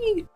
Whee!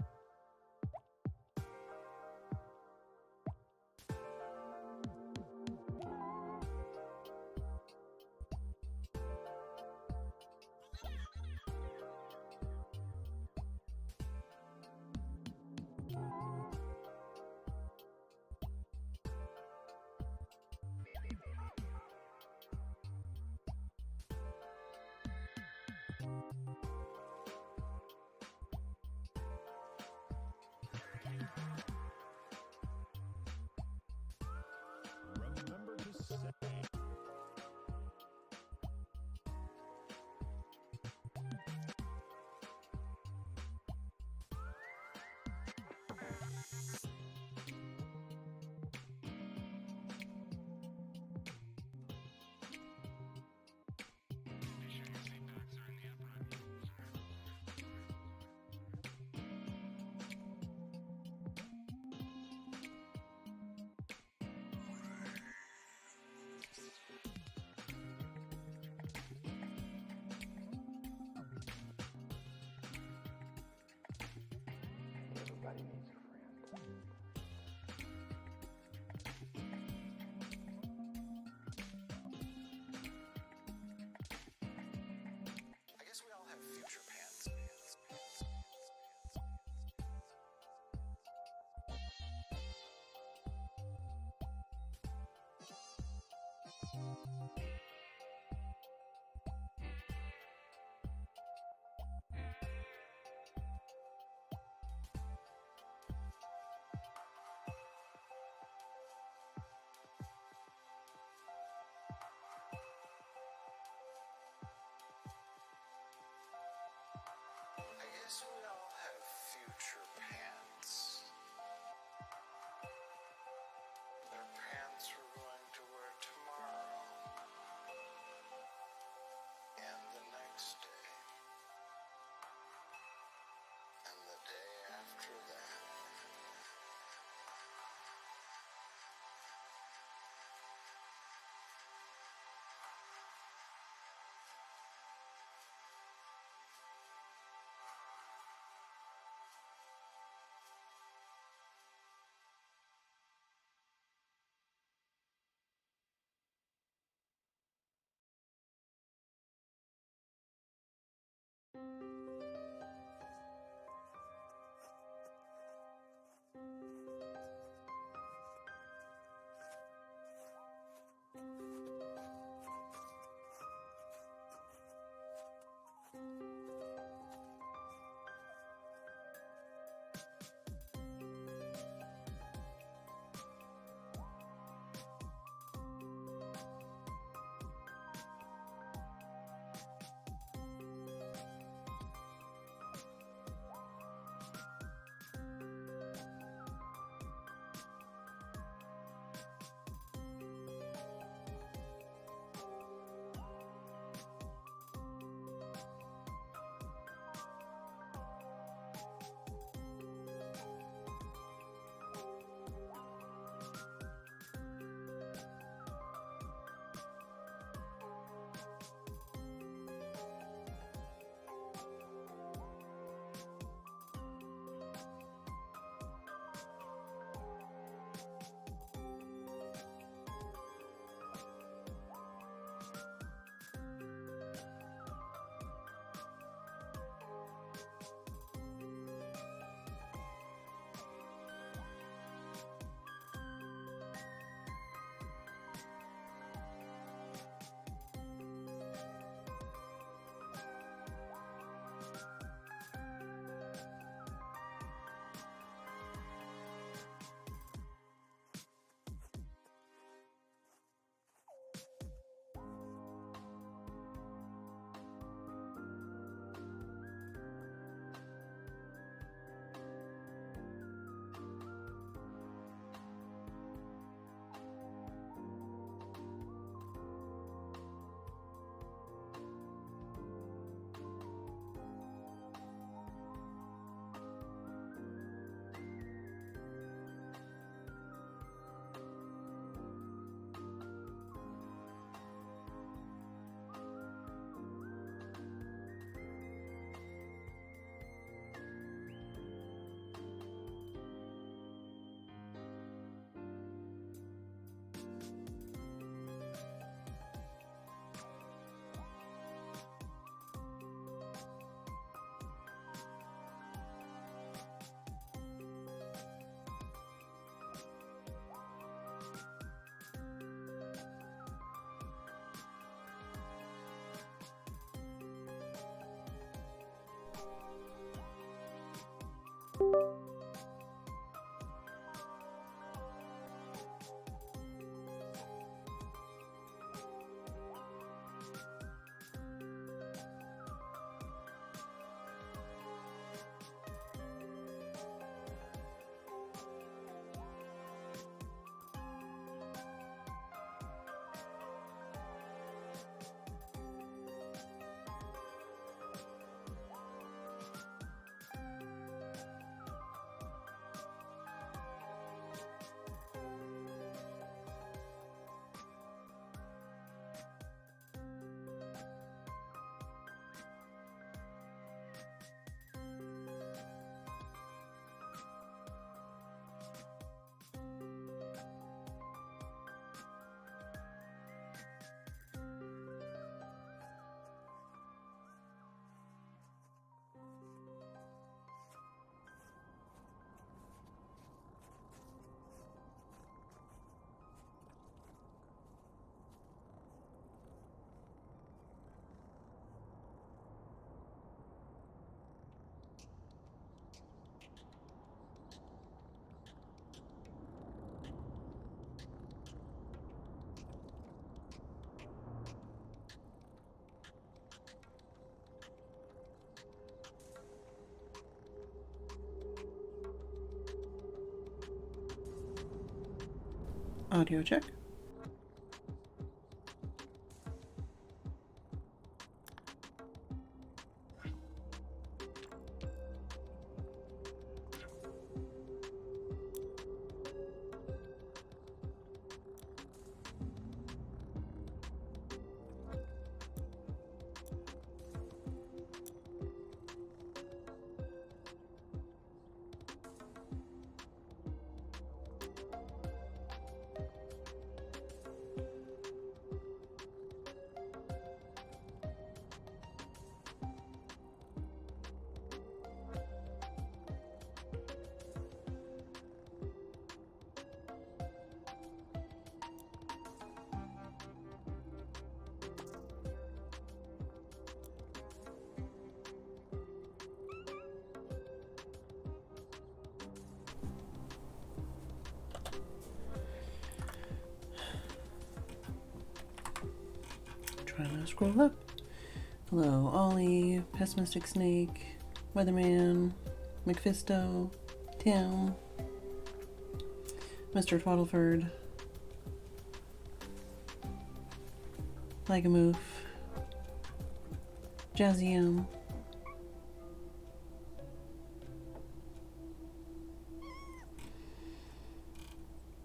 Audio check. Trying to scroll up. Hello, Ollie, Pessimistic Snake, Weatherman, McFisto, Tim, Mr. Twaddleford, Ligamoof, Jazzium,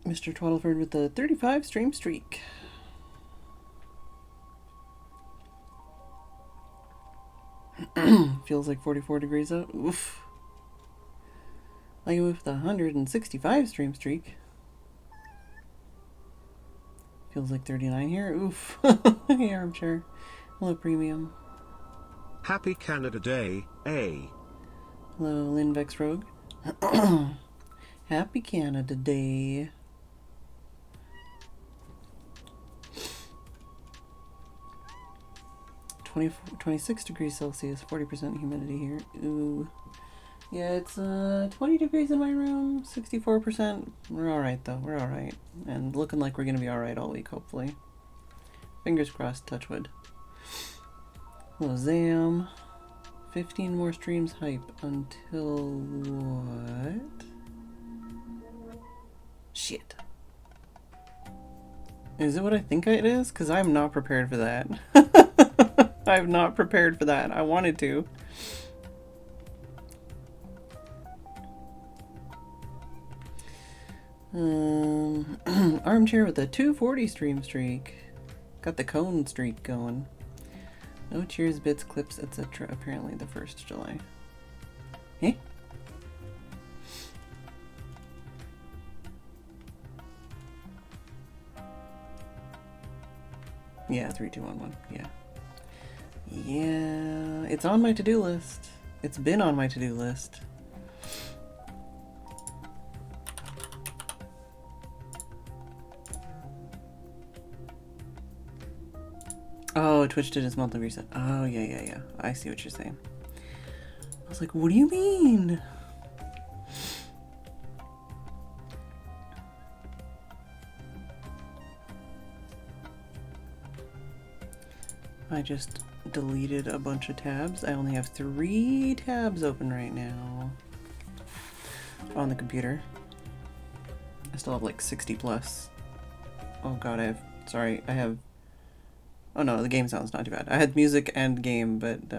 Mr. Twaddleford with the 35 stream streak. Feels like 44 degrees out. Oof. Like with the 165 stream streak. Feels like 39 here. Oof. Hey, Armchair. Hello, Premium. Happy Canada Day, A. Hello, Linvex Rogue. Happy Canada Day. (24, 26 degrees Celsius, 40% humidity here. Ooh. Yeah, it's 20 degrees in my room, 64%. We're alright though, we're alright. And looking like we're gonna be alright all week, hopefully. Fingers crossed, touch wood. Hello, Zam. 15 more streams hype until what? Shit. Is it what I think it is? Because I'm not prepared for that. I'm not prepared for that. I wanted to. Armchair with a 240 stream streak. Got the cone streak going. No cheers, bits, clips, etc. Apparently the 1st July. Eh? Yeah, 3, 2, 1, 1. Yeah. Yeah, it's on my to-do list. It's been on my to-do list. Oh, Twitch did its monthly reset. Oh, yeah. I see what you're saying. I was like, what do you mean? I just deleted a bunch of tabs. I only have 3 tabs open right now on the computer. I still have like 60 plus. Oh god, I have... Oh no, the game sound's not too bad. I had music and game, but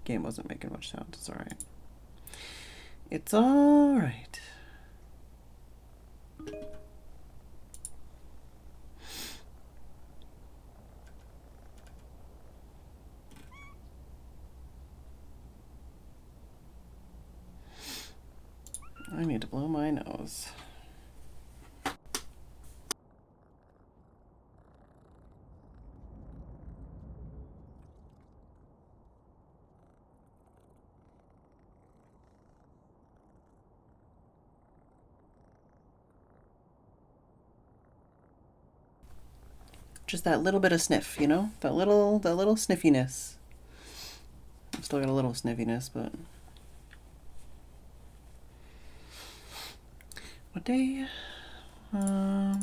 game wasn't making much sound. It's alright. It's alright. I need to blow my nose. Just that little bit of sniff, you know? That little sniffiness. I've still got a little sniffiness, but... What day? I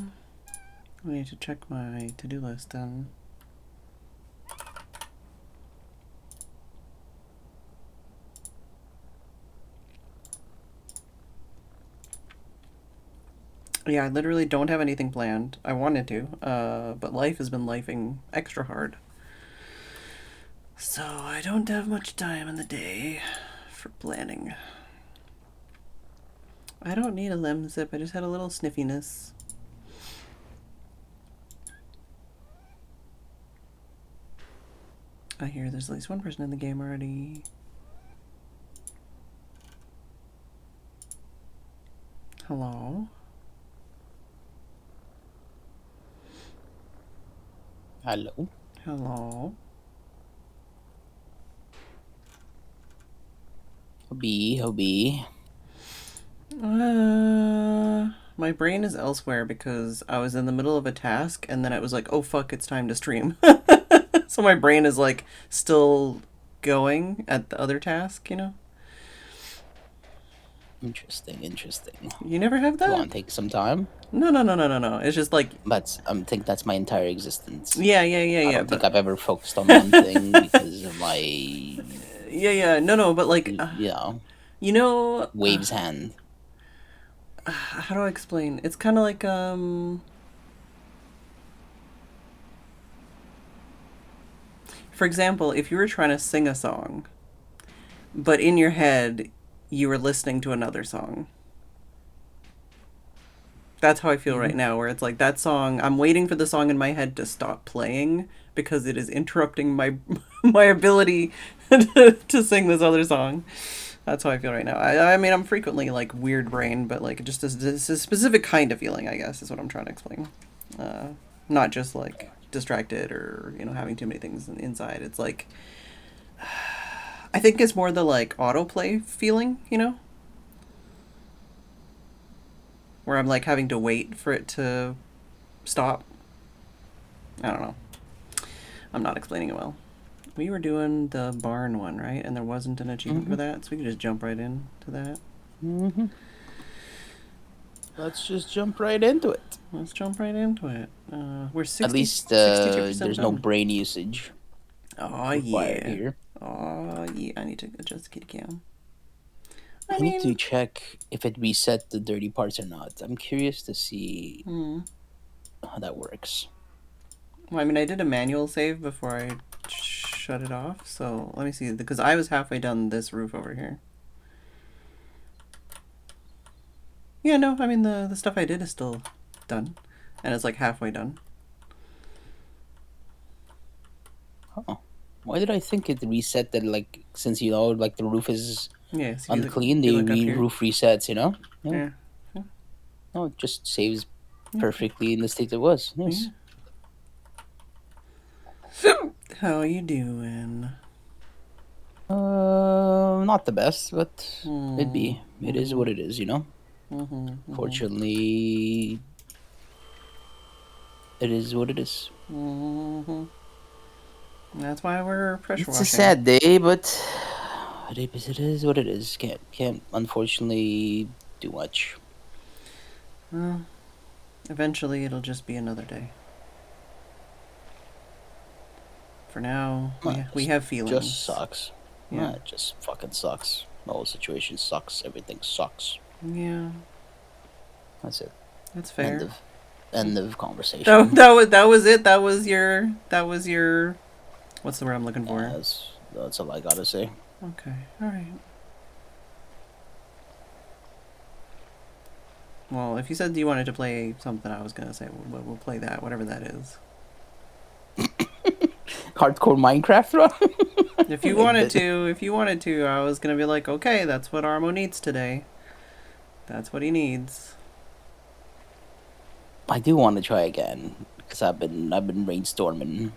need to check my to-do list then. Yeah, I literally don't have anything planned. I wanted to, but life has been lifing extra hard. So I don't have much time in the day for planning. I don't need a lemon sip, I just had a little sniffiness. I hear there's at least one person in the game already. Hello? Hello. Hello? Hobby. My brain is elsewhere because I was in the middle of a task and then it was like, oh fuck, it's time to stream. So my brain is like still going at the other task, you know? Interesting. You never have that? You want to take some time? No. It's just like... But I think that's my entire existence. Yeah. I don't think I've ever focused on one thing because of my... Yeah. No, but like... You know... Wave's hand. How do I explain? It's kind of like, for example, if you were trying to sing a song, but in your head, you were listening to another song. That's how I feel right now, where it's like that song, I'm waiting for the song in my head to stop playing because it is interrupting my my ability to sing this other song. That's how I feel right now. I mean, I'm frequently like weird brain, but like just it's a specific kind of feeling, I guess, is what I'm trying to explain. Not just like distracted or, you know, having too many things inside. It's like, I think it's more the like autoplay feeling, you know? Where I'm like having to wait for it to stop. I don't know. I'm not explaining it well. We were doing the barn one, right? And there wasn't an achievement for that, so we could just jump right into that. Let's just jump right into it. Let's jump right into it. We're 60, At least 62% there's done. no brain usage. Oh yeah. Here. Oh yeah. I need to adjust the kitty cam. I need to check if it reset the dirty parts or not. I'm curious to see how that works. Well, I mean, I did a manual save before I shut it off, so let me see, because I was halfway done this roof over here. Yeah, no, I mean, the stuff I did is still done, and it's like halfway done. Oh, why did I think it reset that, like, since, you know, like the roof is unclean, the roof resets, you know? Yeah. No, it just saves perfectly in the state it was. Nice. Yeah. How are you doing? Not the best, but it is what it is, you know? Fortunately, it is what it is. That's why we're pressure washing. It's a sad day, but it is what it is. Can't unfortunately do much. Well, eventually it'll just be another day. For now, we have feelings. Just sucks. Yeah, it just fucking sucks. The whole situation sucks. Everything sucks. Yeah. That's it. That's fair. End of conversation. That was it. That was your. What's the word I'm looking for? Yeah, that's all I gotta say. Okay. All right. Well, if you said you wanted to play something, I was gonna say we'll play that, whatever that is. Hardcore Minecraft run. If you wanted to, I was gonna be like, okay, that's what Armo needs today. That's what he needs. I do want to try again because I've been brainstorming.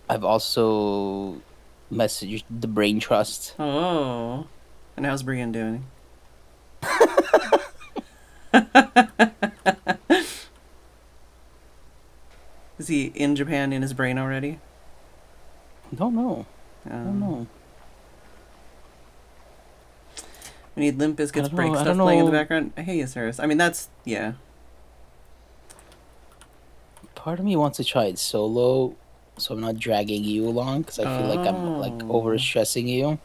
I've also messaged the Brain Trust. Oh, and how's Brian doing? Is he in Japan in his brain already? Don't know. I don't know. We need Limp Bizkit's break stuff playing in the background. Hey, Saris. I mean, that's, yeah. Part of me wants to try it solo, so I'm not dragging you along, because I feel like I'm, like, over-stressing you.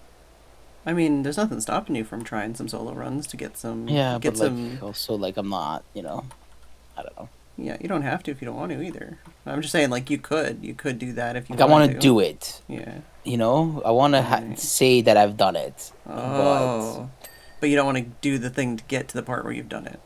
I mean, there's nothing stopping you from trying some solo runs to get some... Yeah, but, like, also, like, I'm not, you know, I don't know. Yeah, you don't have to if you don't want to either. I'm just saying, like, you could do that if you wanted to. I want to do it. Yeah. You know? I want to say that I've done it. Oh. But you don't want to do the thing to get to the part where you've done it.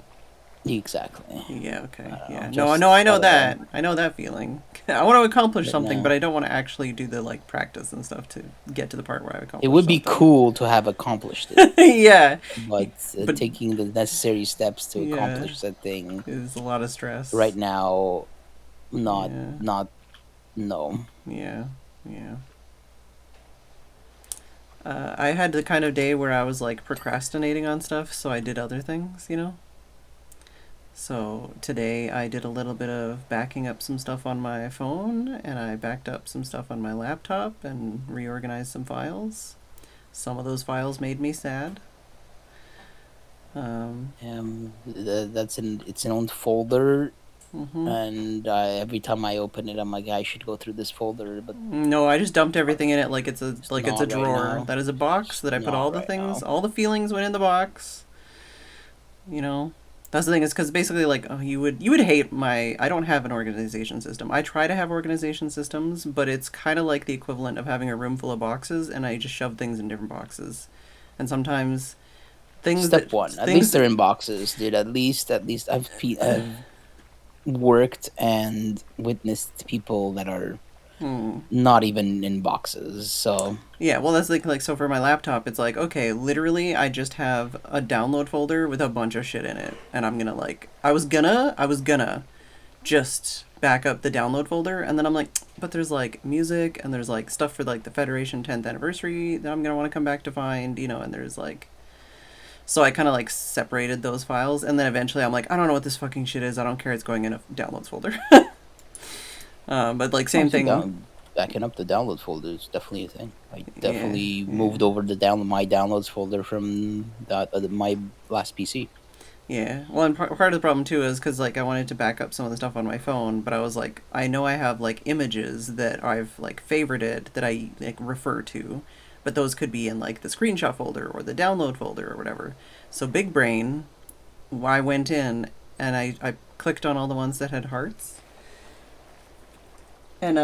Exactly. Yeah, okay. Yeah. No, I know that. I know that feeling. I want to accomplish something, but I don't want to actually do the, like, practice and stuff to get to the part where I've accomplished it. Would be cool to have accomplished it. Yeah. But taking the necessary steps to accomplish that thing is a lot of stress. Right now, no. Yeah. I had the kind of day where I was, like, procrastinating on stuff, so I did other things, you know? So today I did a little bit of backing up some stuff on my phone, and I backed up some stuff on my laptop and reorganized some files. Some of those files made me sad. It's an own folder, and every time I open it, I'm like, I should go through this folder. But no, I just dumped everything in it like it's a drawer. Right, that is a box that I put all the things, all the feelings went in the box. You know. That's the thing, is because basically, like, you would hate I don't have an organization system. I try to have organization systems, but it's kind of like the equivalent of having a room full of boxes, and I just shove things in different boxes. And sometimes things Step one, at least they're in boxes, dude. At least I've worked and witnessed people that are not even in boxes, so... Yeah, well, that's like so for my laptop, it's like, okay, literally, I just have a download folder with a bunch of shit in it, and I'm gonna, like... I was gonna just back up the download folder, and then I'm like, but there's, like, music, and there's, like, stuff for, like, the Federation 10th anniversary that I'm gonna want to come back to find, you know, and there's, like... So I kind of, like, separated those files, and then eventually I'm like, I don't know what this fucking shit is, I don't care, it's going in a downloads folder. But, like, same thing... Backing up the downloads folder is definitely a thing. I definitely moved over my downloads folder from my last PC. Yeah, well, and part of the problem, too, is because, like, I wanted to back up some of the stuff on my phone, but I was like, I know I have, like, images that I've, like, favorited that I, like, refer to, but those could be in, like, the screenshot folder or the download folder or whatever. So Big Brain, I went in and I clicked on all the ones that had hearts, and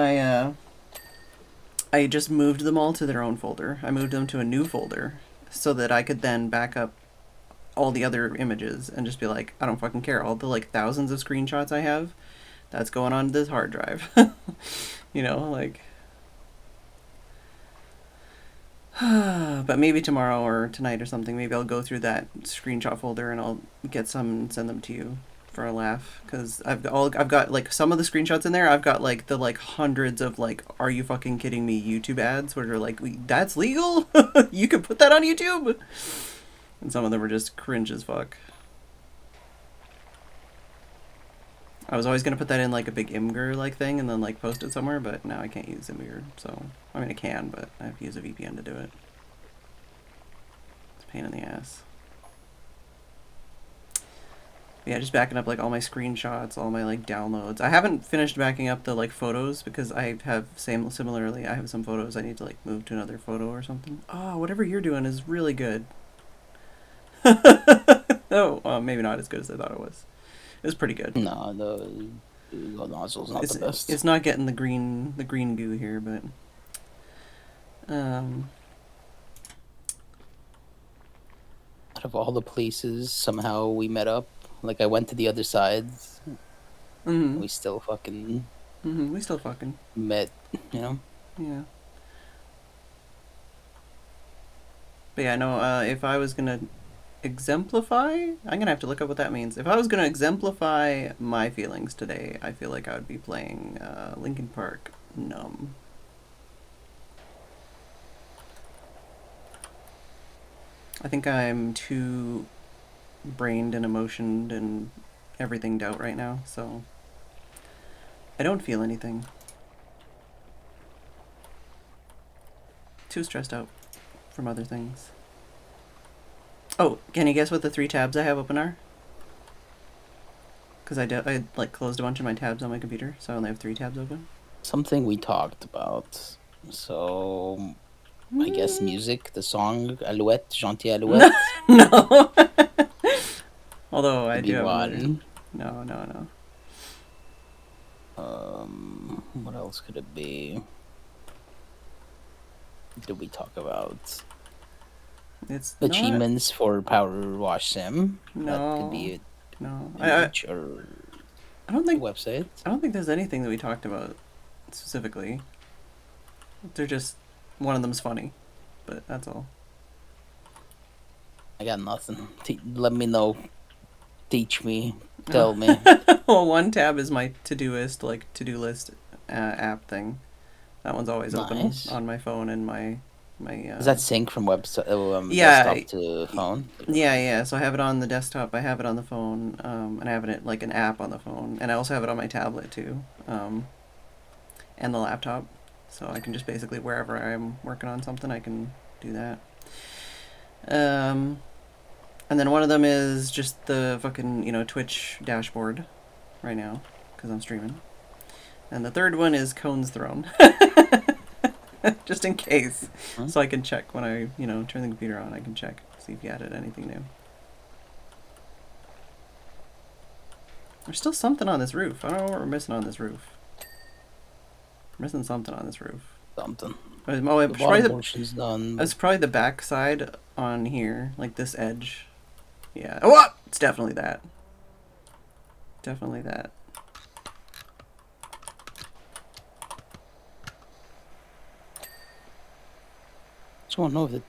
I just moved them all to their own folder. I moved them to a new folder so that I could then back up all the other images and just be like, I don't fucking care. All the, like, thousands of screenshots I have, that's going on this hard drive. You know, like... But maybe tomorrow or tonight or something, maybe I'll go through that screenshot folder and I'll get some and send them to you for a laugh, because I've got like some of the screenshots in there. I've got like the hundreds of like, are you fucking kidding me, YouTube ads where they're like, that's legal. You can put that on YouTube, and some of them are just cringe as fuck. I was always gonna put that in like a big Imgur like thing and then like post it somewhere, but now I can't use Imgur. So I mean I can, but I have to use a VPN to do it. It's a pain in the ass. Yeah, just backing up like all my screenshots, all my like downloads. I haven't finished backing up the like photos because I have similarly I have some photos I need to like move to another photo or something. Oh, whatever you're doing is really good. Oh, well, maybe not as good as I thought it was. It was pretty good. No, the nozzle's not the best. It's not getting the green goo here, but out of all the places, somehow we met up. Like I went to the other side. Mm-hmm. We still fucking. Mm-hmm. We still fucking met. You know. Yeah. But yeah, no. If I was gonna exemplify, I'm gonna have to look up what that means. If I was gonna exemplify my feelings today, I feel like I would be playing Linkin Park Numb. I think I'm too brained and emotioned and everythinged out right now, so I don't feel anything. Too stressed out from other things. Oh, can you guess what the 3 tabs I have open are? Because I like closed a bunch of my tabs on my computer, so I only have 3 tabs open. Something we talked about. So I guess music, the song Alouette, Gentil Alouette. No. Although I do have one. No. What else could it be? Did we talk about? It's achievements for Power Wash Sim. No. That could be it. No. Or I don't think website. I don't think there's anything that we talked about specifically. They're just one of them's funny, but that's all. I got nothing. Let me know. Teach me. Tell me. Well, one tab is my to-do list app thing. That one's always open on my phone and my. Does that sync from desktop to phone? Yeah. So I have it on the desktop. I have it on the phone, and I have it like an app on the phone, and I also have it on my tablet too, and the laptop. So I can just basically wherever I'm working on something, I can do that. And then one of them is just the fucking Twitch dashboard, right now, because I'm streaming. And the third one is Cone's Throne. Just in case. Huh? So I can check when I, turn the computer on. I can check, see if you added anything new. There's still something on this roof. I don't know what we're missing on this roof. We're missing something on this roof. Something. It's probably the back side on here, like this edge. Yeah. Oh, what? It's definitely that. Definitely that. I don't know if the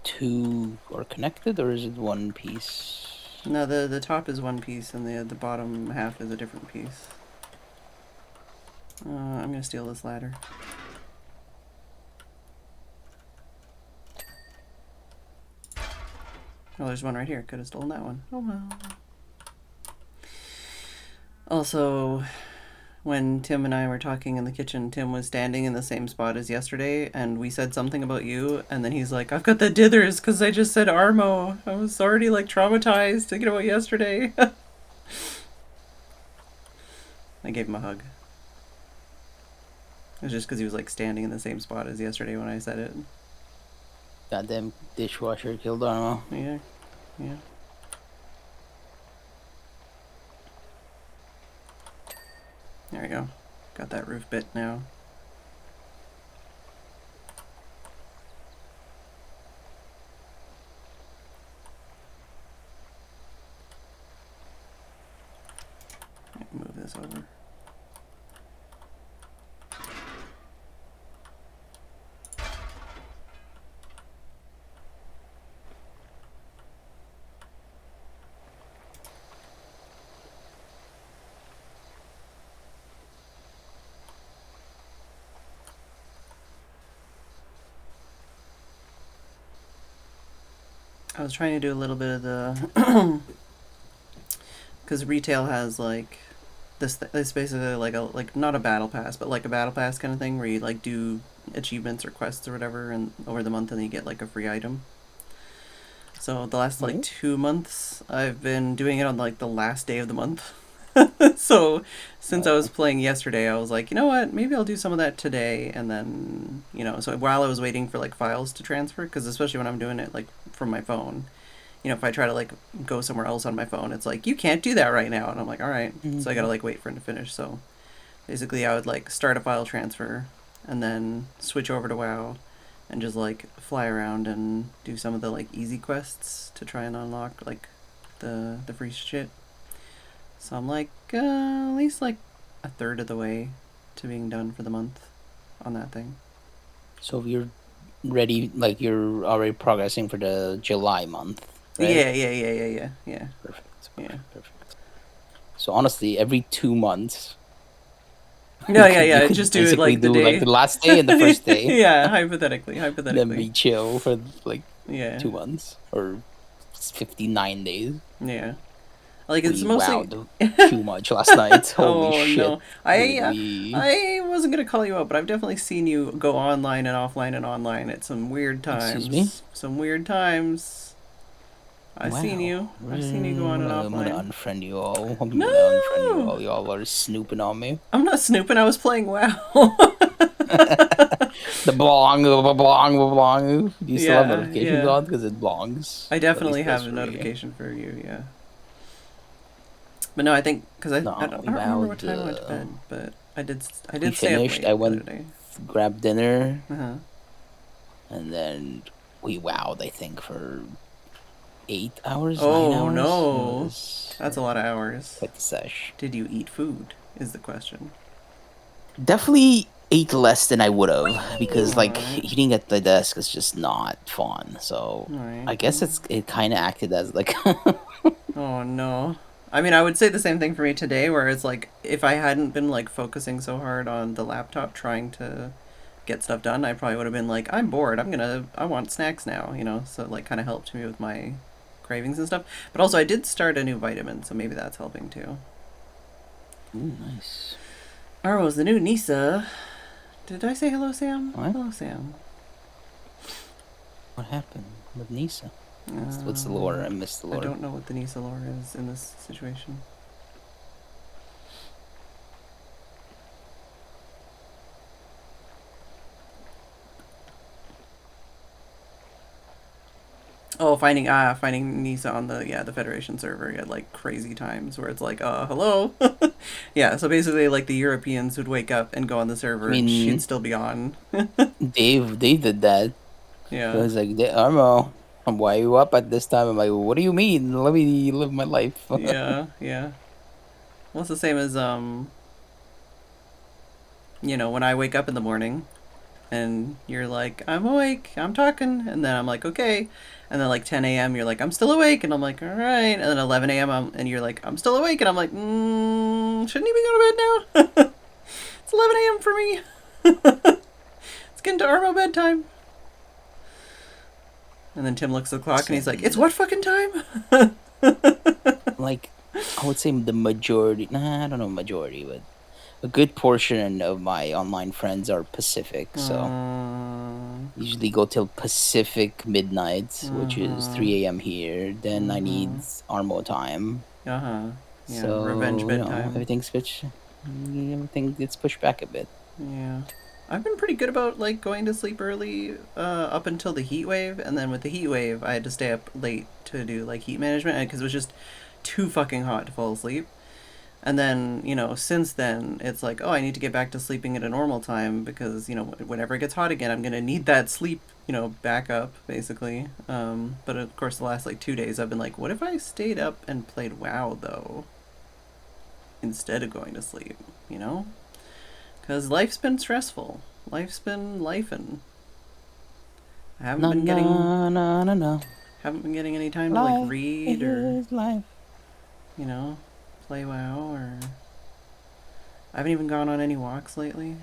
two are connected or is it one piece? No, the top is one piece and the bottom half is a different piece. I'm gonna steal this ladder. Oh, there's one right here. Could have stolen that one. Oh well. Also, when Tim and I were talking in the kitchen, Tim was standing in the same spot as yesterday, and we said something about you, and then he's like, I've got the dithers because I just said Armo. I was already, like, traumatized thinking about yesterday. I gave him a hug. It was just because he was, like, standing in the same spot as yesterday when I said it. Goddamn dishwasher killed Armo. Yeah. There we go. Got that roof bit now. Move this over. I was trying to do a little bit of the because retail has like this basically like not a battle pass, but like a battle pass kind of thing where you like do achievements or quests or whatever and over the month and you get like a free item. So the last like 2 months, I've been doing it on like the last day of the month. So since I was playing yesterday, I was like, you know what? Maybe I'll do some of that today, and then so while I was waiting for like files to transfer, because especially when I'm doing it like from my phone, if I try to like go somewhere else on my phone, it's like you can't do that right now, and I'm like, all right, so I gotta like wait for it to finish. So basically, I would like start a file transfer, and then switch over to WoW, and just like fly around and do some of the like easy quests to try and unlock like the free shit. So I'm like at least like a third of the way to being done for the month on that thing. So you're ready, like you're already progressing for the July month, right? Yeah. Perfect. So honestly, every 2 months. Yeah. Just do it like the day, like the last day and the first day. Yeah, hypothetically. Then we chill for like 2 Yeah. months or 59 days. Yeah. Like it's mostly wowed too much last night. Holy shit! No, I wasn't gonna call you out, but I've definitely seen you go online and offline and online at some weird times. Excuse me? Some weird times. I've seen you. I've seen you go on and offline. I'm gonna unfriend you all. No! Unfriend you all. Y'all are snooping on me. I'm not snooping. I was playing WoW. The blong. Do you still have notifications on? Because it blongs. I definitely have a notification for you, yeah. But no, I think because I don't remember what time I went to bed, but I did stay finished. up late. I went, grabbed dinner, Uh-huh. and then we wowed. I think for 8 hours. Oh 9 hours. no, that's a lot of hours. Quite the sesh. Did you eat food? Is the question. Definitely ate less than I would have, because like eating at the desk is just not fun. So I guess it kind of acted as like. Oh no. I mean, I would say the same thing for me today, where it's like, if I hadn't been like focusing so hard on the laptop trying to get stuff done, I probably would have been like, I'm bored, I want snacks now, so it like kind of helped me with my cravings and stuff. But also I did start a new vitamin, so maybe that's helping too. Ooh, nice. Arro's the new Nisa. Did I say hello, Sam? What? Hello, Sam. What happened with Nisa? What's the lore? I missed the lore. I don't know what the Nisa lore is in this situation. Oh, finding Nisa on the Federation server at like crazy times where it's like, hello. Yeah, so basically like the Europeans would wake up and go on the server and she'd still be on. Dave did that. Yeah. I was like, Armo, why are you up at this time? I'm like, what do you mean? Let me live my life. Yeah. Well, it's the same as when I wake up in the morning and you're like, I'm awake, I'm talking, and then I'm like, okay, and then like 10 a.m. you're like, I'm still awake, and I'm like, all right, and then 11 a.m. and you're like, I'm still awake, and I'm like, shouldn't you be going to bed now? It's 11 a.m. for me. It's getting to Armo bedtime. And then Tim looks at the clock and he's like, it's what fucking time? Like, I would say the majority, I don't know majority, but a good portion of my online friends are Pacific, so usually go till Pacific midnight, which is 3 a.m. here. Then I need Armo time. Yeah, so, revenge bedtime. Everything gets pushed back a bit. Yeah. I've been pretty good about like going to sleep early up until the heat wave, and then with the heat wave I had to stay up late to do like heat management because it was just too fucking hot to fall asleep. And then, since then, it's like, oh, I need to get back to sleeping at a normal time because, whenever it gets hot again, I'm going to need that sleep, back up, basically. But of course, the last, 2 days, I've been like, what if I stayed up and played WoW, though? Instead of going to sleep, Because life's been stressful. Life's been lifing. I haven't been getting... Haven't been getting any time to, read or... Life. Play WoW, or I haven't even gone on any walks lately.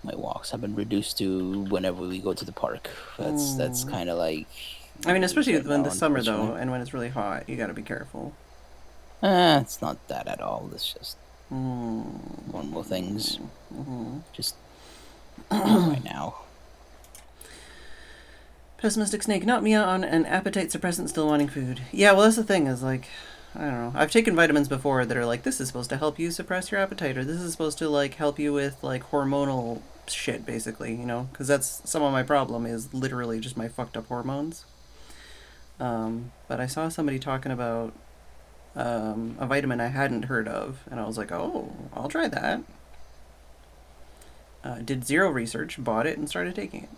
My walks have been reduced to whenever we go to the park. That's kind of like. I mean, especially in the summer though, and when it's really hot, you got to be careful. It's not that at all. It's just normal things. Just right now. Pessimistic Snake, not Mia on an appetite suppressant still wanting food. Yeah, well, that's the thing is, like, I don't know. I've taken vitamins before that are like, this is supposed to help you suppress your appetite, or this is supposed to, like, help you with, like, hormonal shit, basically, you know? Because that's some of my problem is literally just my fucked up hormones. But I saw somebody talking about a vitamin I hadn't heard of, and I was like, oh, I'll try that. Did zero research, bought it, and started taking it.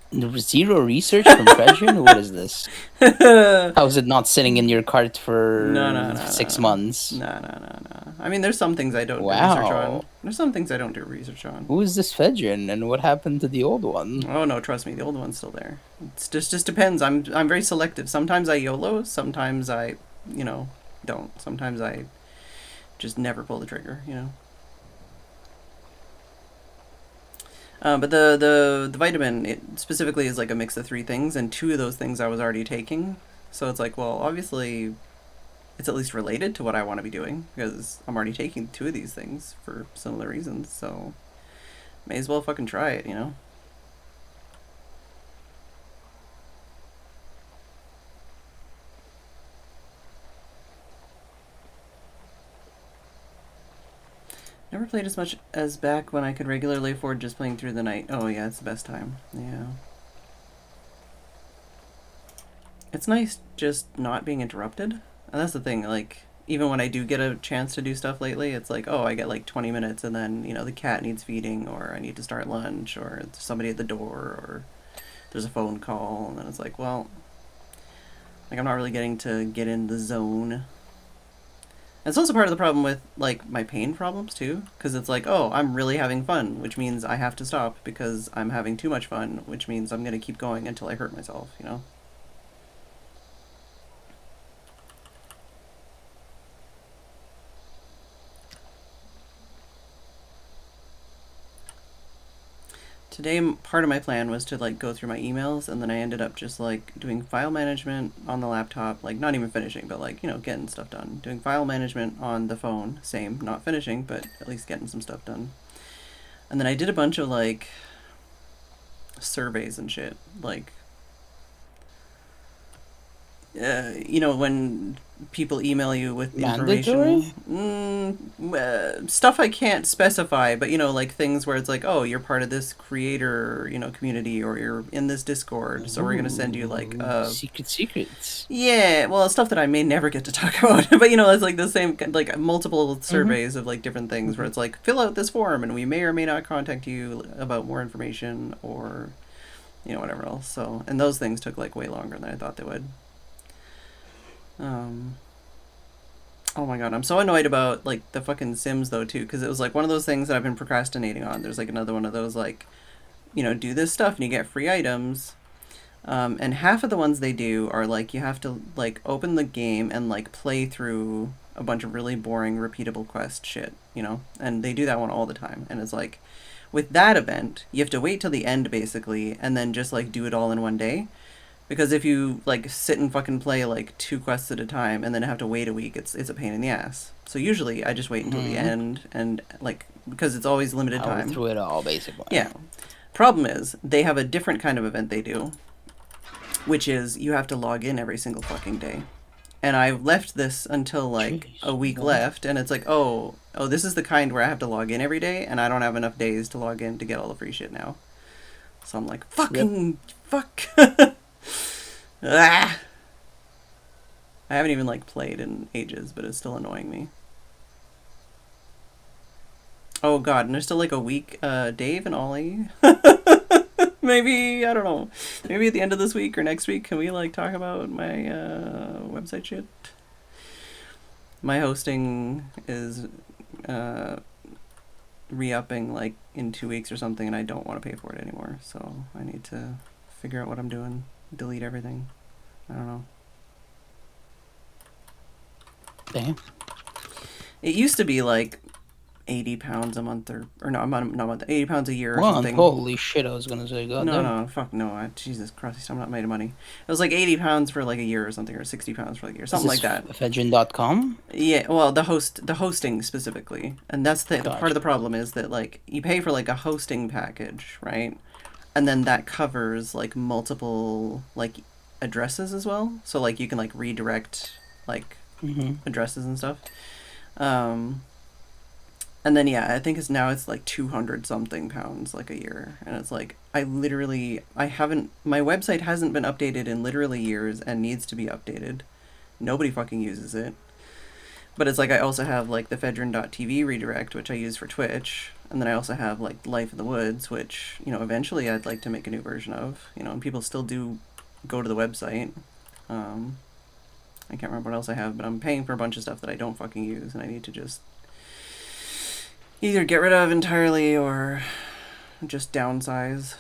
There was zero research from Phedran? What is this? How is it not sitting in your cart for No, 6 months? No. I mean, there's some things I don't do research on. There's some things I don't do research on. Who is this Phedran, and what happened to the old one? Oh no, trust me, the old one's still there. It just depends. I'm very selective. Sometimes I YOLO. Sometimes I, don't. Sometimes I just never pull the trigger. But the vitamin, it specifically is like a mix of 3 things, and 2 of those things I was already taking. So it's like, well, obviously, it's at least related to what I want to be doing, because I'm already taking 2 of these things for similar reasons, so may as well fucking try it, Never played as much as back when I could regularly afford just playing through the night. Oh yeah, it's the best time. Yeah. It's nice just not being interrupted. And that's the thing, like, even when I do get a chance to do stuff lately, it's like, oh, I get like 20 minutes and then, the cat needs feeding, or I need to start lunch, or there's somebody at the door, or there's a phone call, and then it's like, well, like, I'm not really getting to get in the zone. And it's also part of the problem with, like, my pain problems, too. Because it's like, oh, I'm really having fun, which means I have to stop because I'm having too much fun, which means I'm going to keep going until I hurt myself, Today, part of my plan was to, like, go through my emails, and then I ended up just, like, doing file management on the laptop, like, not even finishing, but, like, getting stuff done. Doing file management on the phone, same, not finishing, but at least getting some stuff done. And then I did a bunch of, like, surveys and shit, like, when people email you with Mandatory? information, stuff I can't specify, but like things where it's like, oh, you're part of this creator, community, or you're in this Discord, so we're gonna send you like secrets. Yeah, well, stuff that I may never get to talk about, but it's like the same, like multiple surveys of like different things where it's like, fill out this form, and we may or may not contact you about more information, or whatever else. So, and those things took like way longer than I thought they would. Oh my god, I'm so annoyed about like the fucking Sims though too, because it was like one of those things that I've been procrastinating on. There's like another one of those like, do this stuff and you get free items, and half of the ones they do are like you have to like open the game and like play through a bunch of really boring repeatable quest shit, and they do that one all the time, and it's like with that event you have to wait till the end basically and then just like do it all in one day. Because if you, like, sit and fucking play, like, 2 quests at a time and then have to wait a week, it's a pain in the ass. So usually I just wait until the end and, like, because it's always limited time. Through it all, basically. Yeah. Problem is, they have a different kind of event they do, which is you have to log in every single fucking day. And I've left this until, like, a week left, and it's like, oh, this is the kind where I have to log in every day, and I don't have enough days to log in to get all the free shit now. So I'm like, fuck. I haven't even like played in ages, but it's still annoying me. Oh god, and there's still like a week, Dave and Ollie. Maybe, I don't know. Maybe at the end of this week or next week, can we like talk about my website shit? My hosting is re-upping like in 2 weeks or something, and I don't want to pay for it anymore, so I need to figure out what I'm doing. Delete everything. I don't know. Damn. It used to be like £80 a month or no, not a month, £80 a year or Month? something. Holy shit! I was gonna say, God damn. No, fuck no. Jesus Christ, I'm not made of money. It was like £80 for like a year or something, or £60 for like a year, something like that. Phedran.com? Yeah, well, the hosting specifically, and that's the Gotcha. part of the problem is that like you pay for like a hosting package, right? And then that covers like multiple like addresses as well, so like you can like redirect like addresses and stuff. And then yeah, I think it's like 200 something pounds like a year, and it's like I haven't, my website hasn't been updated in literally years and needs to be updated. Nobody fucking uses it. But it's like I also have like the Phedran.tv redirect, which I use for Twitch, and then I also have like Life in the Woods, which, you know, eventually I'd like to make a new version of, you know, and people still do go to the website. I can't remember what else I have, but I'm paying for a bunch of stuff that I don't fucking use, and I need to just either get rid of entirely or just downsize.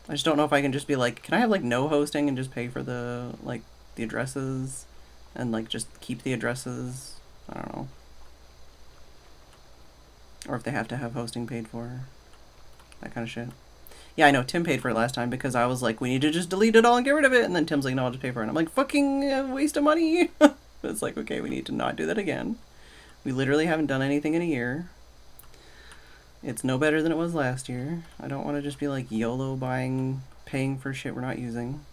I just don't know if I can just be like, can I have like no hosting and just pay for the like the addresses and like just keep the addresses? I don't know. Or if they have to have hosting paid for, that kind of shit. Yeah, I know Tim paid for it last time because I was like, we need to just delete it all and get rid of it, and then Tim's like, no, I'll just pay for it. And I'm like, fucking waste of money. It's like, okay, we need to not do that again. We literally haven't done anything in a year. It's no better than it was last year. I don't want to just be like YOLO paying for shit we're not using.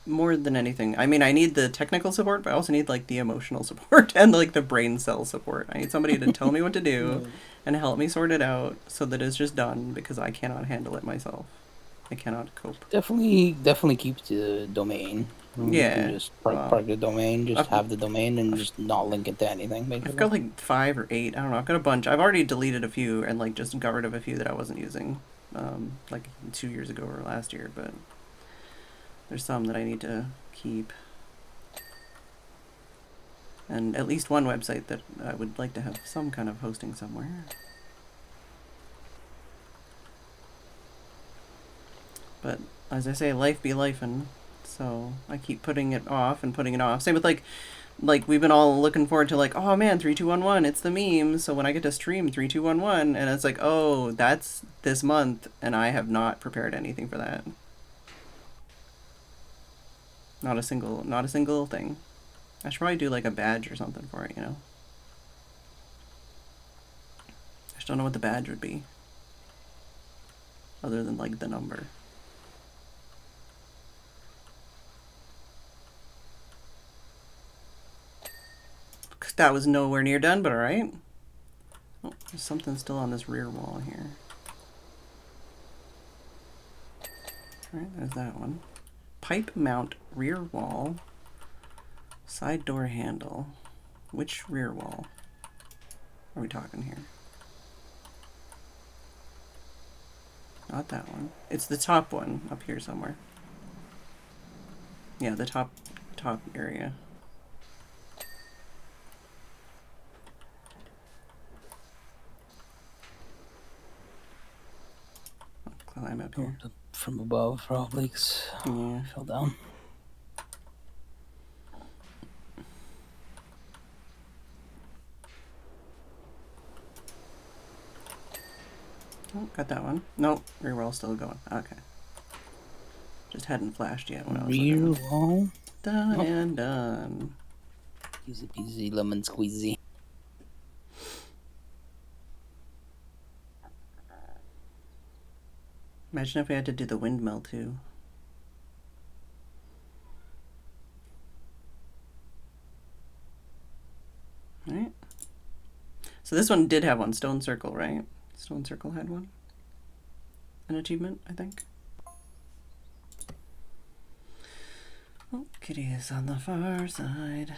More than anything, I mean, I need the technical support, but I also need like the emotional support and like the brain cell support. I need somebody to tell me what to do and help me sort it out so that it's just done, because I cannot handle it myself. I cannot cope. Definitely keep the domain. Yeah. You can just park the domain, just have the domain and just not link it to anything, basically. I've got like 5 or 8, I don't know, I've got a bunch. I've already deleted a few and like just got rid of a few that I wasn't using, like 2 years ago or last year, but there's some that I need to keep. And at least one website that I would like to have some kind of hosting somewhere. But as I say, life be lifin', so I keep putting it off and putting it off. Same with like we've been all looking forward to like, oh man, 3211, it's the meme. So when I get to stream 3211, and it's like, oh, that's this month, and I have not prepared anything for that. Not a single thing. I should probably do like a badge or something for it, you know? I just don't know what the badge would be. Other than like the number. That was nowhere near done, but alright. Oh, there's something still on this rear wall here. Alright, there's that one. Pipe mount rear wall. Side door handle. Which rear wall are we talking here? Not that one. It's the top one up here somewhere. Yeah, the top area. I'll climb up here. From above, probably. Yeah. Fell down. Oh, got that one. Nope, rear wall's still going. Okay. Just hadn't flashed yet when I was rear looking. wall? Done and done. Easy peasy lemon squeezy. Imagine if we had to do the windmill too. Alright. So this one did have one, Stone Circle, right? Stone Circle had one. An achievement, I think. Oh, Kitty is on the far side.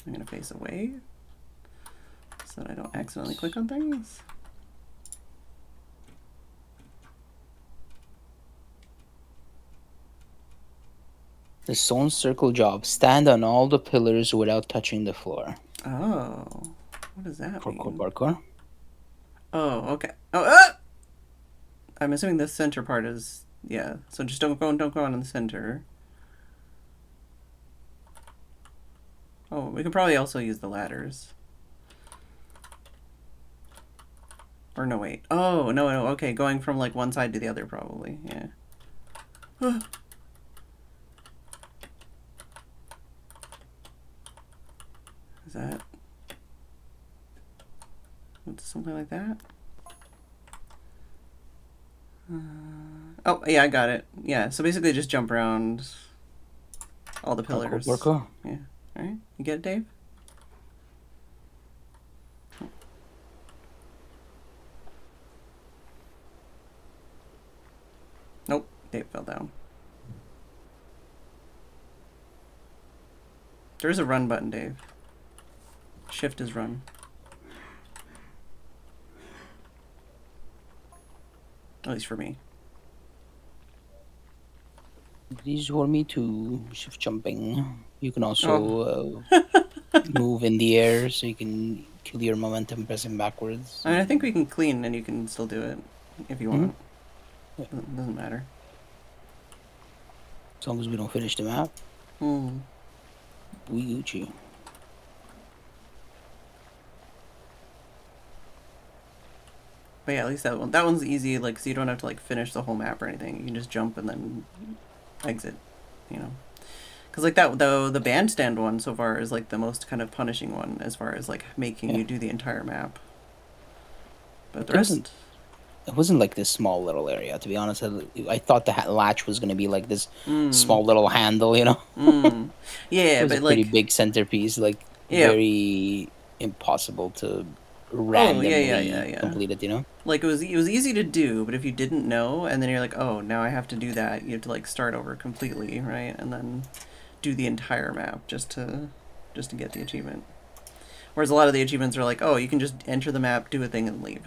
I'm gonna face away so that I don't accidentally click on things. The stone circle job. Stand on all the pillars without touching the floor. Oh, what does that Parkour, mean? parkour. Oh, okay. Oh, I'm assuming the center part is, yeah. So just don't go on in the center. Oh, we could probably also use the ladders. Or no, wait. Oh, no, okay. Going from like one side to the other, probably. Yeah. Is that something like that? Oh, yeah, I got it. Yeah, so basically just jump around all the Parkour, pillars. parkour. Yeah. All right. You get it, Dave? Nope. Dave fell down. There's a run button, Dave. Shift is run. At least for me. These were me to shift jumping. You can Oh. also move in the air, so you can kill your momentum pressing backwards. I mean, I think we can clean and you can still do it if you want. Yeah. Doesn't matter. As long as we don't finish the map, we Gucci. But yeah, at least that one's easy, like, so you don't have to like finish the whole map or anything. You can just jump and then exit, you know. Because like that, though, the bandstand one so far is like the most kind of punishing one as far as like making you do the entire map. But the rest, it wasn't like this small little area. To be honest, I thought the latch was gonna be like this small little handle, you know. Yeah, it was but a pretty like big centerpiece, like very impossible to randomly complete it, you know. Like it was easy to do, but if you didn't know, and then you're like, oh, now I have to do that, you have to like start over completely, right, and then do the entire map just to get the achievement. Whereas a lot of the achievements are like, oh, you can just enter the map, do a thing, and leave.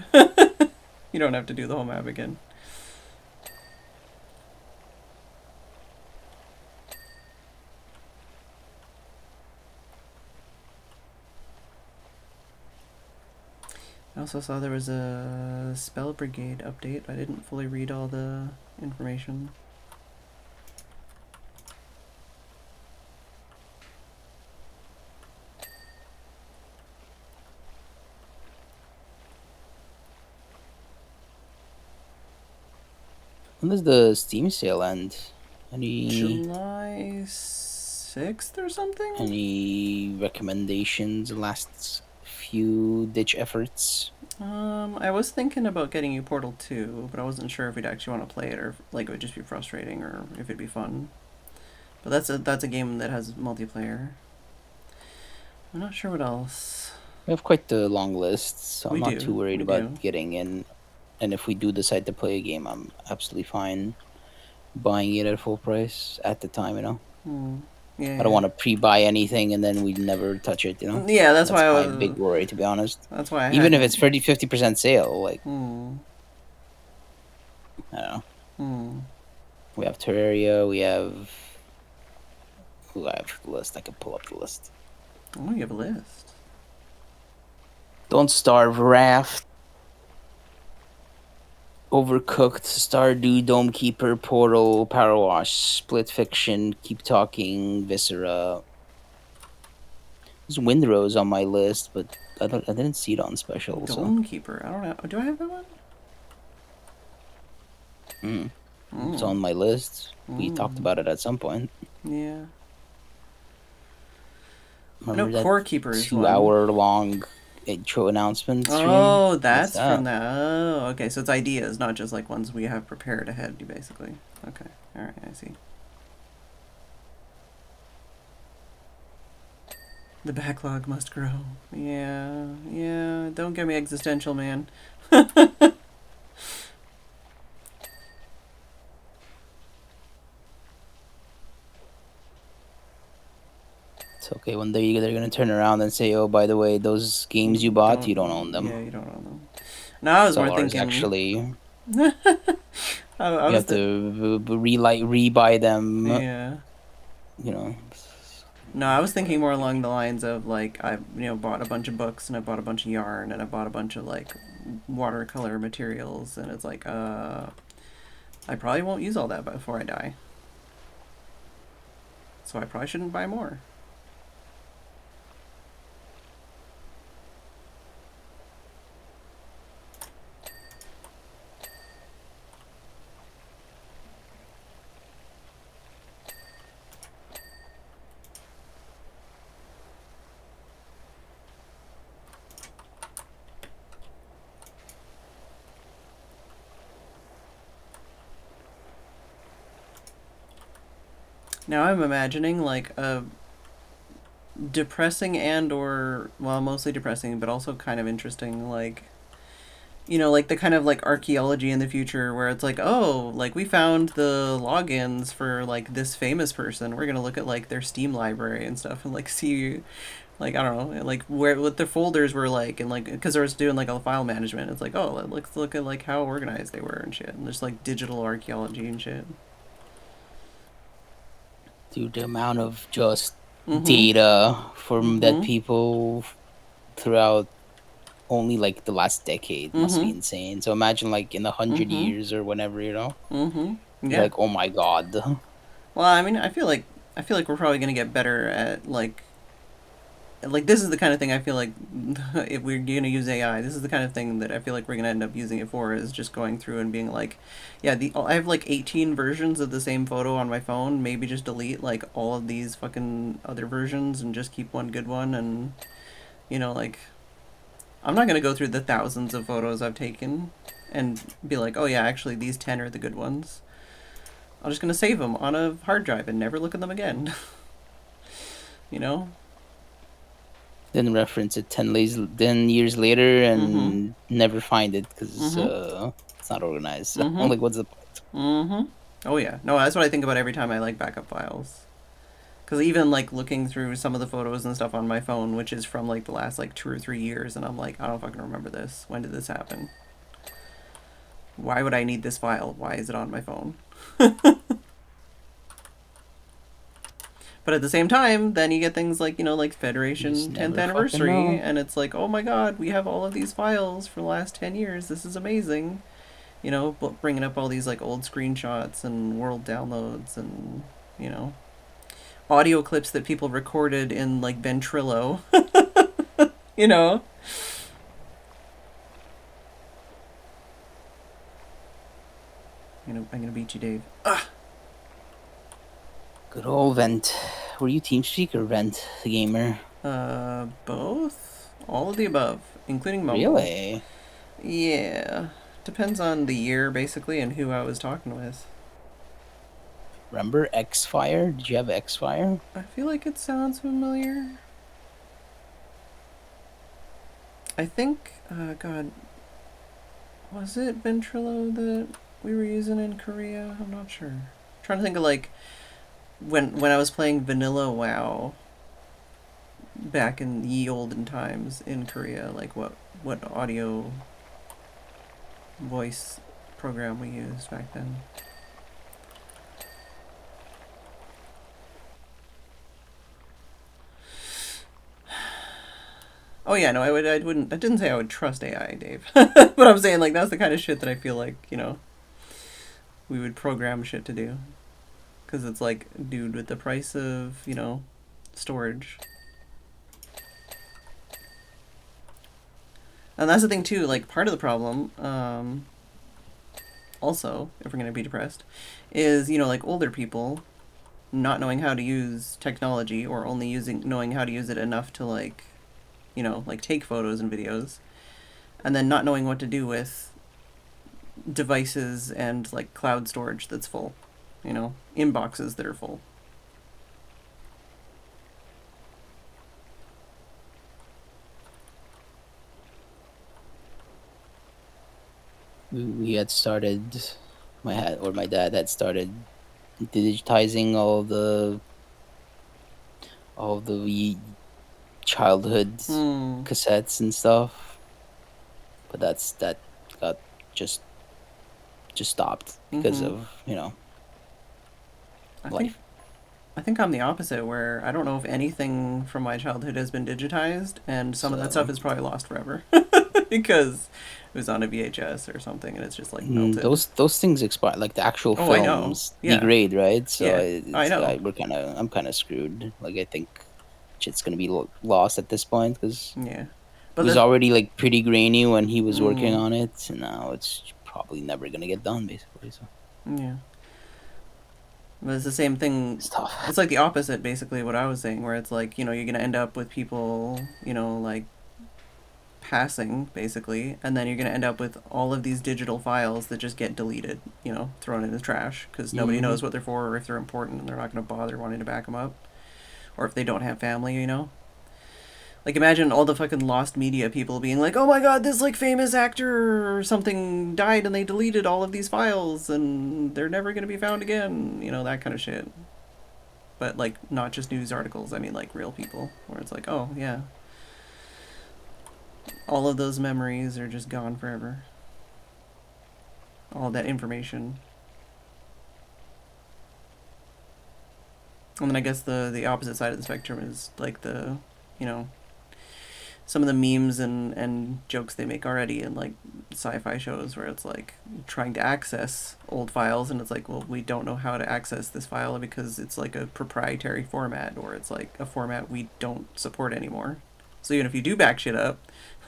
You don't have to do the whole map again. I also saw there was a Spell Brigade update. I didn't fully read all the information. When does the Steam sale end? July 6th or something? Any recommendations? Last few ditch efforts? I was thinking about getting you Portal 2, but I wasn't sure if we'd actually want to play it or like it would just be frustrating or if it'd be fun. But that's a game that has multiplayer. I'm not sure what else. We have quite the long list, so I'm not too worried about getting in. And if we do decide to play a game, I'm absolutely fine buying it at full price at the time, you know? Yeah, I don't want to pre-buy anything and then we never touch it, you know? Yeah, that's why my big worry, to be honest. That's why even if it's 50% sale, like, I don't know. We have Terraria, we have... Ooh, I have the list. I can pull up the list. Oh, you have a list. Don't Starve, Raft, Overcooked, Stardew, Dome Keeper, Portal, Power Wash, Split Fiction, Keep Talking, Viscera. There's Windrose on my list, but I didn't see it on special. Dome Keeper. I don't know. Do I have that one? It's on my list. We talked about it at some point. Yeah. Remember that Core Keeper is 2-hour-long intro announcement stream? Oh, that's from that. Oh, okay. So it's ideas, not just like ones we have prepared ahead, basically. Okay. All right. I see. The backlog must grow. Yeah. Yeah. Don't get me existential, man. It's okay. One day they're gonna turn around and say, "Oh, by the way, those games you bought, you don't own them." Yeah, you don't own them. No, I was more thinking actually. I you have to re-buy them. Yeah. you know. No, I was thinking more along the lines of like I bought a bunch of books and I bought a bunch of yarn and I bought a bunch of like watercolor materials and it's like I probably won't use all that before I die. So I probably shouldn't buy more. Now I'm imagining like a depressing and or well mostly depressing but also kind of interesting like like the kind of like archaeology in the future where it's like, oh, like we found the logins for like this famous person. We're gonna look at like their Steam library and stuff and like see, like I don't know, like where what their folders were like and like because I was doing like a file management. It's like, oh, let's look at like how organized they were and shit. And there's like digital archaeology and shit. Dude, the amount of just Mm-hmm. data from that Mm-hmm. people throughout only like the last decade must be Mm-hmm. insane. So imagine like in 100 Mm-hmm. years or whenever, Mm-hmm. you're Yeah. like, oh my god. Well, I mean, I feel like we're probably gonna get better at like this is the kind of thing I feel like if we're gonna use AI, this is the kind of thing that I feel like we're gonna end up using it for is just going through and being like, yeah, I have like 18 versions of the same photo on my phone. Maybe just delete like all of these fucking other versions and just keep one good one. And like I'm not gonna go through the thousands of photos I've taken and be like, oh yeah, actually these 10 are the good ones. I'm just gonna save them on a hard drive and never look at them again. you know? Then reference it 10 years later Mm-hmm. and never find it because Mm-hmm. it's not organized. I'm Mm-hmm. like, what's the point? Mm-hmm. Oh yeah. No, that's what I think about every time I like backup files. Because even like looking through some of the photos and stuff on my phone, which is from like the last like 2 or 3 years, and I'm like, I don't fucking remember this. When did this happen? Why would I need this file? Why is it on my phone? But at the same time, then you get things like, like You just Federation 10th never fucking anniversary, know. and it's like, oh my god, we have all of these files for the last 10 years. This is amazing. Bringing up all these like old screenshots and world downloads and, you know, audio clips that people recorded in like Ventrilo, you know? I'm gonna beat you, Dave. Good old Vent. Were you TeamSpeak or Vent, the gamer? Both? All of the above, including Mumble. Really? Yeah. Depends on the year, basically, and who I was talking with. Remember Xfire? Did you have Xfire? I feel like it sounds familiar. I think, God, was it Ventrilo that we were using in Korea? I'm not sure. I'm trying to think of like when I was playing Vanilla WoW back in ye olden times in Korea, like what audio voice program we used back then. Oh yeah, no, I wouldn't. I didn't say I would trust AI, Dave. But I'm saying like that's the kind of shit that I feel like we would program shit to do, because it's like, dude, with the price of storage, and that's the thing too. Like part of the problem, also, if we're gonna be depressed, is like older people not knowing how to use technology or only using knowing how to use it enough to like take photos and videos, and then not knowing what to do with devices and like cloud storage that's full, inboxes that are full. We had started, my dad had started digitizing all the childhood Hmm. cassettes and stuff, but that got just just stopped because Mm-hmm. of I think life. I think I'm the opposite, where I don't know if anything from my childhood has been digitized, and some of that stuff So is probably lost forever because it was on a VHS or something, and it's just like melted. those things expire. Like the actual Oh, I know. films Yeah, degrade, right? So yeah, I know. I'm kind of screwed. Like I think shit's gonna be lost at this point because Yeah, it but was the already like pretty grainy when he was working mm, on it, and now it's probably never gonna get done, basically. So yeah, but it's the same thing. it's tough. It's like the opposite, basically, what I was saying, where it's like, you're gonna end up with people, like passing, basically, and then you're going to end up with all of these digital files that just get deleted, thrown in the trash because nobody Hmm. knows what they're for, or if they're important and they're not going to bother wanting to back them up, or if they don't have family. Like, imagine all the fucking lost media people being like, oh my god, this like famous actor or something died and they deleted all of these files and they're never going to be found again, that kind of shit. But like, not just news articles, I mean like real people, where it's like, oh yeah, all of those memories are just gone forever. All that information. And then I guess the opposite side of the spectrum is like you know, some of the memes and jokes they make already in like sci-fi shows where it's like trying to access old files and it's like, well, we don't know how to access this file because it's like a proprietary format, or it's like a format we don't support anymore. So even if you do back shit up,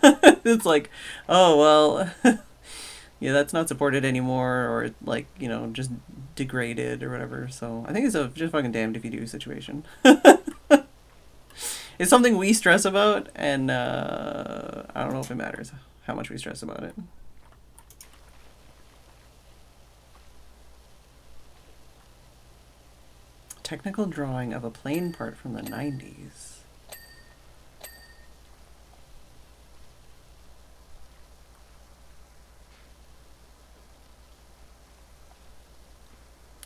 it's like, oh well, yeah, that's not supported anymore, or like, just degraded or whatever. So I think it's a just fucking damned if you do situation. It's something we stress about, and I don't know if it matters how much we stress about it. Technical drawing of a plane part from the 90s.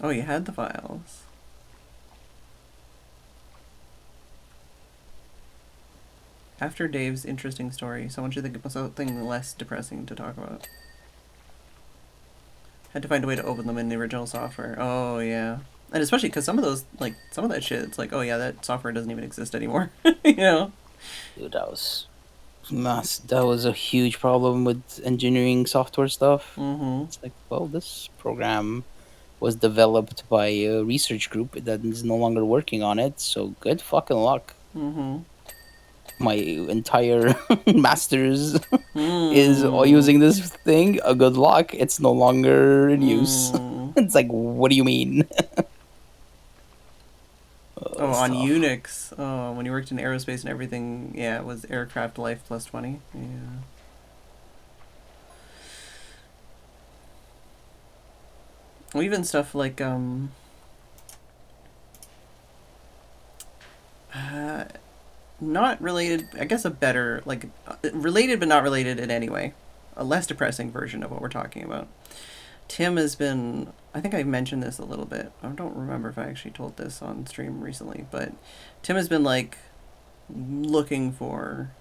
Oh, you had the files. After Dave's interesting story, someone should think of something less depressing to talk about. Had to find a way to open them in the original software. Oh, yeah. And especially because some of those, like, some of that shit, it's like, oh, yeah, that software doesn't even exist anymore. you know? Dude, that was a huge problem with engineering software stuff. Mm-hmm. It's like, well, this program was developed by a research group that is no longer working on it, so good fucking luck. Mm-hmm. My entire master's is Mm. using this thing. A good luck. It's no longer in use. Mm. It's like, what do you mean? Oh, It's on tough. Unix. Oh, when you worked in aerospace and everything, yeah, it was aircraft life plus 20. Yeah. Well, even stuff like, uh, not related, I guess a better, like, related but not related in any way. A less depressing version of what we're talking about. Tim has been, I think I mentioned this a little bit. I don't remember if I actually told this on stream recently, but Tim has been like looking for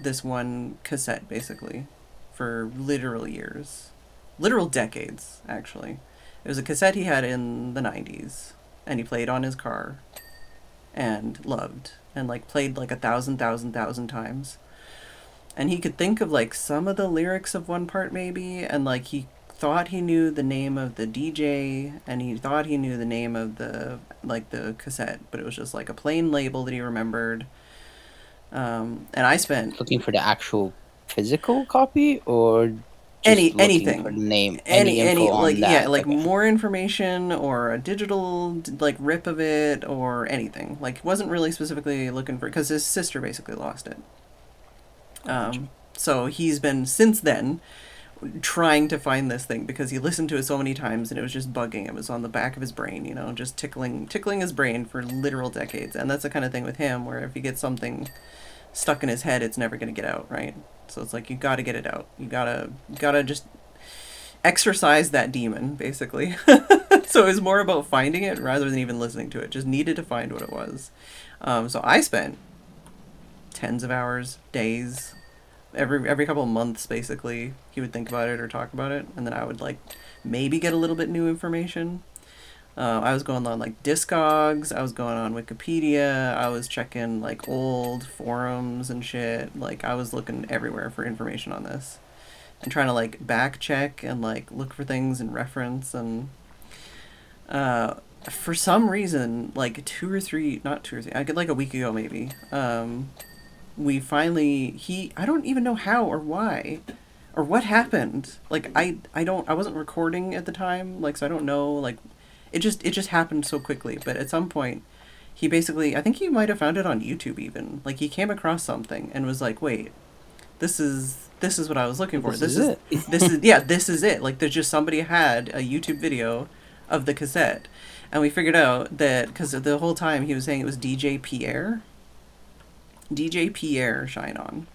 this one cassette basically for literal years. Literal decades, actually. It was a cassette he had in the 90s, and he played on his car and loved, and like played like 1,000 times. And he could think of like some of the lyrics of one part maybe, and like he thought he knew the name of the DJ, and he thought he knew the name of the cassette, but it was just like a plain label that he remembered. And I spent Looking for the actual physical copy or just looking for anything, the name, any any info like, on yeah, that? like Okay. more information or a digital like rip of it or anything. Like wasn't really specifically looking for, because his sister basically lost it. Gotcha. So he's been since then trying to find this thing because he listened to it so many times and it was just bugging. It was on the back of his brain, just tickling his brain for literal decades. And that's the kind of thing with him where if he gets something stuck in his head, it's never going to get out, right? So it's like you got to get it out. You got to just exercise that demon, basically. So it was more about finding it rather than even listening to it. Just needed to find what it was. So I spent tens of hours, days, every couple of months basically he would think about it or talk about it, and then I would like maybe get a little bit new information, I was going on like Discogs, I was going on Wikipedia, I was checking like old forums and shit. Like I was looking everywhere for information on this and trying to like back check and like look for things and reference. And uh, for some reason, like not 2 or 3, I get like a week ago maybe. We finally I don't even know how or why or what happened. Like I wasn't recording at the time, like so I don't know, like it just happened so quickly. But at some point he basically, I think he might have found it on YouTube even. Like he came across something and was like, "Wait, this is what I was looking for. This is it. This is yeah, this is it." Like there's just somebody had a YouTube video of the cassette. And we figured out that cuz the whole time he was saying it was DJ Pierre Shine On.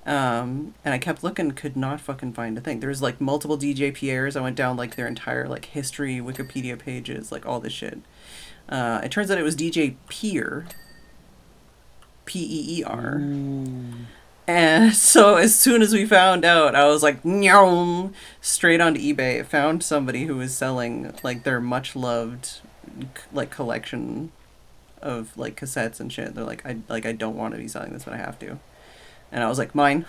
And I kept looking, could not fucking find a thing. There was like multiple DJ Pierres. I went down like their entire like history, Wikipedia pages, like all this shit. It turns out it was DJ Peer, Peer. And so as soon as we found out, I was like, Nyom! Straight onto eBay. Found somebody who was selling like their much loved like collection of like cassettes and shit. They're like, I don't want to be selling this, but I have to. And I was like, mine.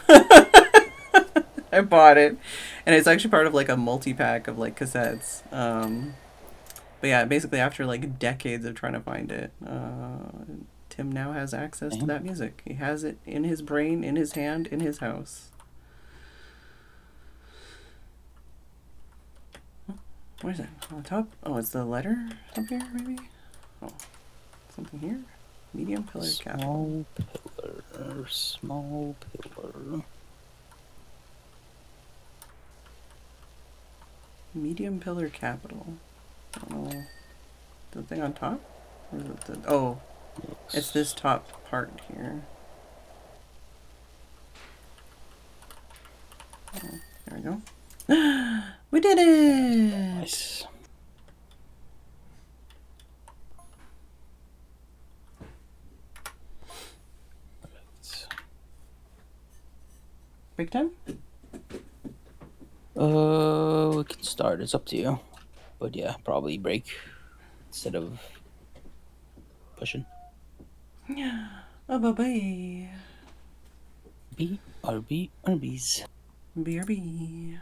I bought it. And it's actually part of like a multi-pack of like cassettes. But yeah, basically after like decades of trying to find it, Tim now has access to that music. He has it in his brain, in his hand, in his house. What is it? On the top? Oh, it's the letter up here, maybe? Oh, something here? Medium pillar capital. Small pillar. Medium pillar capital. I don't know. The thing on top? Or is it oh, it's this top part here. Oh, there we go. We did it! Nice. Break time? We can start. It's up to you. But yeah, probably break instead of pushing. Oh, bye-bye. BRBs. BRB.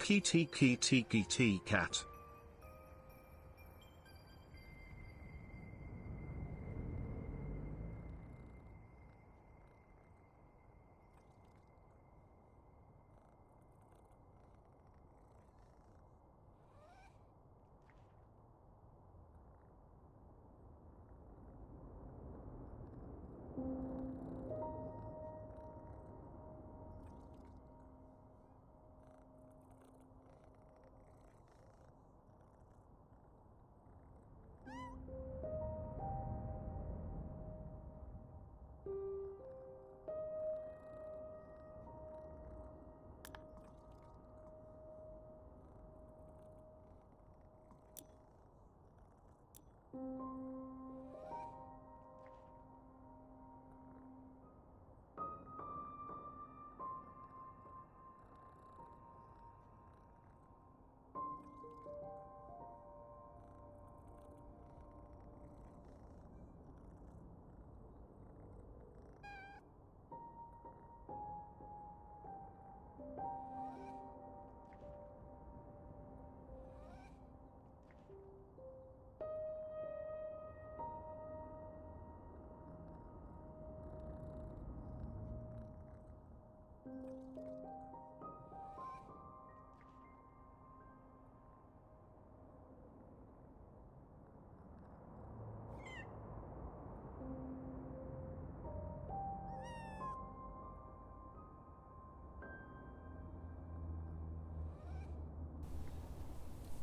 Tiki tiki tiki tiki cat.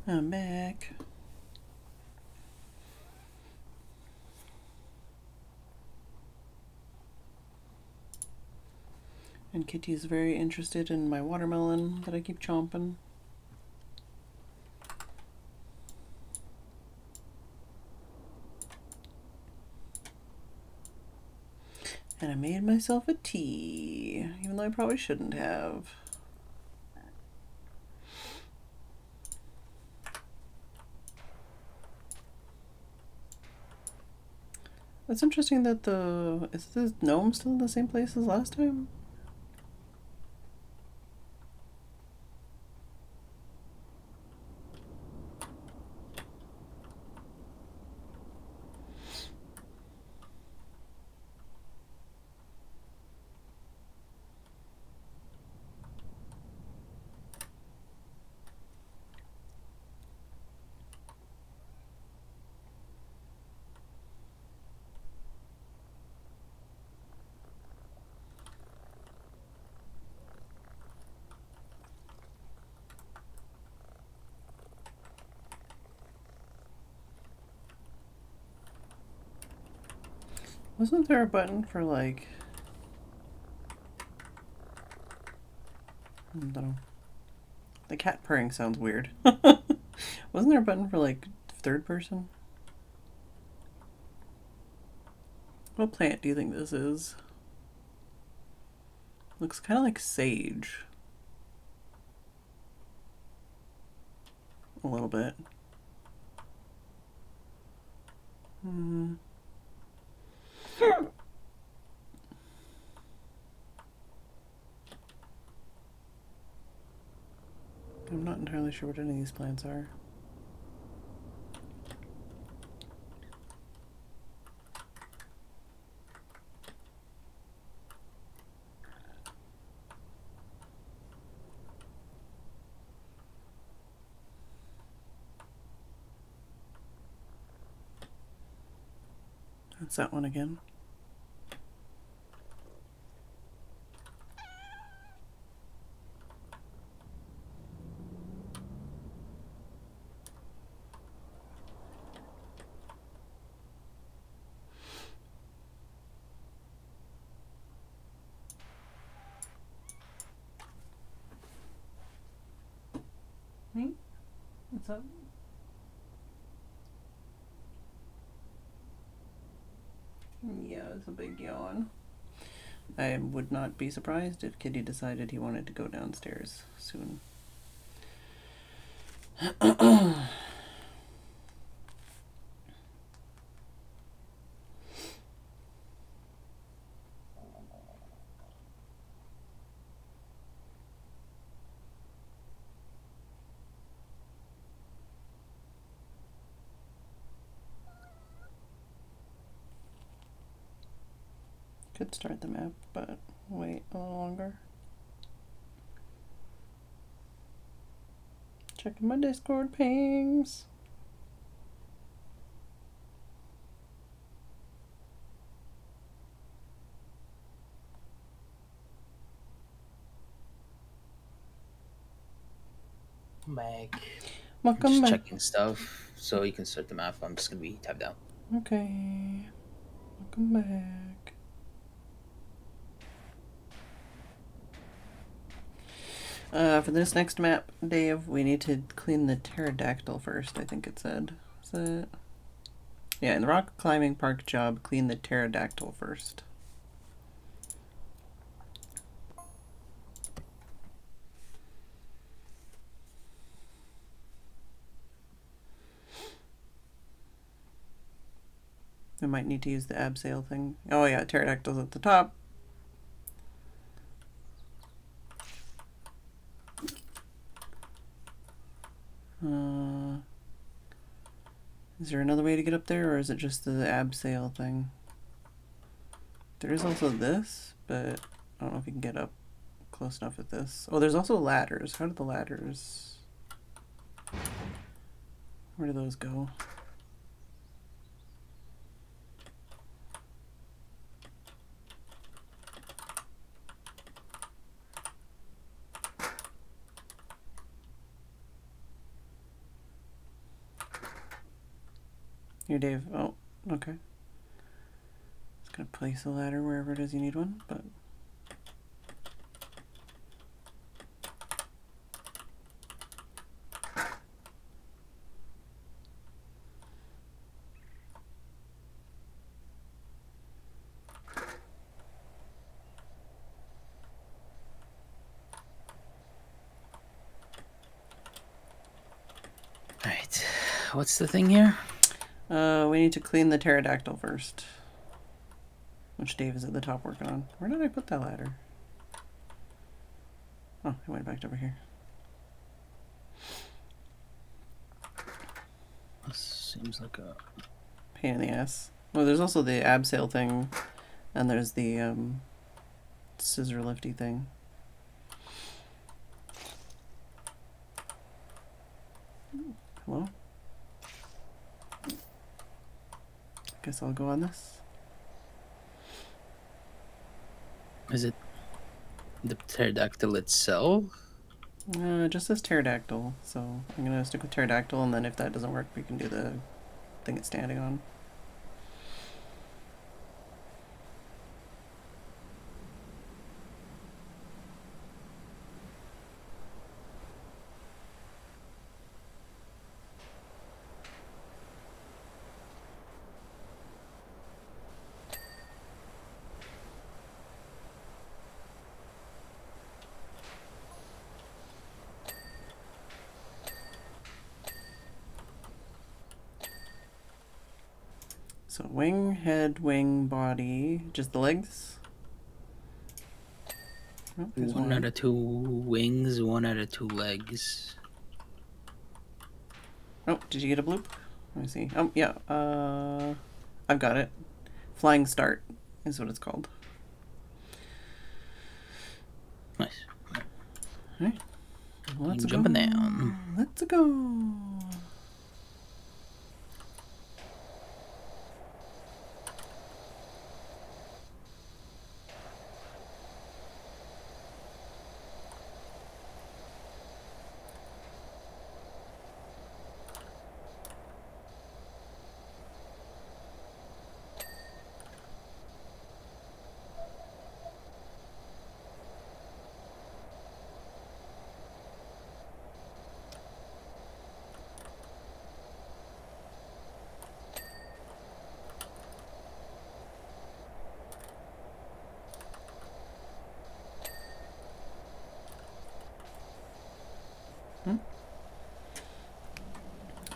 I'm back. And Kitty's very interested in my watermelon that I keep chomping. And I made myself a tea, even though I probably shouldn't have. It's interesting that is the gnome still in the same place as last time? Wasn't there a button for like, I don't know. The cat purring sounds weird. Wasn't there a button for like third person? What plant do you think this is? Looks kind of like sage. A little bit. I'm not entirely sure what any of these plants are. That's that one again. Me? What's up? Yeah, it's a big yawn. I would not be surprised if Kitty decided he wanted to go downstairs soon. Could start the map, but wait a little longer. Checking my Discord pings. I'm back. Welcome Just back. checking stuff so you can start the map. I'm just gonna be tapped out. Okay. Welcome back. For this next map, Dave, we need to clean the pterodactyl first, I think it said. Is it? Yeah, in the rock climbing park job, clean the pterodactyl first. I might need to use the abseil thing. Oh yeah, pterodactyl's at the top. Is there another way to get up there, or is it just the abseil thing? There is also this, but I don't know if you can get up close enough with this. Oh, there's also ladders. How do the ladders... Where do those go? Here, Dave. Oh, okay. Just gonna place a ladder wherever it is you need one, but... Alright. What's the thing here? We need to clean the pterodactyl first. Which Dave is at the top working on. Where did I put that ladder? Oh, I went back over here. This seems like a... Pain in the ass. Well, there's also the abseil thing, and there's the scissor lifty thing. Hello? Guess I'll go on this. Is it the pterodactyl itself? It just says pterodactyl, so I'm gonna stick with pterodactyl, and then if that doesn't work, we can do the thing it's standing on. So wing, head, wing, body, just the legs? Oh, there's One out of two wings, one out of two legs. Oh, did you get a bloop? Let me see. Oh, yeah. I've got it. Flying start is what it's called. Nice. Alright. Let's go. Jumping down. Let's go.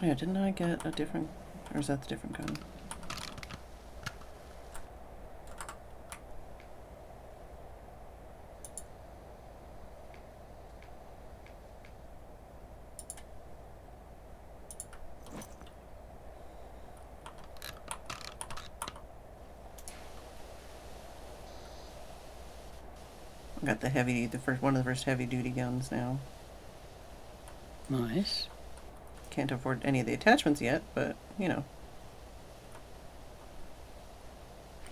Oh yeah, didn't I get a different... Or is that the different gun? Got the one of the first heavy duty guns now. Nice. Can't afford any of the attachments yet, but you know.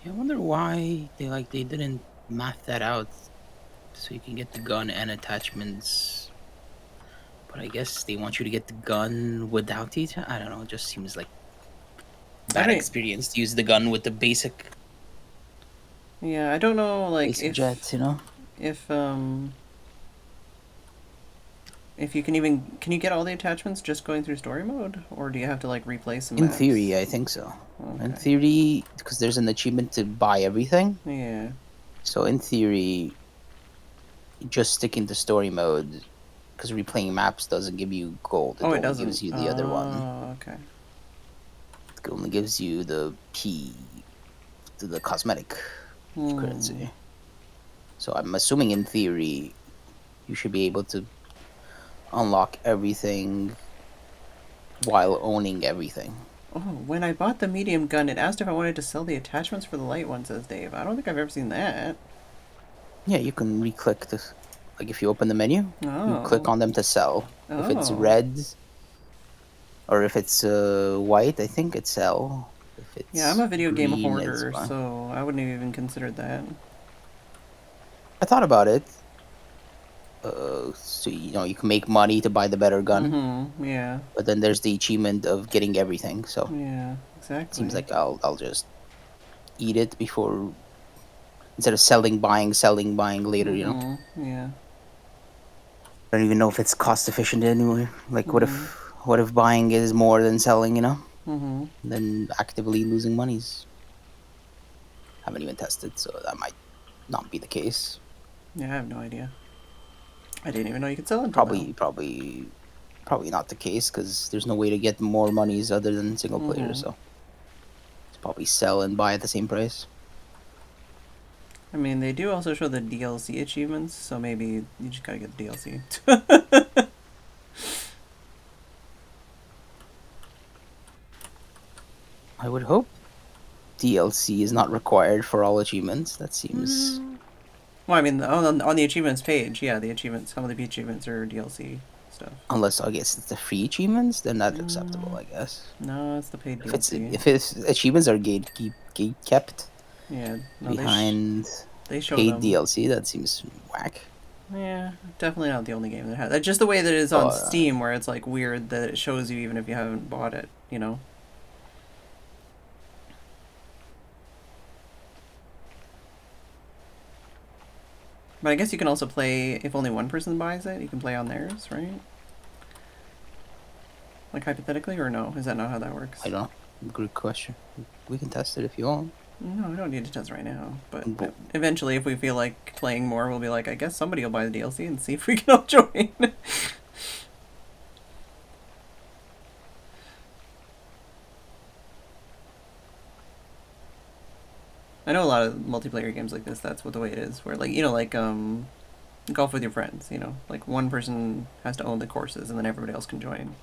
Yeah, I wonder why they didn't math that out so you can get the gun and attachments. But I guess they want you to get the gun without the I don't know. It just seems like bad experience to use the gun with the basic. Yeah, I don't know, like basic jet, you know. If you can you get all the attachments just going through story mode, or do you have to like replace some In maps? theory, I think so. Okay. In theory, because there's an achievement to buy everything. Yeah. So in theory, just sticking to story mode, because replaying maps doesn't give you gold. It Oh, it only doesn't. gives you the other one. Oh, okay. It only gives you the the cosmetic currency. So I'm assuming in theory, you should be able to unlock everything while owning everything. Oh, when I bought the medium gun, it asked if I wanted to sell the attachments for the light one, says Dave. I don't think I've ever seen that. Yeah, you can re-click this. Like if you open the menu, you click on them to sell. Oh. If it's red, or if it's white, I think it's sell. If it's yeah, I'm a video game green, hoarder, so I wouldn't have even considered that. I thought about it. So you can make money to buy the better gun. Mm-hmm. Yeah. But then there's the achievement of getting everything. So yeah, exactly. Seems like I'll just eat it before instead of selling, buying later. You know. Yeah. I don't even know if it's cost efficient anyway. Like, what if buying is more than selling? You know. Then actively losing monies. Haven't even tested, so that might not be the case. Yeah, I have no idea. I didn't even know you could sell it. Probably not the case because there's no way to get more monies other than single player. So it's probably sell and buy at the same price. I mean, they do also show the DLC achievements, so maybe you just gotta get the DLC. I would hope DLC is not required for all achievements. That seems... Well, I mean, on the achievements page, yeah, some of the achievements are DLC stuff. Unless, I guess, it's the free achievements, then that's acceptable, I guess. No, it's the paid DLC. If it's achievements are gate kept behind they show paid them. DLC, that seems whack. Yeah, definitely not the only game that has that. Just the way that it is on Steam, where it's like weird that it shows you even if you haven't bought it, you know? But I guess you can also play, if only one person buys it, you can play on theirs, right? Like hypothetically, or no? Is that not how that works? I don't know. Good question. We can test it if you want. No, we don't need to test right now. But eventually, if we feel like playing more, we'll be like, I guess somebody will buy the DLC and see if we can all join. I know a lot of multiplayer games like this, that's what the way it is. Where, like, you know, like, golf with your friends, you know? Like, one person has to own the courses and then everybody else can join.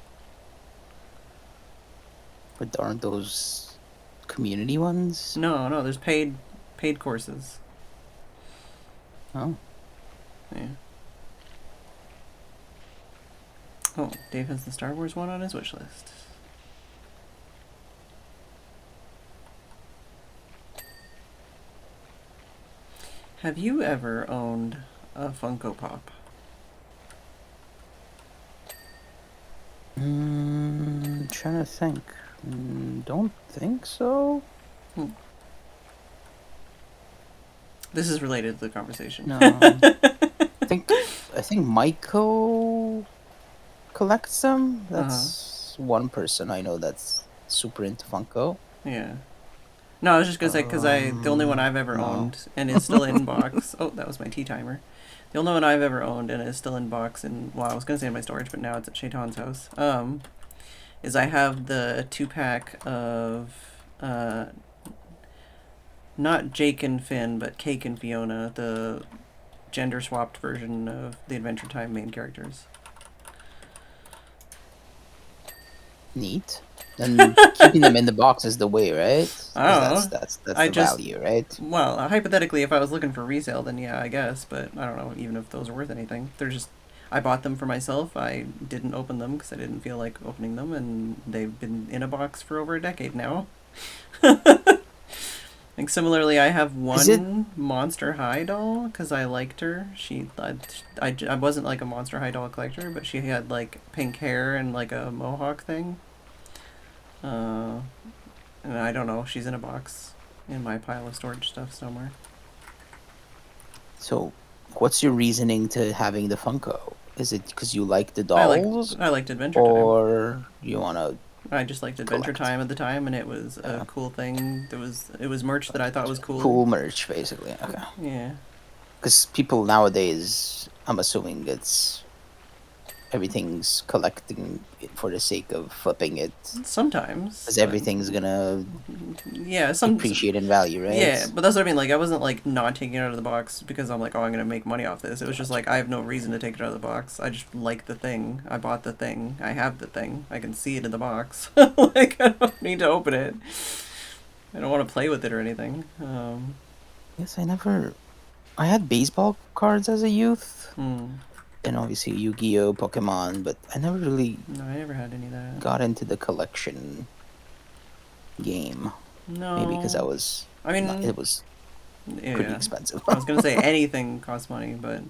But aren't those community ones? No, there's paid courses. Oh. Yeah. Oh, Dave has the Star Wars one on his wish list. Have you ever owned a Funko Pop? Trying to think. Don't think so. This is related to the conversation. No. I think Michael collects them. That's one person I know that's super into Funko. Yeah. No, I was just gonna say because the only one I've ever owned and is still in box. Oh, that was my tea timer. The only one I've ever owned and is still in box and I was gonna say in my storage, but now it's at Shaitan's house. Is I have the 2-pack of not Jake and Finn, but Cake and Fiona, the gender swapped version of the Adventure Time main characters. Neat. And keeping them in the box is the way, right? I Because don't know. that's I the just value, right? Well, hypothetically, if I was looking for resale, then yeah, I guess. But I don't know, even if those are worth anything. They're just, I bought them for myself. I didn't open them because I didn't feel like opening them, and they've been in a box for over a decade now. Like similarly, I have Is it one Monster High doll because I liked her. I wasn't like a Monster High doll collector, but she had like pink hair and like a mohawk thing. Uh, and I don't know. She's in a box in my pile of storage stuff somewhere. so? What's your reasoning to having the Funko? Is it because you like the I like dolls, I liked Adventure Time. or you want to I just liked Adventure collect? Time at the time, and it was a Yeah. cool thing. It was merch that I thought was cool. Cool merch, basically. Okay. Yeah. Because people nowadays, I'm assuming it's everything's collecting it for the sake of flipping it, Sometimes, because everything's gonna yeah, depreciate in value, yeah, right? but that's what I mean. Like, I wasn't like not taking it out of the box because I'm like, oh, I'm gonna make money off this. It was just like I have no reason to take it out of the box. I just like the thing. I bought the thing. I have the thing. I can see it in the box. Like, I don't need to open it. I don't want to play with it or anything. Yes, I had baseball cards as a youth, Hmm. and obviously Yu-Gi-Oh, Pokemon, but I never really No, I never had any of that. got into the collection game. Maybe because No. I mean, it was pretty yeah. expensive. I was gonna say anything costs money, but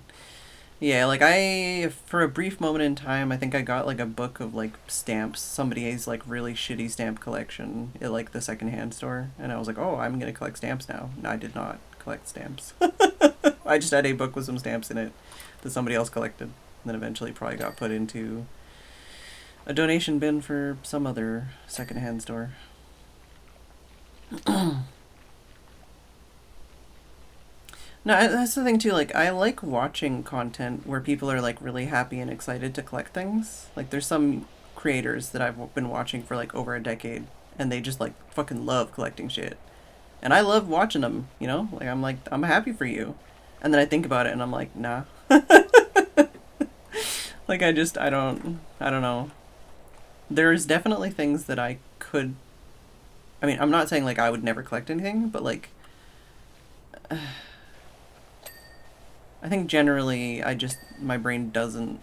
yeah, like for a brief moment in time, I think I got like a book of like stamps. Somebody's like really shitty stamp collection at like the secondhand store, and I was like, oh, I'm gonna collect stamps now. No, I did not collect stamps. I just had a book with some stamps in it that somebody else collected, and then eventually probably got put into a donation bin for some other secondhand store. No, that's the thing too. Like, I like watching content where people are like really happy and excited to collect things. Like, there's some creators that I've been watching for like over a decade, and they just like fucking love collecting shit, and I love watching them. You know, like I'm happy for you, and then I think about it and I'm like, nah. Like, I don't know. There's definitely things that I could. I mean, I'm not saying like I would never collect anything, but like. I think generally my brain doesn't.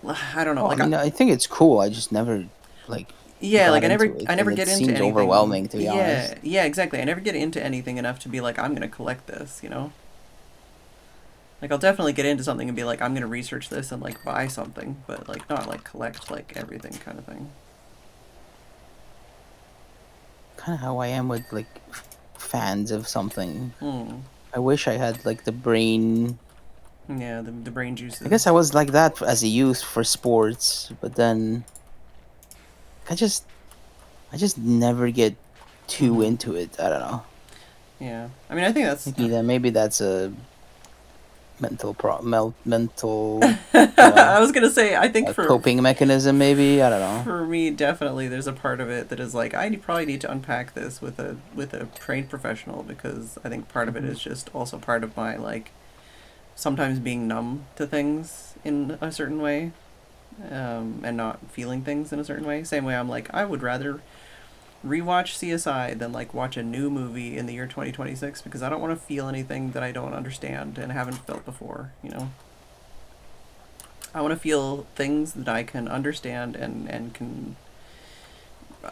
I don't know. Well, I Like, mean, I think it's cool. I just never like yeah, like got into it, I and never it get into seems anything. overwhelming, to be honest. Yeah, yeah, exactly. I never get into anything enough to be like, I'm gonna collect this. You know. Like, I'll definitely get into something and be like, I'm gonna research this and like buy something, but like not like collect like everything kind of thing. Kind of how I am with like fans of something. Hmm. I wish I had like the brain. Yeah, the brain I guess I juices. was like that as a youth for sports, but then I just I just never get too Hmm. into it. I don't know. Yeah. I mean, I think that's. Maybe that's a mental I was gonna say, I think coping mechanism. Maybe I don't know. for me, definitely, there's a part of it that is like I probably need to unpack this with a trained professional, because I think part of it Mhm. is just also part of my like sometimes being numb to things in a certain way, and not feeling things in a certain way. Same way I'm like I would rather rewatch CSI than like watch a new movie in the year 2026 because I don't want to feel anything that I don't understand and haven't felt before. You know. I want to feel things that I can understand and can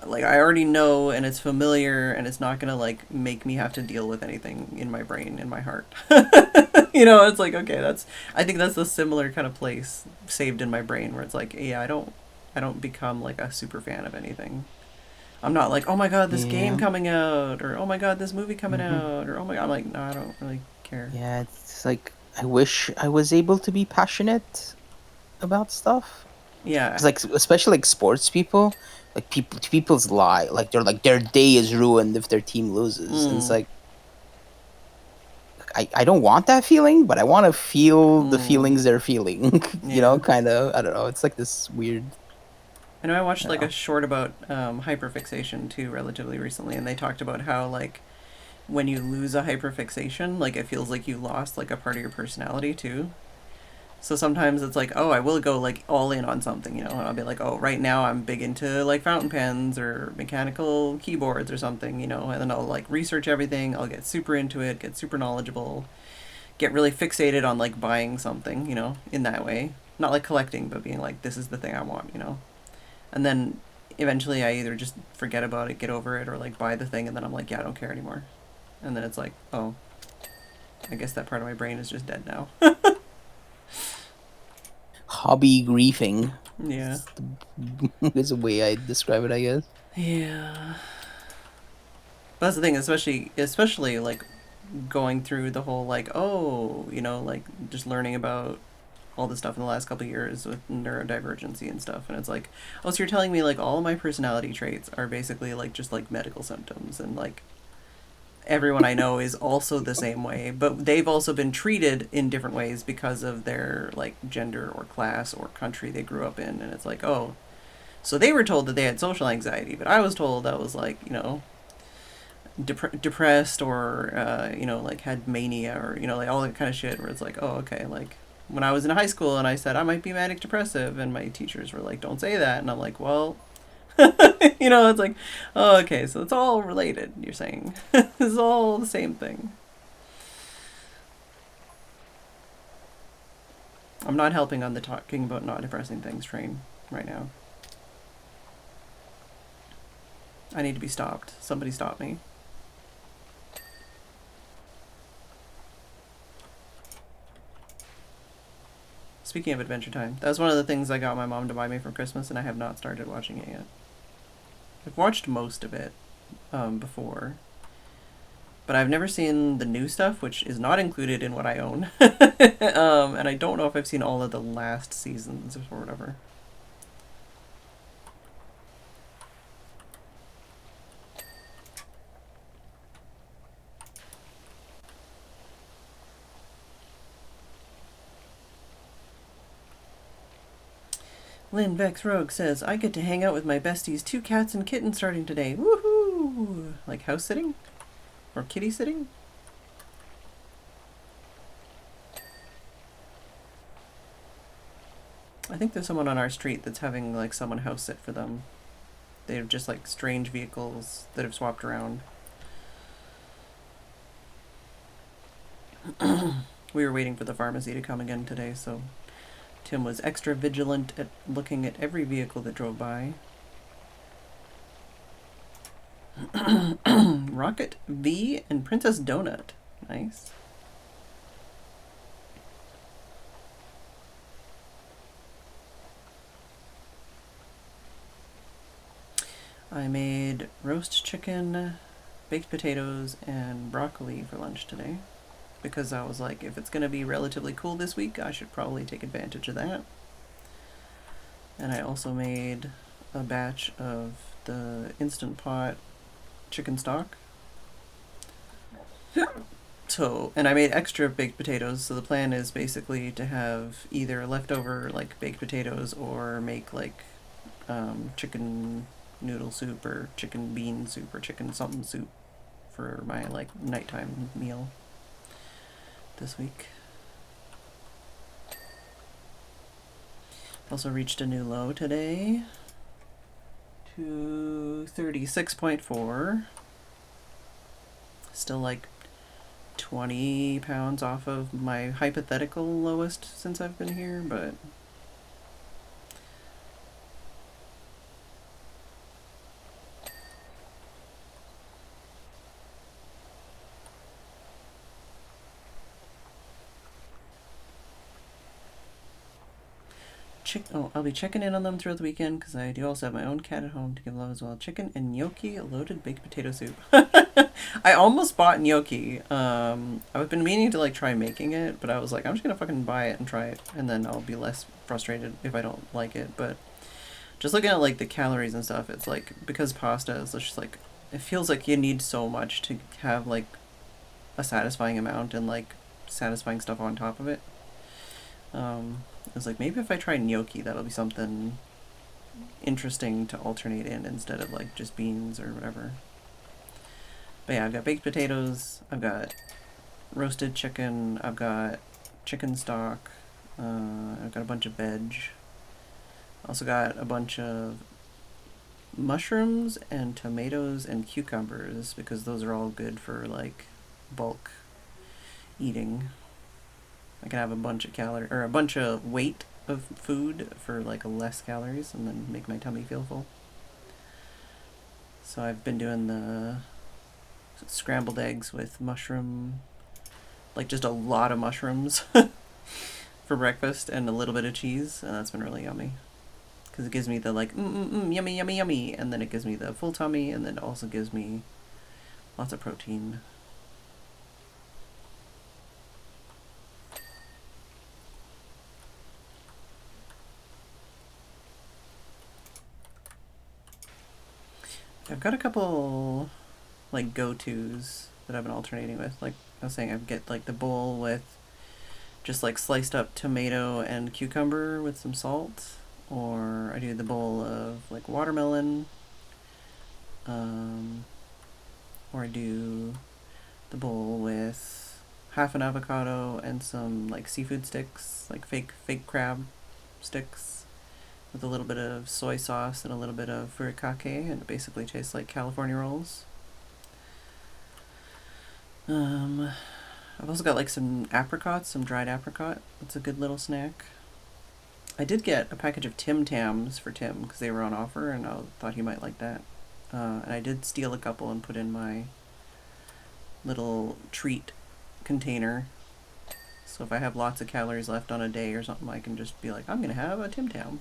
like I already know and it's familiar and it's not gonna like make me have to deal with anything in my brain, in my heart. You know, it's like okay, I think that's a similar kind of place saved in my brain where it's like, yeah, I don't become like a super fan of anything. I'm not like, oh my god, this game Yeah. coming out, or oh my god, this movie coming Hmm. out, or oh my god, I'm like, no, I don't really care. Yeah, it's like I wish I was able to be passionate about stuff. Yeah. Cause like especially like sports people, like people's lie, like they're like their day is ruined if their team loses, and it's Mm. like I don't want that feeling, but I want to feel the Mm. feelings they're feeling. Yeah. Kind of. I don't know. It's like this weird. I know I watched You like a know. short about hyperfixation too relatively recently, and they talked about how like when you lose a hyperfixation, like it feels like you lost like a part of your personality too. So sometimes it's like, oh, I will go like all in on something, you know, and I'll be like, oh, right now I'm big into like fountain pens or mechanical keyboards or something, you know, and then I'll like research everything. I'll get super into it, get super knowledgeable, get really fixated on like buying something, you know, in that way. Not like collecting, but being like, this is the thing I want, you know. And then eventually I either just forget about it, get over it, or like buy the thing, and then I'm like, yeah, I don't care anymore. And then it's like, oh, I guess that part of my brain is just dead now. Hobby griefing. Yeah. Is a way I describe it, I guess. Yeah. But that's the thing, especially like going through the whole like, oh, you know, like just learning about all this stuff in the last couple of years with neurodivergency and stuff, and it's like, oh, so you're telling me like all my personality traits are basically like just like medical symptoms, and like everyone I know is also the same way, but they've also been treated in different ways because of their like gender or class or country they grew up in, and it's like, oh, so they were told that they had social anxiety, but I was told I was like, you know, depressed or you know, like had mania or, you know, like all that kind of shit, where it's like, oh, okay, like when I was in high school and I said I might be manic depressive, and my teachers were like, don't say that, and I'm like, well, you know, it's like, oh, okay, so it's all related, you're saying. It's all the same thing. I'm not helping on the talking about not depressing things train right now. I need to be stopped. Somebody stop me. Speaking of Adventure Time, that was one of the things I got my mom to buy me for Christmas, and I have not started watching it yet. I've watched most of it before, but I've never seen the new stuff, which is not included in what I own. And I don't know if I've seen all of the last seasons or whatever. Lynn Vex Rogue says, I get to hang out with my besties, 2 cats and kittens starting today. Woohoo! Like house sitting? Or kitty sitting? I think there's someone on our street that's having like someone house sit for them. They have just like strange vehicles that have swapped around. We were waiting for the pharmacy to come again today, so Tim was extra vigilant at looking at every vehicle that drove by. Rocket V and Princess Donut. Nice. I made roast chicken, baked potatoes, and broccoli for lunch today, because I was like, if it's going to be relatively cool this week, I should probably take advantage of that. And I also made a batch of the Instant Pot chicken stock. So, and I made extra baked potatoes, so the plan is basically to have either leftover like baked potatoes or make like chicken noodle soup or chicken bean soup or chicken something soup for my like nighttime meal this week. Also reached a new low today. 236.4. Still like 20 pounds off of my hypothetical lowest since I've been here, but I'll be checking in on them throughout the weekend, because I do also have my own cat at home to give love as well. Chicken and gnocchi loaded baked potato soup. I almost bought gnocchi. I've been meaning to like try making it, but I was like, I'm just gonna fucking buy it and try it, and then I'll be less frustrated if I don't like it. But just looking at like the calories and stuff, it's like, because pasta is just like, it feels like you need so much to have like a satisfying amount and like satisfying stuff on top of it. I was like, maybe if I try gnocchi, that'll be something interesting to alternate in instead of like just beans or whatever. But yeah, I've got baked potatoes, I've got roasted chicken, I've got chicken stock, got a bunch of veg. Also got a bunch of mushrooms and tomatoes and cucumbers because those are all good for like bulk eating. I can have a bunch of calories or a bunch of weight of food for like less calories and then make my tummy feel full. So I've been doing the scrambled eggs with mushroom, like just a lot of mushrooms for breakfast and a little bit of cheese, and that's been really yummy. Because it gives me the like, yummy, yummy, yummy, and then it gives me the full tummy, and then it also gives me lots of protein. I've got a couple like go-tos that I've been alternating with. Like I was saying, I get like the bowl with just like sliced up tomato and cucumber with some salt, or I do the bowl of like watermelon, or I do the bowl with half an avocado and some like seafood sticks, like fake crab sticks, with a little bit of soy sauce and a little bit of furikake, and it basically tastes like California rolls. I've also got like some apricots, some dried apricot. It's a good little snack. I did get a package of Tim Tams for Tim because they were on offer, and I thought he might like that. And I did steal a couple and put in my little treat container. So if I have lots of calories left on a day or something, I can just be like, I'm gonna have a Tim Tam.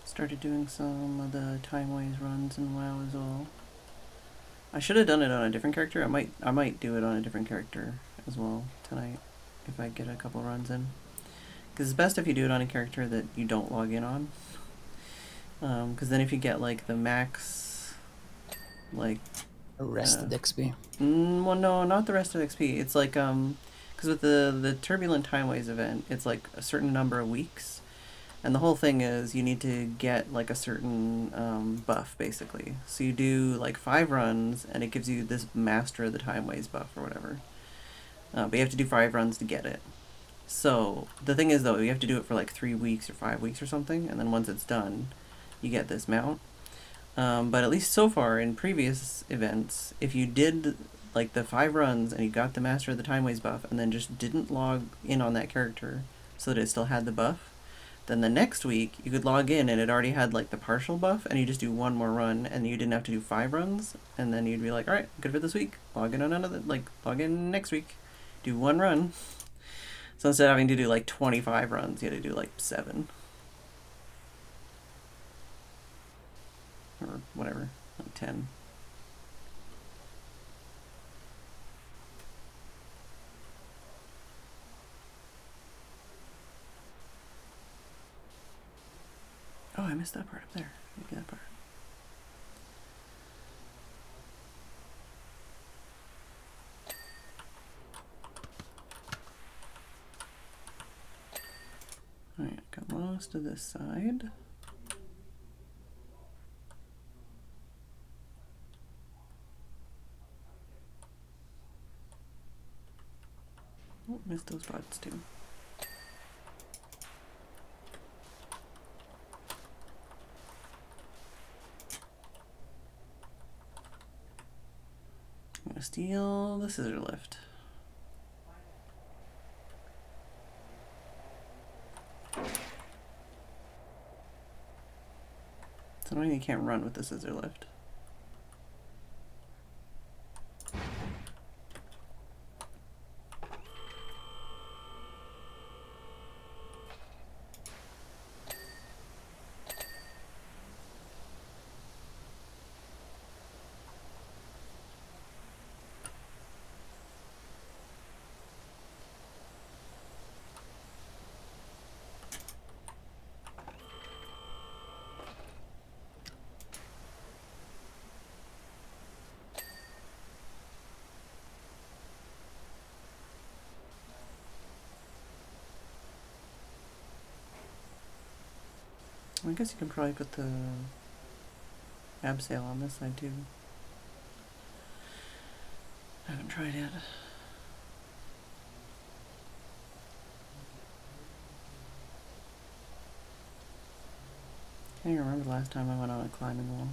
Started doing some of the time-wise runs in WoW as well. I should have done it on a different character. I might do it on a different character as well tonight if I get a couple runs in. Because it's best if you do it on a character that you don't log in on. Because then if you get like the max, like Arrested XP. well, no, not the rest of XP. It's like because with the Turbulent Timeways event, it's like a certain number of weeks, and the whole thing is you need to get like a certain buff basically. So you do like 5 runs, and it gives you this Master of the Timeways buff or whatever. But you have to do 5 runs to get it. So the thing is though, you have to do it for like 3 weeks or 5 weeks or something, and then once it's done, you get this mount. But at least so far in previous events, if you did like the 5 runs and you got the Master of the Timeways buff and then just didn't log in on that character so that it still had the buff, then the next week you could log in and it already had like the partial buff, and you just do 1 more run and you didn't have to do 5 runs, and then you'd be like, alright, good for this week, log in on another, like log in next week, do 1 run. So instead of having to do like 25 runs, you had to do like 7. Or whatever, like 10. Oh, I missed that part up there. Maybe that part. Alright, got most of this side. Oh, missed those buds too. I'm gonna steal the scissor lift. It's annoying you can't run with the scissor lift. I guess you can probably put the abseil on this side too. I haven't tried it. Can't even remember the last time I went on a climbing wall.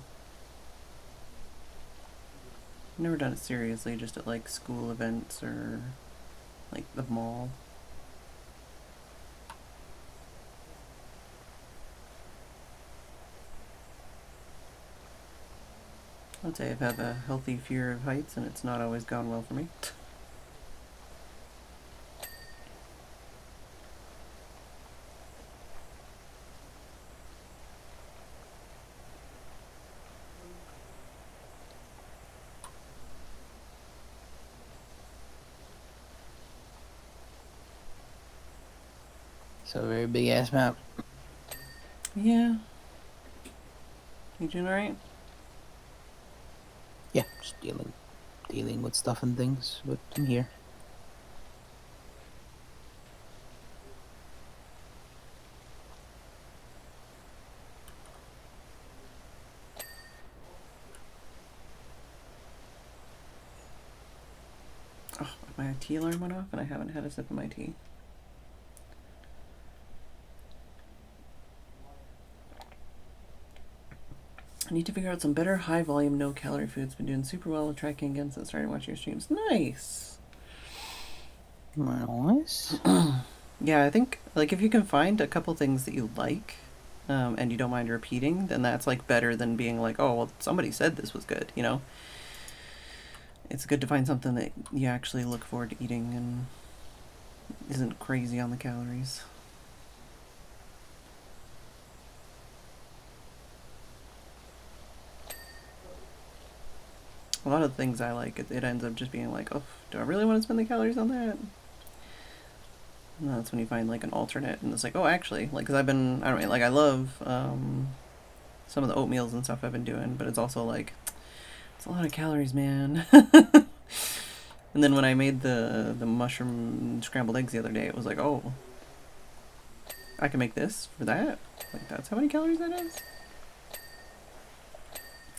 I've never done it seriously, just at like school events or like the mall. I'd say I've had a healthy fear of heights, and it's not always gone well for me. So a very big ass map. Yeah. You doing alright? Yeah, just dealing with stuff and things, but I'm here. Oh, my tea alarm went off and I haven't had a sip of my tea. I need to figure out some better high volume, no calorie foods. Been doing super well with tracking again since starting watching your streams. Nice! Nice. Yeah, I think like if you can find a couple things that you like, and you don't mind repeating, then that's like better than being like, oh well, somebody said this was good, you know? It's good to find something that you actually look forward to eating and isn't crazy on the calories. A lot of the things I like, it ends up just being like, oh, do I really want to spend the calories on that? And that's when you find like an alternate, and it's like, oh, actually, like, because I've been, I don't know, like, I love some of the oatmeals and stuff I've been doing, but it's also like, it's a lot of calories, man. And then when I made the mushroom scrambled eggs the other day, it was like, oh, I can make this for that? Like, that's how many calories that is?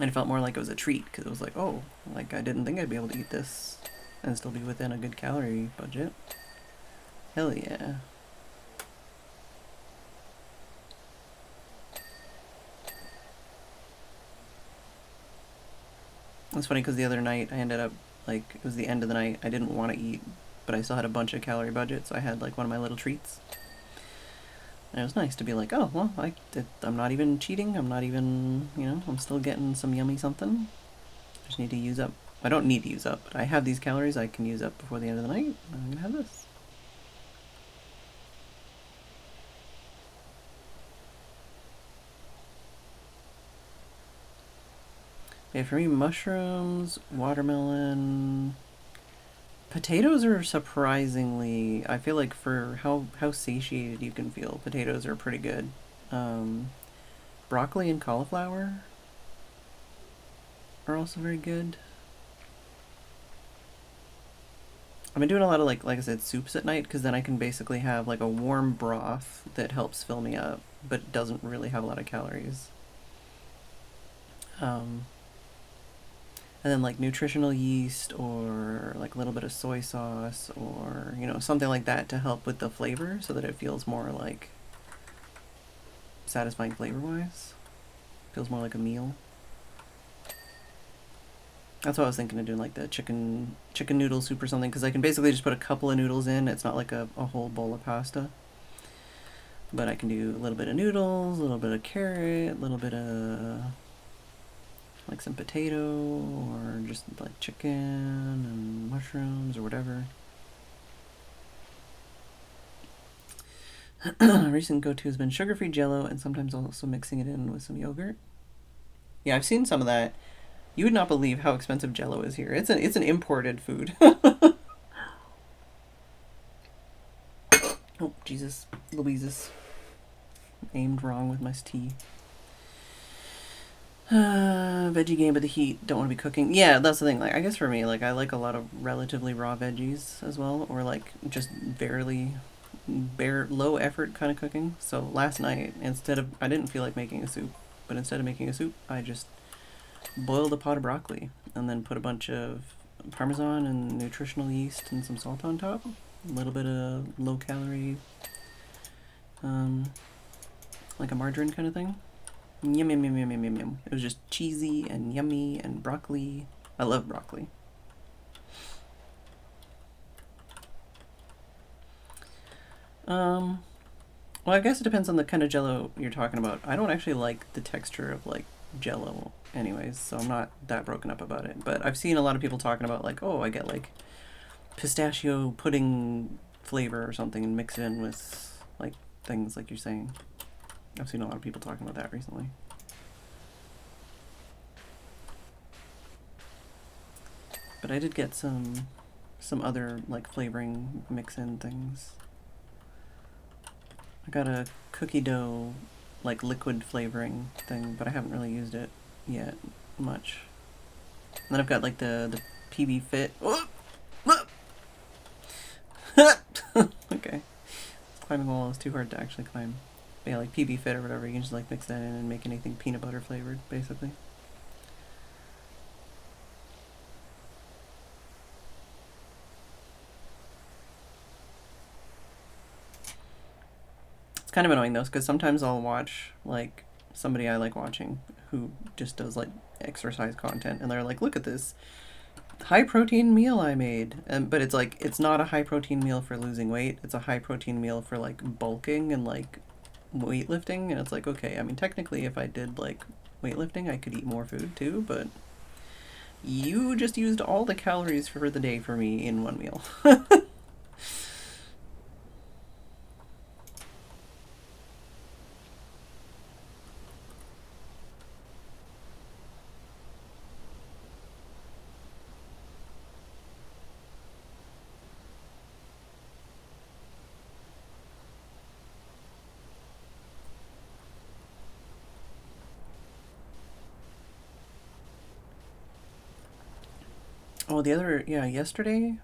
And it felt more like it was a treat, because it was like, oh, like, I didn't think I'd be able to eat this and still be within a good calorie budget. Hell yeah. It's funny, because the other night I ended up, like, it was the end of the night, I didn't want to eat, but I still had a bunch of calorie budget, so I had, like, one of my little treats. And it was nice to be like, oh, well, I'm not even cheating, I'm not even, you know, I'm still getting some yummy something. I just need to use up, I don't need to use up, but I have these calories I can use up before the end of the night, and I'm gonna have this. Yeah, for me, mushrooms, watermelon, potatoes are surprisingly, I feel like for how satiated you can feel, potatoes are pretty good. Broccoli and cauliflower are also very good. I've been doing a lot of, like I said, soups at night, because then I can basically have like a warm broth that helps fill me up, but doesn't really have a lot of calories. And then like nutritional yeast, or like a little bit of soy sauce, or, you know, something like that to help with the flavor so that it feels more like satisfying flavor-wise. Feels more like a meal. That's what I was thinking of doing, like the chicken noodle soup or something, because I can basically just put a couple of noodles in. It's not like a whole bowl of pasta. But I can do a little bit of noodles, a little bit of carrot, a little bit of like some potato, or just like chicken and mushrooms or whatever. A recent go-to has been sugar-free Jell-O, and sometimes also mixing it in with some yogurt. Yeah, I've seen some of that. You would not believe how expensive Jell-O is here. It's an imported food. Oh, Jesus. Louises. Aimed wrong with my tea. Veggie game, but the heat, don't want to be cooking. Yeah, that's the thing. Like, I guess for me, like, I like a lot of relatively raw veggies as well, or like just barely low effort kind of cooking. So last night, I didn't feel like making a soup, but instead of making a soup, I just boiled a pot of broccoli and then put a bunch of Parmesan and nutritional yeast and some salt on top. A little bit of low calorie, like a margarine kind of thing. Yum, yum, yum, yum, yum, yum, yum. It was just cheesy and yummy and broccoli. I love broccoli. Well, I guess it depends on the kind of jello you're talking about. I don't actually like the texture of like jello anyways, so I'm not that broken up about it. But I've seen a lot of people talking about like, oh, I get like pistachio pudding flavor or something and mix it in with like things like you're saying. I've seen a lot of people talking about that recently. But I did get some other like flavoring mix-in things. I got a cookie dough like liquid flavoring thing, but I haven't really used it yet much. And then I've got like the PB Fit. Okay. Climbing wall is too hard to actually climb. But yeah, like PB Fit or whatever, you can just like mix that in and make anything peanut butter flavored, basically. It's kind of annoying though, because sometimes I'll watch like somebody I like watching who just does like exercise content, and they're like, "Look at this high protein meal I made," but it's like it's not a high protein meal for losing weight. It's a high protein meal for like bulking and like weightlifting, and it's like, okay, I mean technically if I did like weightlifting, I could eat more food too, but you just used all the calories for the day for me in one meal. Oh, yesterday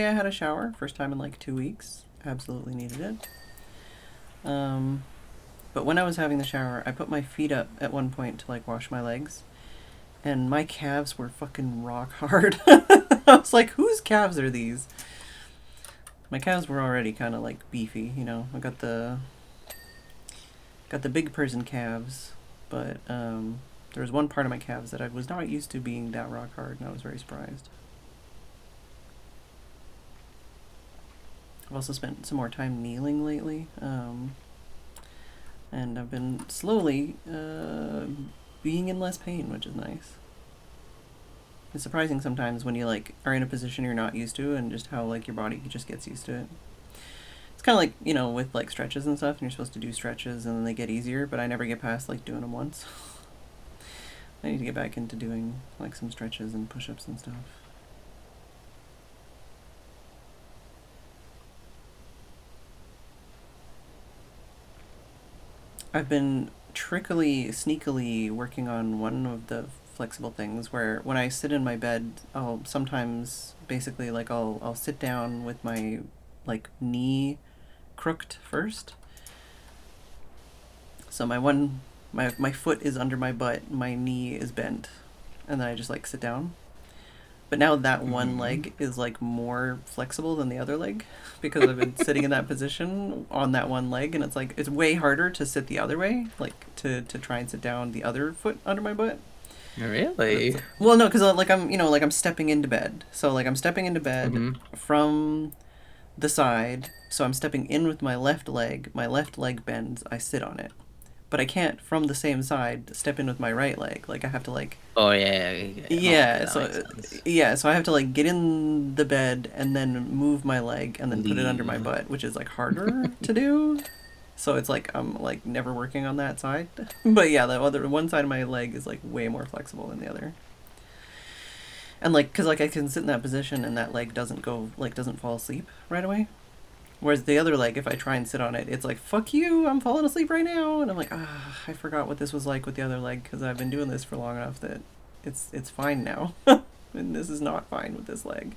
I had a shower, first time in like 2 weeks. Absolutely needed it. But when I was having the shower, I put my feet up at one point to like wash my legs, and my calves were fucking rock hard. I was like, whose calves are these? My calves were already kind of like beefy, you know. I got the big person calves, but there was one part of my calves that I was not used to being that rock hard, and I was very surprised. I've also spent some more time kneeling lately, and I've been slowly being in less pain, which is nice. It's surprising sometimes when you like are in a position you're not used to, and just how like your body just gets used to it. It's kind of like, you know, with like stretches and stuff, and you're supposed to do stretches and then they get easier, but I never get past like doing them once. I need to get back into doing like some stretches and push-ups and stuff. I've been sneakily working on one of the flexible things where when I sit in my bed, I'll sometimes basically like I'll sit down with my like knee crooked first. So my foot is under my butt, my knee is bent, and then I just like sit down. But now that one leg is like more flexible than the other leg because I've been sitting in that position on that one leg, and it's like it's way harder to sit the other way, like to try and sit down the other foot under my butt. Really? Well, no, because like I'm stepping into bed. So like I'm stepping into bed from the side. So I'm stepping in with my left leg. My left leg bends. I sit on it. But I can't from the same side step in with my right leg. Like I have to like. Oh yeah. Yeah. So I have to like get in the bed and then move my leg and then put it under my butt, which is like harder to do. So it's like I'm like never working on that side. But yeah, the other one side of my leg is like way more flexible than the other. And like, cause like I can sit in that position and that leg doesn't fall asleep right away. Whereas the other leg, if I try and sit on it, it's like, fuck you, I'm falling asleep right now. And I'm like, I forgot what this was like with the other leg because I've been doing this for long enough that it's fine now. And this is not fine with this leg.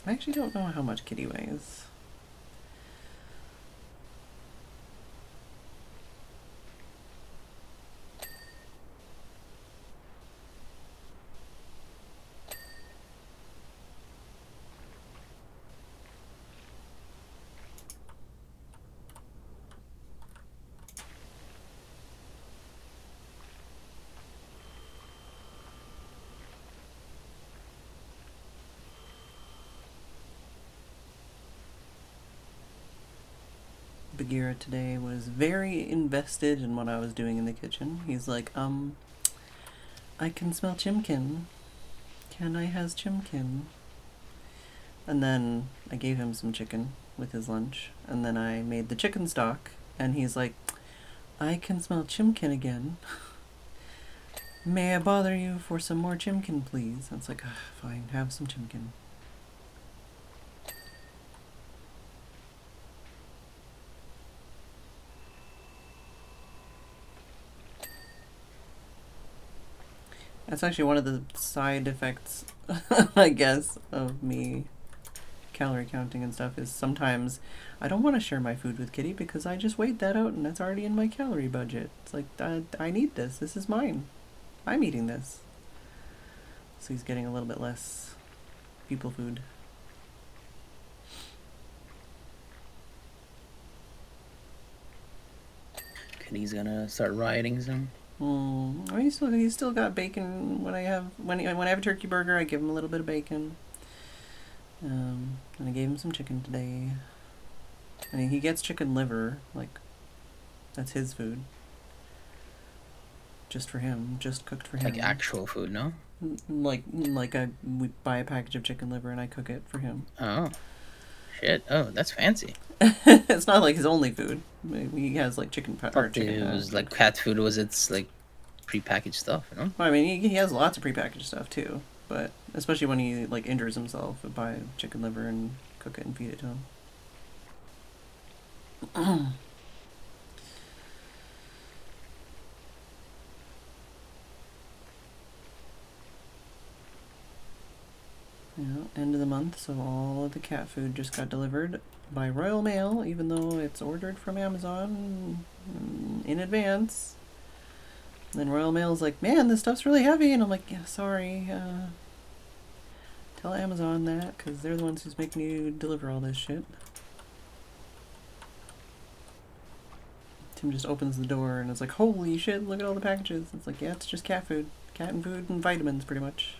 I actually don't know how much Kitty weighs. Bagheera today was very invested in what I was doing in the kitchen. He's like, I can smell chimkin. Can I has chimkin? And then I gave him some chicken with his lunch. And then I made the chicken stock. And he's like, I can smell chimkin again. May I bother you for some more chimkin, please? And it's like, fine, have some chimkin. That's actually one of the side effects, I guess, of me calorie counting and stuff, is sometimes I don't want to share my food with Kitty because I just weighed that out and that's already in my calorie budget. It's like, I need this. This is mine. I'm eating this. So he's getting a little bit less people food. Kitty's gonna start rioting soon. Well, he's still got bacon. When I have a turkey burger, I give him a little bit of bacon. And I gave him some chicken today. I mean, he gets chicken liver, like that's his food. Just for him, just cooked for him. Like actual food, no? We buy a package of chicken liver and I cook it for him. Oh, shit! Oh, that's fancy. It's not like his only food. He has like chicken. It was like cat food. Was it's like prepackaged stuff, you know? Well, I mean, he has lots of prepackaged stuff too, but especially when he like injures himself, I buy chicken liver and cook it and feed it to him. Yeah, end of the month, so all of the cat food just got delivered by Royal Mail, even though it's ordered from Amazon in advance. And then Royal Mail's like, man, this stuff's really heavy, and I'm like, yeah, sorry. Tell Amazon that, because they're the ones who's making you deliver all this shit. Tim just opens the door and it's like, holy shit, look at all the packages. It's like, yeah, it's just cat food. Cat and food and vitamins, pretty much.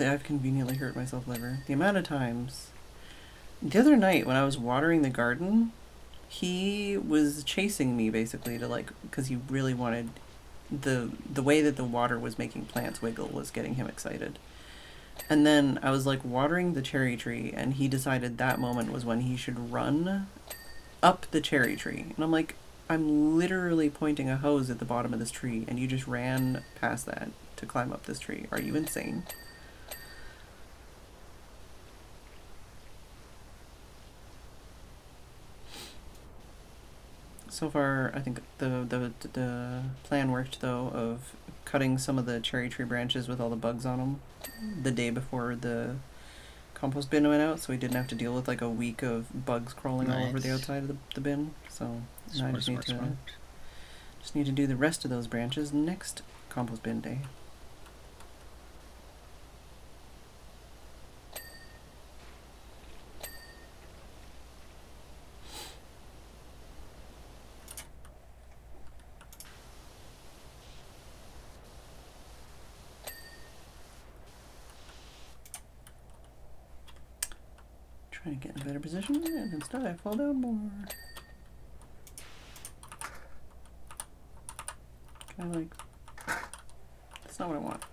I've conveniently hurt myself liver. The amount of times. The other night when I was watering the garden, he was chasing me basically to like, because he really wanted the way that the water was making plants wiggle was getting him excited. And then I was like watering the cherry tree and he decided that moment was when he should run up the cherry tree. And I'm like, I'm literally pointing a hose at the bottom of this tree and you just ran past that to climb up this tree. Are you insane? So far, I think the plan worked though of cutting some of the cherry tree branches with all the bugs on them the day before the compost bin went out, so we didn't have to deal with like a week of bugs crawling all over the outside of the bin. So now I just need to do the rest of those branches next compost bin day. Trying to get in a better position, and instead I fall down more. Kind of like, that's not what I want.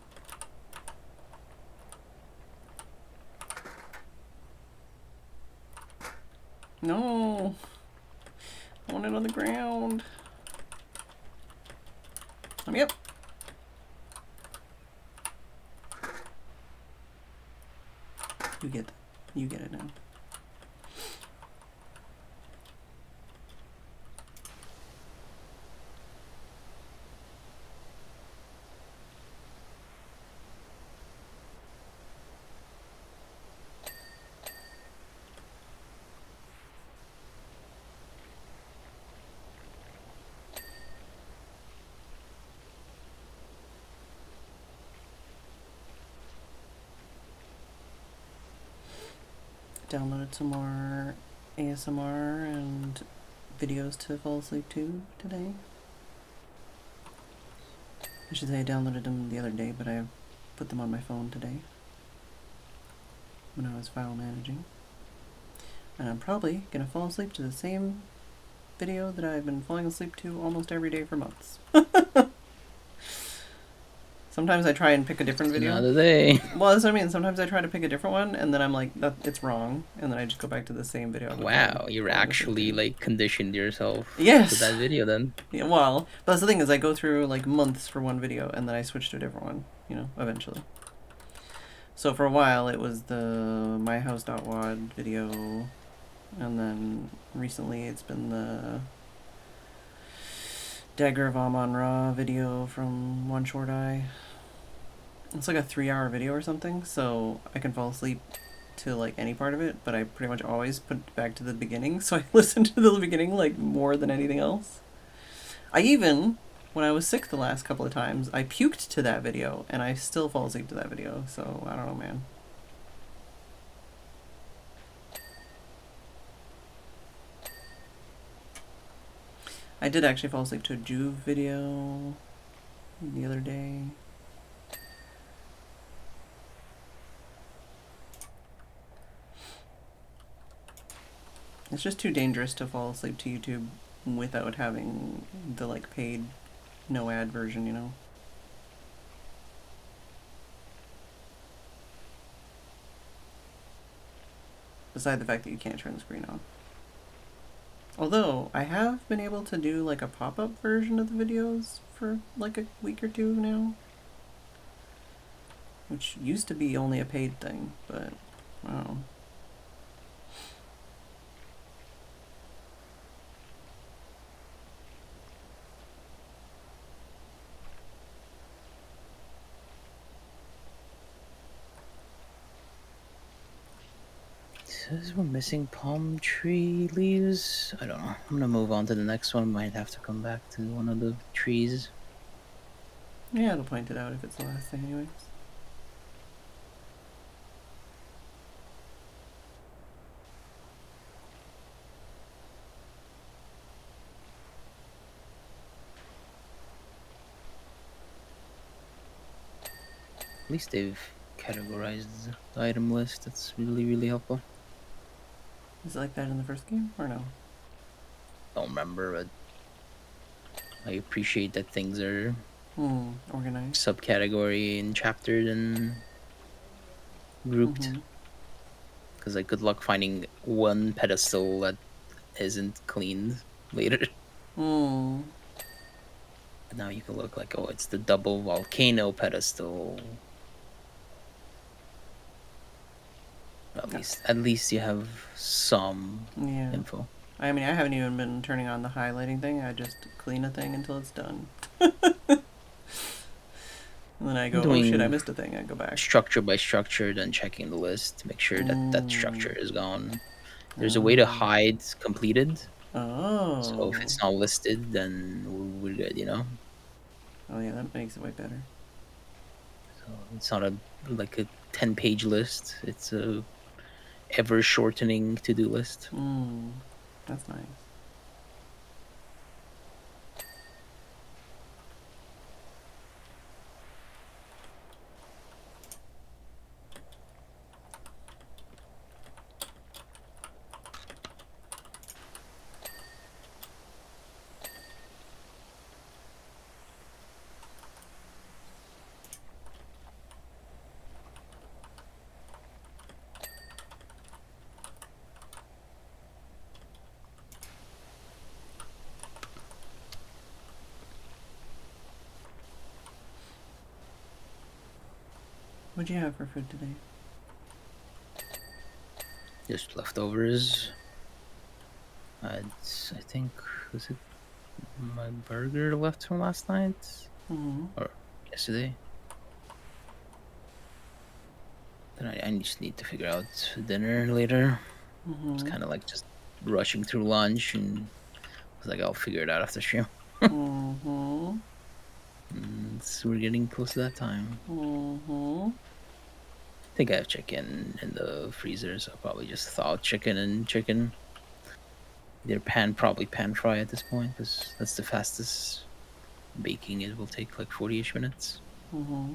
No! I want it on the ground. Yep. You get it now. downloaded some more ASMR and videos to fall asleep to today. I should say I downloaded them the other day, but I put them on my phone today when I was file managing. And I'm probably gonna fall asleep to the same video that I've been falling asleep to almost every day for months. Sometimes I try and pick a different video. Another day. Well, that's what I mean. Sometimes I try to pick a different one, and then I'm like, it's wrong, and then I just go back to the same video. Wow, you're actually like conditioned yourself yes to that video then. Yeah, well, but that's the thing is I go through like months for one video, and then I switch to a different one, you know, eventually. So for a while it was the myhouse.wad video, and then recently it's been the Dagger of Amon-Ra video from One Short Eye. It's like a 3-hour video or something, so I can fall asleep to like any part of it, but I pretty much always put it back to the beginning, so I listen to the beginning like more than anything else. I even, when I was sick the last couple of times, I puked to that video, and I still fall asleep to that video, so I don't know, man. I did actually fall asleep to a Juve video the other day. It's just too dangerous to fall asleep to YouTube without having the like paid no ad version, you know. Beside the fact that you can't turn the screen off. Although, I have been able to do like a pop-up version of the videos for like a week or two now. Which used to be only a paid thing, but I don't know. Says we're missing palm tree leaves. I don't know. I'm gonna move on to the next one. Might have to come back to one of the trees. Yeah, it'll point it out if it's the last thing anyways. At least they've categorized the item list. That's really, really helpful. Is it like that in the first game, or no? Don't remember, but I appreciate that things are Organized. subcategory and chaptered and grouped. Because good luck finding one pedestal that isn't cleaned later. Now you can look like, oh, it's the double volcano pedestal. At least you have some info. I mean, I haven't even been turning on the highlighting thing. I just clean a thing until it's done. And then I go, oh shit, I missed a thing. I go back. Structure by structure, then checking the list to make sure that that structure is gone. There's a way to hide completed. Oh. So if it's not listed, then we're good, you know? Oh yeah, that makes it way better. So it's not like a 10-page list. It's a ever-shortening to-do list. That's nice. What'd you have for food today? Just leftovers. I think, was it my burger left from last night? Or yesterday? Then I just need to figure out dinner later. It's kind of like just rushing through lunch, and I was like, I'll figure it out after stream. So we're getting close to that time. think I have chicken in the freezer, so I'll probably just thaw out chicken and chicken. Either probably pan fry at this point, because that's the fastest. Baking it will take like 40-ish minutes. Mm-hmm.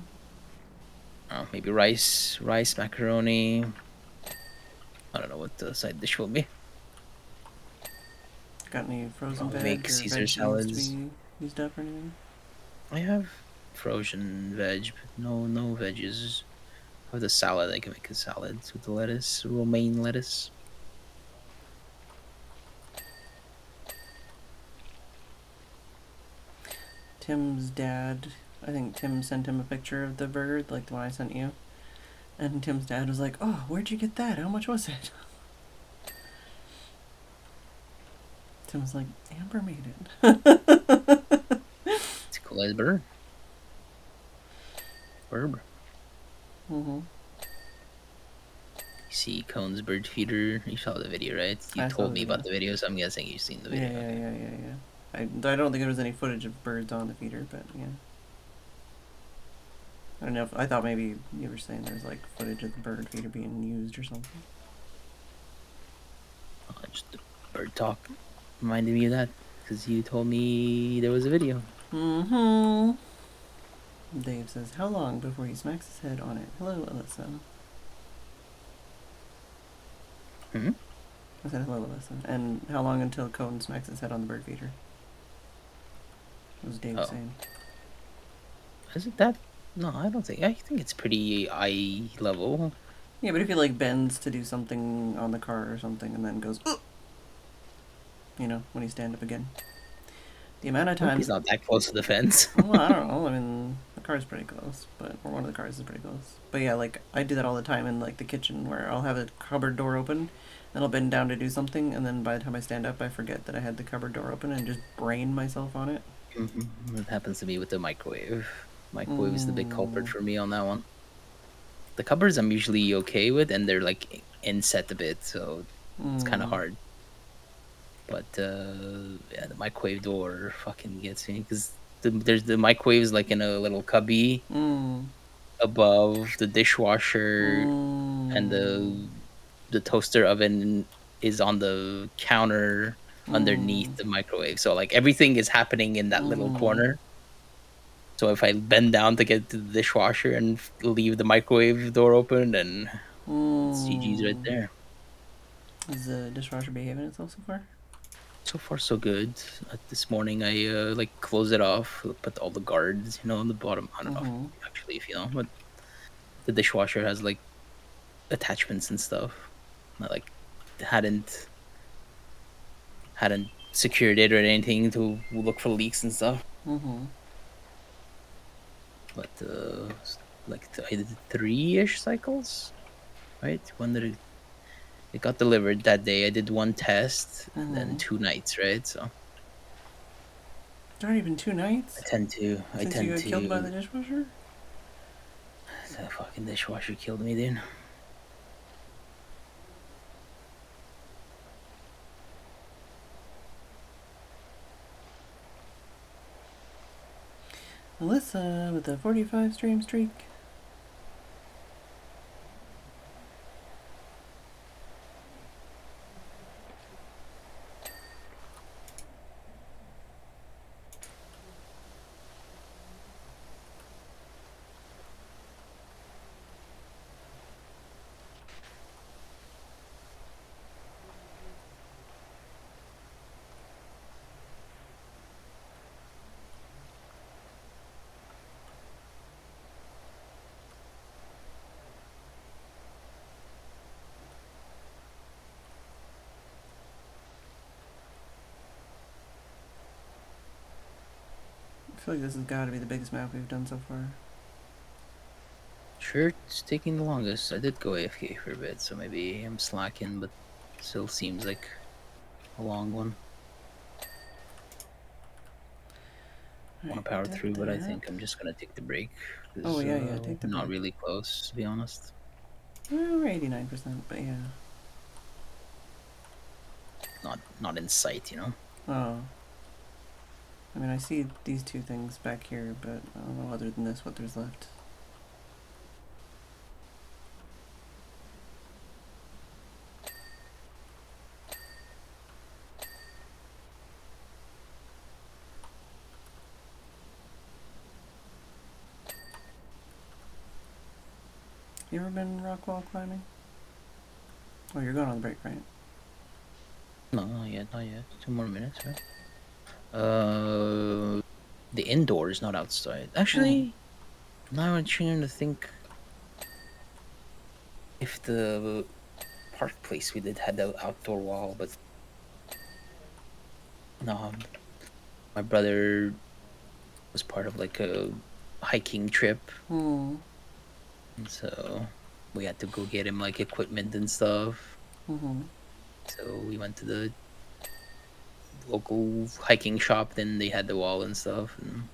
Maybe rice, macaroni. I don't know what the side dish will be. Got any frozen Probably veg make or Caesar veg that needs to salads. be used up or anything? I have frozen veg, but no veggies. I have the salad. I can make a salad with the lettuce, romaine lettuce. Tim's dad, I think Tim sent him a picture of the bird, like the one I sent you. And Tim's dad was like, "Oh, where'd you get that? How much was it?" Tim was like, "Amber made it." It's a cool as bird. Bird. Mm-hmm. You see Cone's bird feeder. You saw the video, right? You I saw told the me video. about the video, so I'm guessing you've seen the video. Yeah. I don't think there was any footage of birds on the feeder, but yeah. I don't know if I thought maybe you were saying there's like footage of the bird feeder being used or something. Just bird talk reminded me of that because you told me there was a video. Mm-hmm. Dave says, "How long before he smacks his head on it?" Hello, Alyssa. Hmm? I said hello, Alyssa. And how long until Cone smacks his head on the bird feeder? Was Dave saying? Is it that? No, I don't think. I think it's pretty eye level. Yeah, but if he like bends to do something on the car or something and then goes, "Ugh," you know, when he stand up again. The amount of I hope time. he's not that close to the fence. Well, I don't know. I mean, the car's pretty close, or one of the cars is pretty close. But yeah, like I do that all the time in like the kitchen where I'll have a cupboard door open, and I'll bend down to do something, and then by the time I stand up, I forget that I had the cupboard door open and just brain myself on it. Mm-hmm. It happens to me with the microwave. Microwave is the big culprit for me on that one. The cupboards I'm usually okay with, and they're like inset a bit, so it's kind of hard. But yeah, the microwave door fucking gets me because there's the microwave's like in a little cubby above the dishwasher, and the toaster oven is on the counter underneath the microwave. So like everything is happening in that little corner. So if I bend down to get to the dishwasher and leave the microwave door open, then it's GG's right there. Is the dishwasher behaving itself so far? So far, so good. This morning, I like close it off, put all the guards, on the bottom. I don't know actually if you know, but the dishwasher has like attachments and stuff. I like hadn't secured it or anything to look for leaks and stuff. But like I did 3-ish cycles, right? When did it got delivered that day? I did one test and then 2 nights, right? So It's already been 2 nights I tend since you got killed by the dishwasher. The fucking dishwasher killed me, dude. Alyssa with a 45 stream streak. I feel like this has got to be the biggest map we've done so far. Sure, it's taking the longest. I did go AFK for a bit, so maybe I'm slacking, but still seems like a long one. I want to power through, but I think I'm just gonna take the break. Oh yeah, take the break. Not really close, to be honest. Well, we're 89%, but yeah. Not in sight, Oh. I mean, I see these 2 things back here, but I don't know other than this what there's left. You ever been rock wall climbing? Oh, you're going on the break, right? No, not yet. 2 more minutes, right? The indoors, not outside. Actually, now I'm trying to think if the park place we did had the outdoor wall, but no, my brother was part of like a hiking trip, Hmm. and so we had to go get him like equipment and stuff. Mm-hmm. So we went to the local hiking shop. Then they had the wall and stuff. And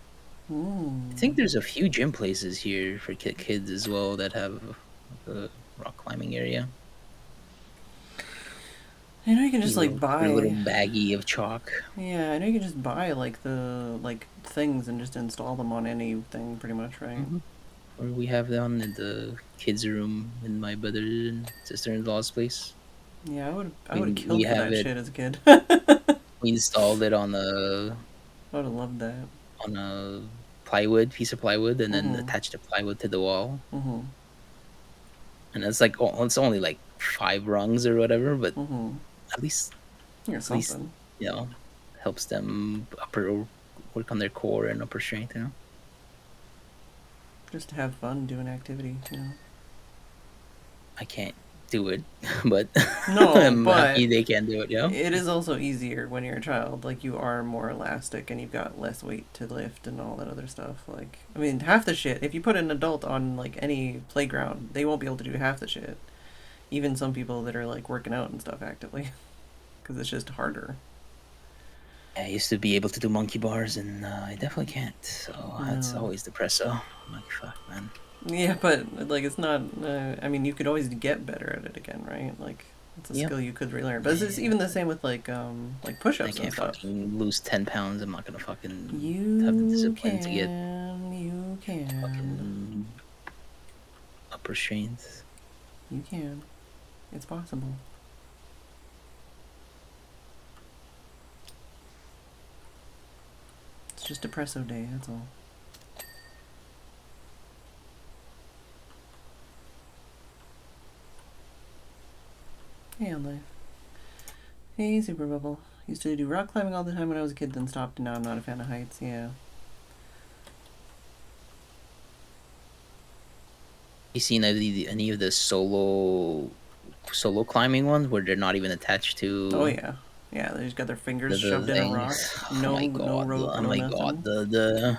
I think there's a few gym places here for kids as well that have like a rock climbing area. I know you can just like Your little buy. baggie of chalk. Yeah, I know you can just buy like the things and just install them on anything, pretty much, right? Hmm. Or we have them in the kids' room in my brother and sister-in-law's place. Yeah, I would have We killed for have that it. shit as a kid. I We installed it on a would have loved that. on a plywood piece of plywood, and then Mm-hmm. attached the plywood to the wall. Mm-hmm. And it's like it's only like 5 rungs or whatever, but Mm-hmm. at least Yeah, at least something. you know helps them upper work on their core and upper strength. Just to have fun doing activity, you know. I can't do it, but No, I'm but happy they can do it. it is also easier when you're a child. Like, you are more elastic and you've got less weight to lift and all that other stuff. Like, I mean, half the shit, if you put an adult on, like, any playground, they won't be able to do half the shit. Even some people that are, like, working out and stuff actively. Because it's just harder. I used to be able to do monkey bars, and I definitely can't. So that's No. always the presso. I'm like, fuck, man. Yeah, but, like, it's not, I mean, you could always get better at it again, right? Like, it's a Yep. skill you could relearn. But it's even the same with, like I push-ups and can't stuff. fucking lose 10 pounds. I'm not gonna fucking have the You discipline to get can. You can. fucking upper strength. You can. It's possible. It's just depresso day, that's all. Hey, on life. Hey, Super Bubble. Used to do rock climbing all the time when I was a kid, then stopped, and now I'm not a fan of heights. Yeah. You seen any of the solo climbing ones where they're not even attached Oh, to yeah. Yeah, they just got their fingers the shoved in a thing? rock. Oh No, my no god! rope, Oh no my god! nothing.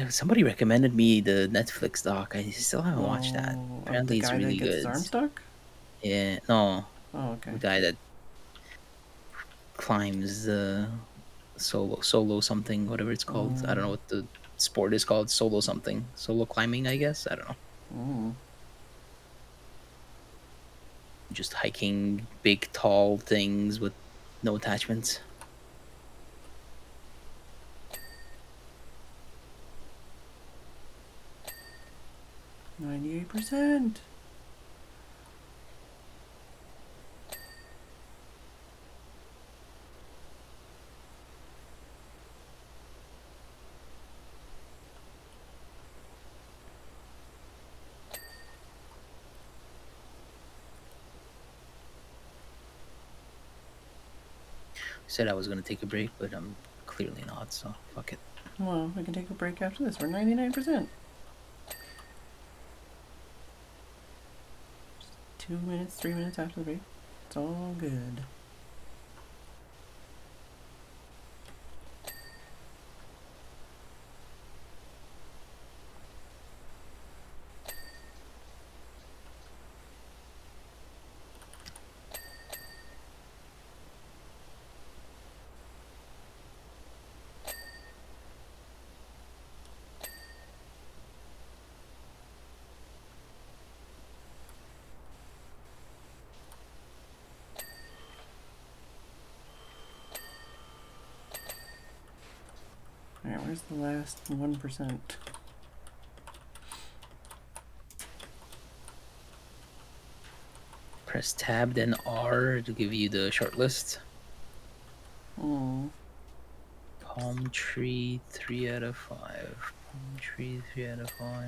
Somebody recommended me the Netflix doc. I still haven't watched that. Oh, of the Apparently, it's guy that really gets his good. arm stuck? Yeah, no, Oh, okay. the guy that climbs solo something, whatever it's called. I don't know what the sport is called. Solo something. Solo climbing, I guess. I don't know. Mm. Just hiking big, tall things with no attachments. 98%. Said I was gonna take a break, but I'm clearly not. So fuck it. Well, we can take a break after this. We're 99%. 2 minutes, 3 minutes after the break. It's all good. Alright, where's the last 1%? Press tab then R to give you the short list. Oh. Palm tree, 3 out of 5. Palm tree, 3 out of 5.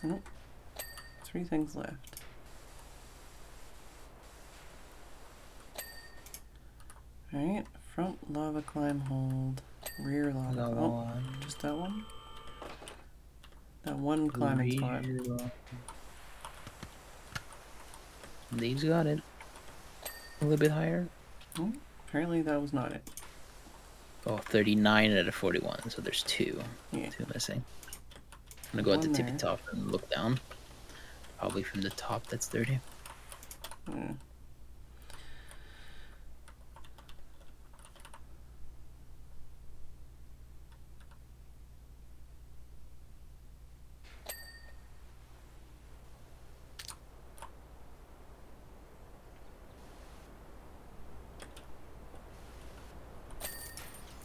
Nope. 3 things left. Alright, front lava climb hold, rear lava. Got Oh, one. just that one? That one climbing spot. These got it. A little bit higher. Oh, apparently that was not it. Oh, 39 out of 41, so there's 2. Yeah. 2 missing. I'm gonna go at the One tippy there. top and look down. Probably from the top, that's 30. Yeah.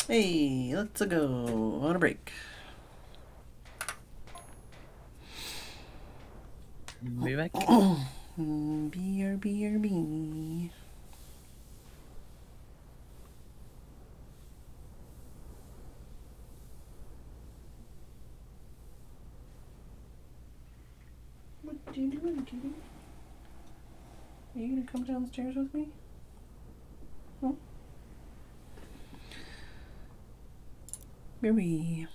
Hey, let's go on a break. Be back. BRB. What you doing, kitty? Are you gonna come downstairs with me? No? BRB.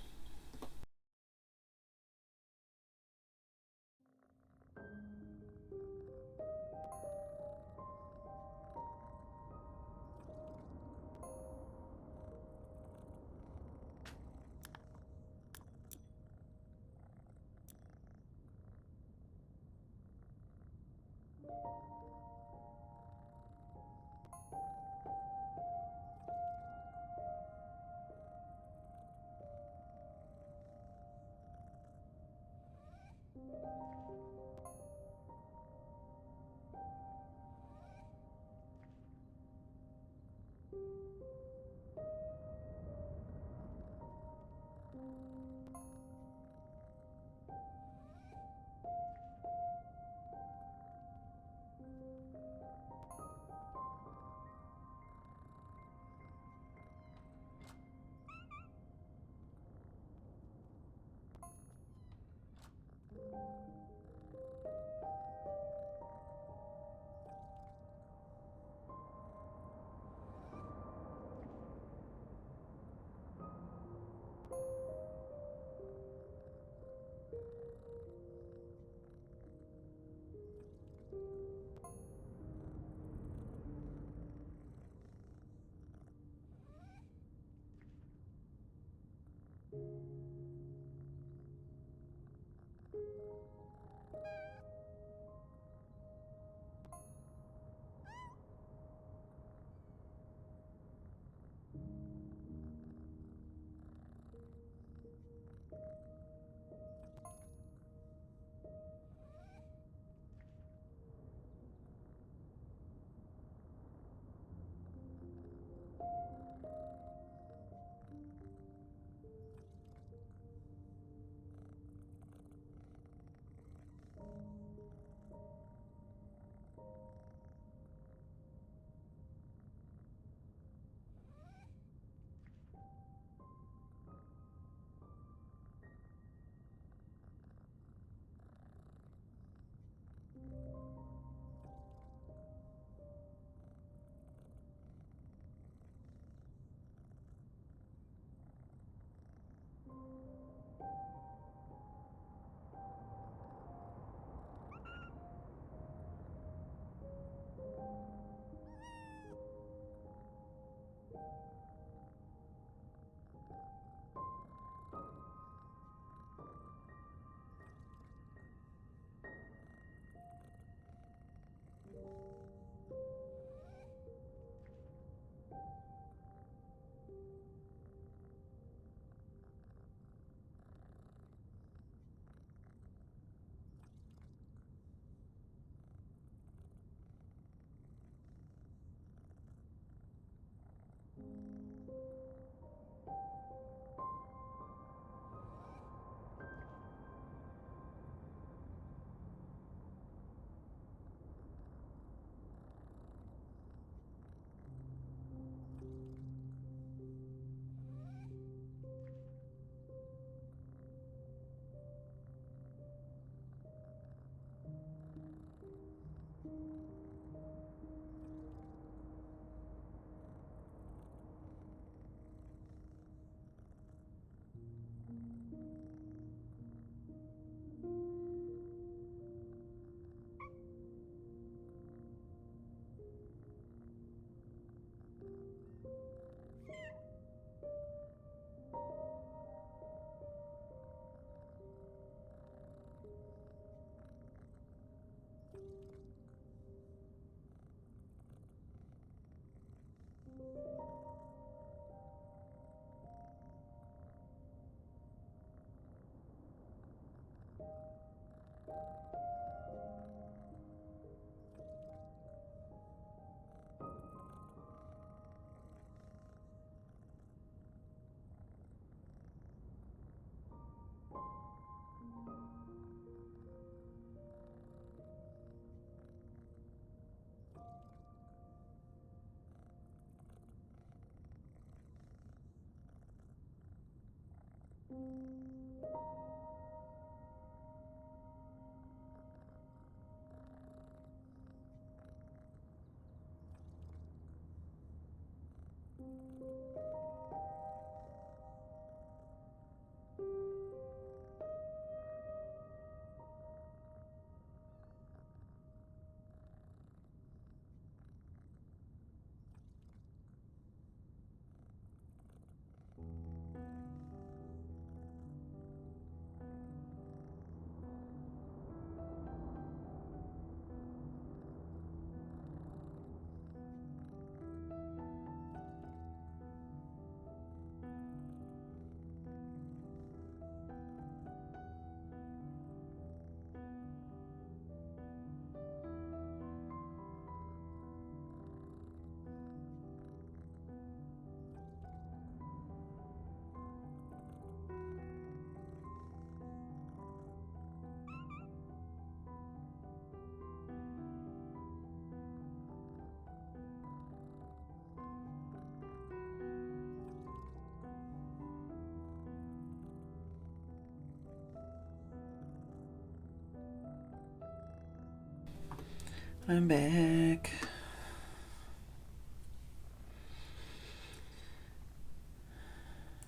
I'm back.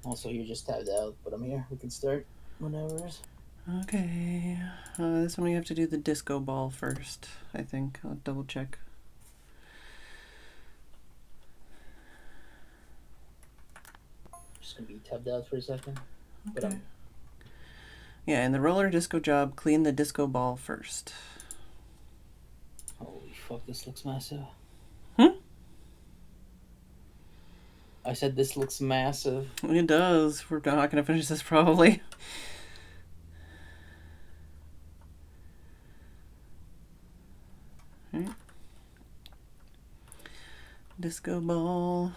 Also, you're just tabbed out, but I'm here. We can start whenever. Okay. This one we have to do the disco ball first, I think. I'll double check. Just gonna be tabbed out for a second. Okay. Yeah, in the roller disco job, clean the disco ball first. Holy fuck, this looks massive. Hmm? I said this looks massive. It does. We're not going to finish this probably. Right. Disco ball.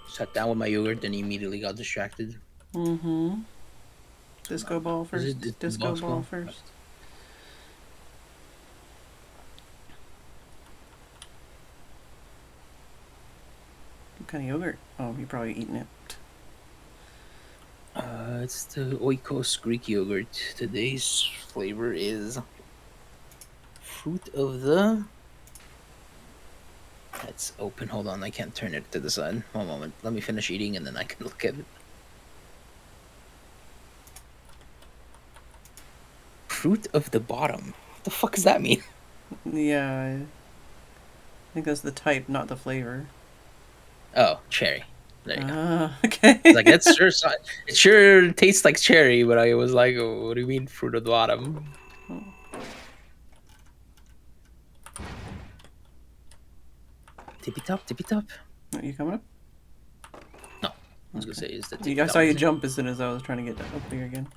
Sat down with my yogurt and immediately got distracted. Mm-hmm. Disco ball first. Disco ball first. What kind of yogurt? Oh, you're probably eating it. It's the Oikos Greek yogurt. Today's flavor is fruit of the... It's open. Hold on, I can't turn it to the side. One moment. Let me finish eating and then I can look at it. Fruit of the bottom. What the fuck does that mean? Yeah, I think that's the type, not the flavor. Oh, cherry. There you go. Okay. It's like, it sure tastes like cherry, but I was like, oh, what do you mean fruit of the bottom? Tippy top, tippy top. Are you coming up? No, I was gonna say is the tippy I top. saw you jump as soon as I was trying to get up there again.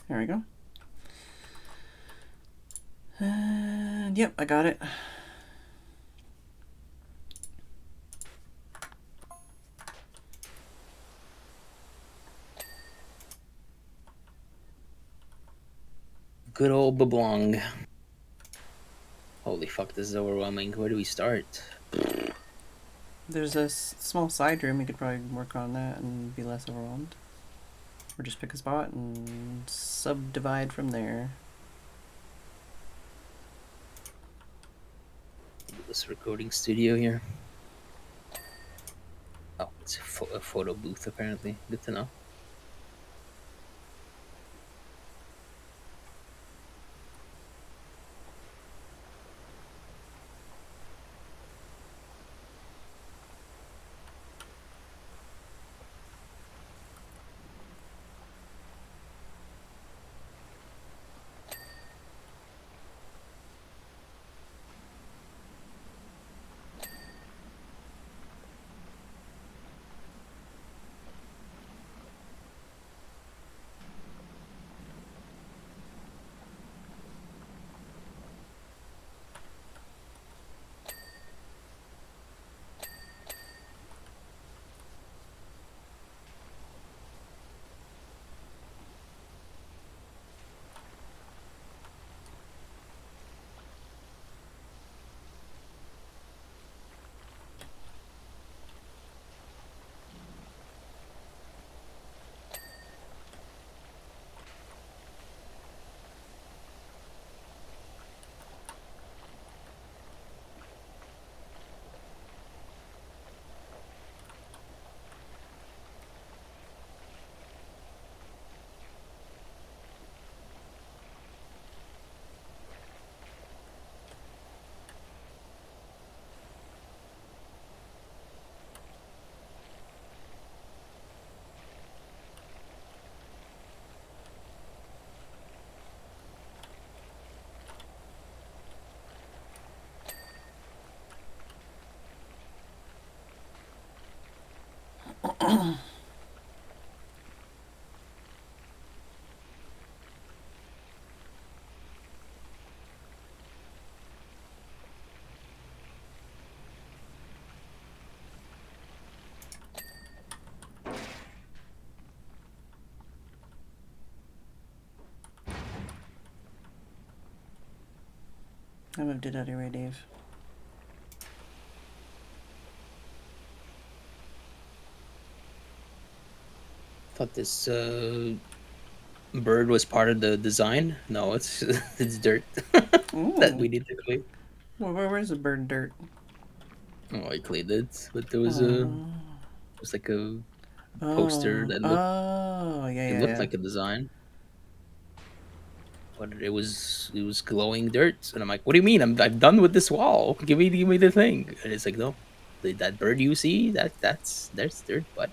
There we go. And yep, I got it. Good old Bablong. Holy fuck, this is overwhelming. Where do we start? There's a small side room. You could probably work on that and be less overwhelmed. Or just pick a spot and subdivide from there. This recording studio here. Oh, it's a photo booth apparently. Good to know. I moved it out of your way, Dave. Thought this bird was part of the design. No, it's it's dirt that we need to clean. Well, where's the bird dirt? Oh, I cleaned it, but there was like a poster that looked Yeah. like a design, but it was glowing dirt, and I'm like, what do you mean? I'm done with this wall. Give me the thing. And it's like, no, that bird you see that's dirt, but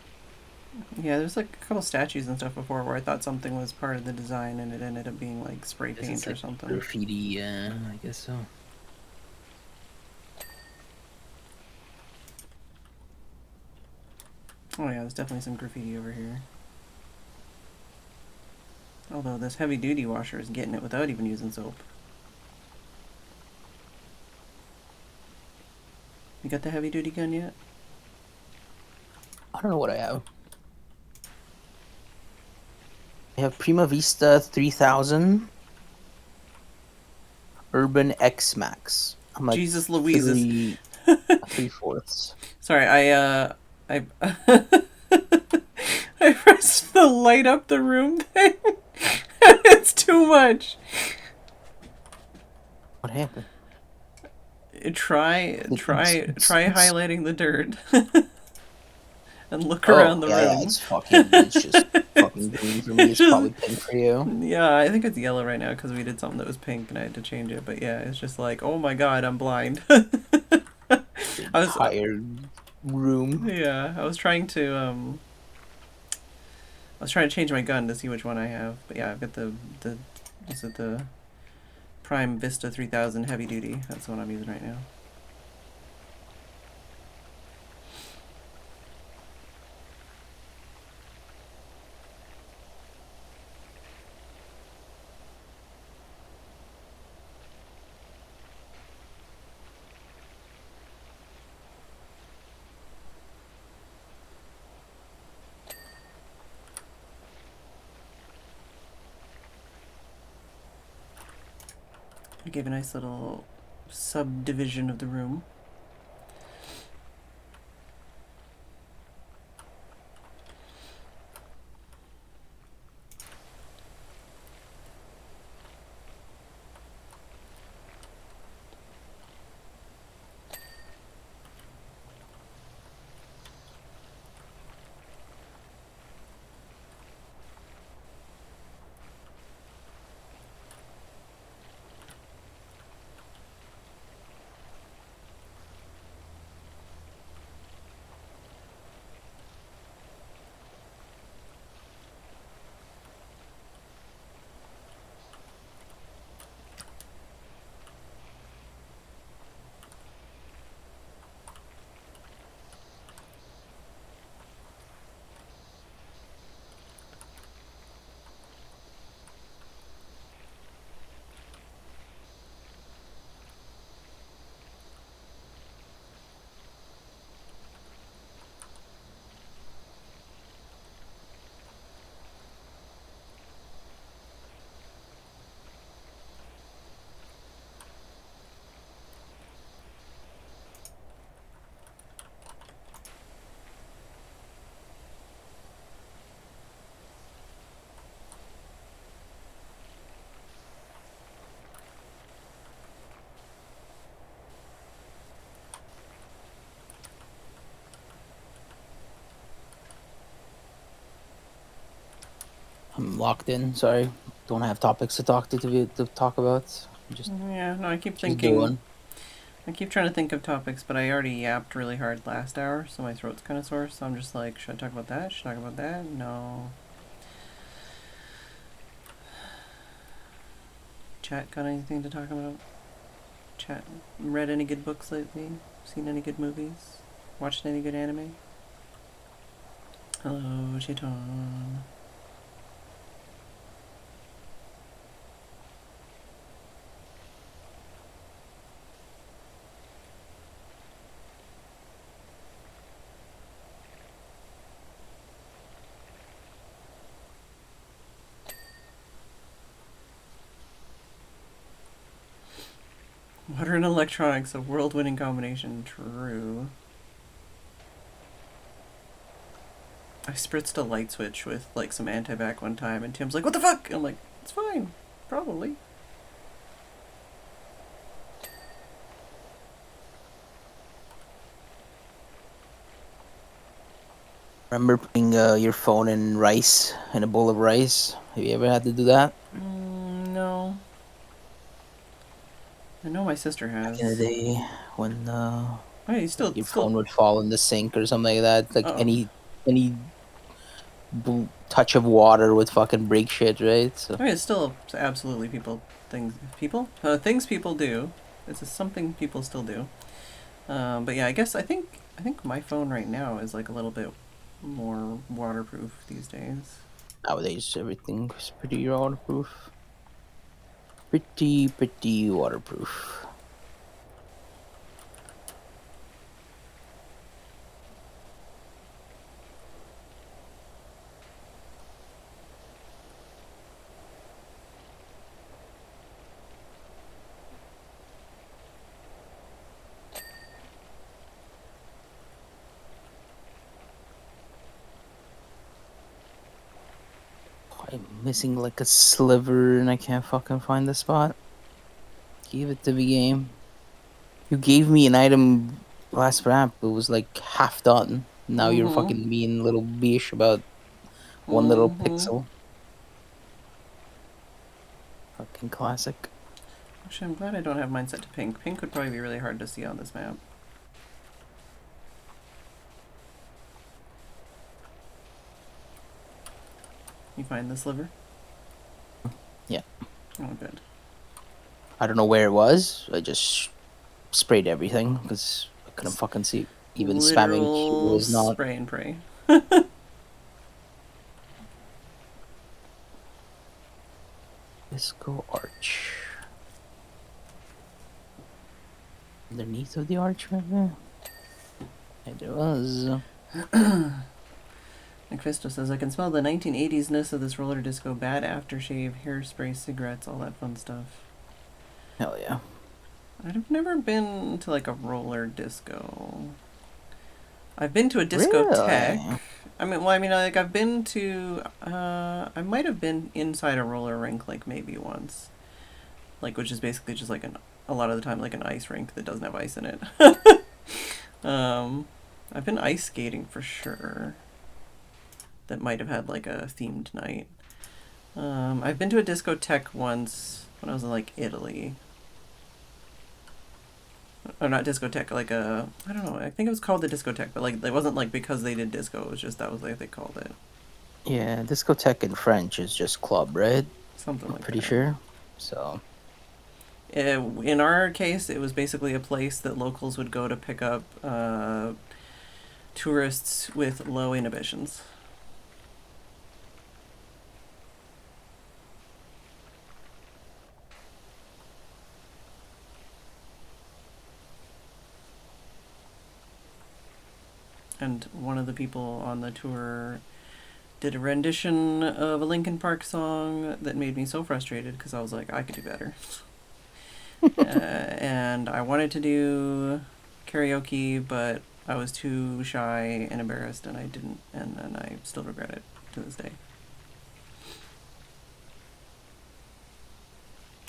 Yeah, there's like a couple statues and stuff before where I thought something was part of the design and it ended up being like spray this paint is or like something. graffiti. I guess so. Oh yeah, there's definitely some graffiti over here. Although this heavy duty washer is getting it without even using soap. You got the heavy duty gun yet? I don't know what I have. I have Prima Vista 3000 Urban X Max. I'm like Jesus Louises. 3/4. Sorry, I I pressed the light up the room thing. It's too much. What happened? Try highlighting the dirt and look Oh, around the yeah, room. it's just fucking green for me. It's probably pink for you. Yeah, I think it's yellow right now because we did something that was pink and I had to change it. But yeah, it's just like, oh my god, I'm blind. Entire room. Yeah, I was trying to change my gun to see which one I have. But yeah, I've got the is it the Prime Vista 3000 heavy duty? That's the one I'm using right now. I gave a nice little subdivision of the room. I'm locked in. Sorry, don't have topics to talk about. Just Yeah, no, I keep just thinking. doing. I keep trying to think of topics, but I already yapped really hard last hour, so my throat's kind of sore. So I'm just like, should I talk about that? Should I talk about that? No. Chat got anything to talk about? Chat read any good books lately? Seen any good movies? Watched any good anime? Hello, Chiton. Water and electronics, a world-winning combination. True. I spritzed a light switch with like some antibac one time, and Tim's like, "What the fuck?" I'm like, "It's fine, probably." Remember putting your phone in rice, in a bowl of rice? Have you ever had to do that? No. I know my sister Back in the has. day when Oh, yeah, you still, your phone would fall in the sink or something like that. Like Oh, any touch of water would fucking break shit, right? So I mean, it's still absolutely things people do. It's something people still do. But yeah, I think my phone right now is like a little bit more waterproof these days. nowadays everything's pretty waterproof. Pretty waterproof. I'm missing like a sliver and I can't fucking find the spot. Give it to the game. You gave me an item last wrap. It was like half done. Now you're Mm-hmm. fucking being little bitch about one little Mm-hmm. pixel. Fucking classic. Actually, I'm glad I don't have mine set to pink. Pink would probably be really hard to see on this map. You find the sliver? Yeah. Oh, good. I don't know where it was. I just sprayed everything because I couldn't fucking see. Even spamming Q Literal was not. spray and pray. Disco arch. Underneath of the arch right there. And it was. And Crystal says, I can smell the 1980s-ness of this roller disco, bad aftershave, hairspray, cigarettes, all that fun stuff. Hell yeah. I've never been to like a roller disco. I've been to a discotheque. Really? Like I've been to, I might have been inside a roller rink like maybe once. Like, which is basically just like a lot of the time like an ice rink that doesn't have ice in it. I've been ice skating for sure. That might have had like a themed night. I've been to a discotheque once when I was in like Italy. Or not discotheque, like I don't know, I think it was called the discotheque, but like it wasn't like because they did disco, it was just that was like they called it. Yeah, discotheque in French is just club, right? Something I'm like pretty that. sure. So. In our case, it was basically a place that locals would go to pick up tourists with low inhibitions. And one of the people on the tour did a rendition of a Linkin Park song that made me so frustrated because I was like, I could do better. And I wanted to do karaoke, but I was too shy and embarrassed, and I didn't, and I still regret it to this day.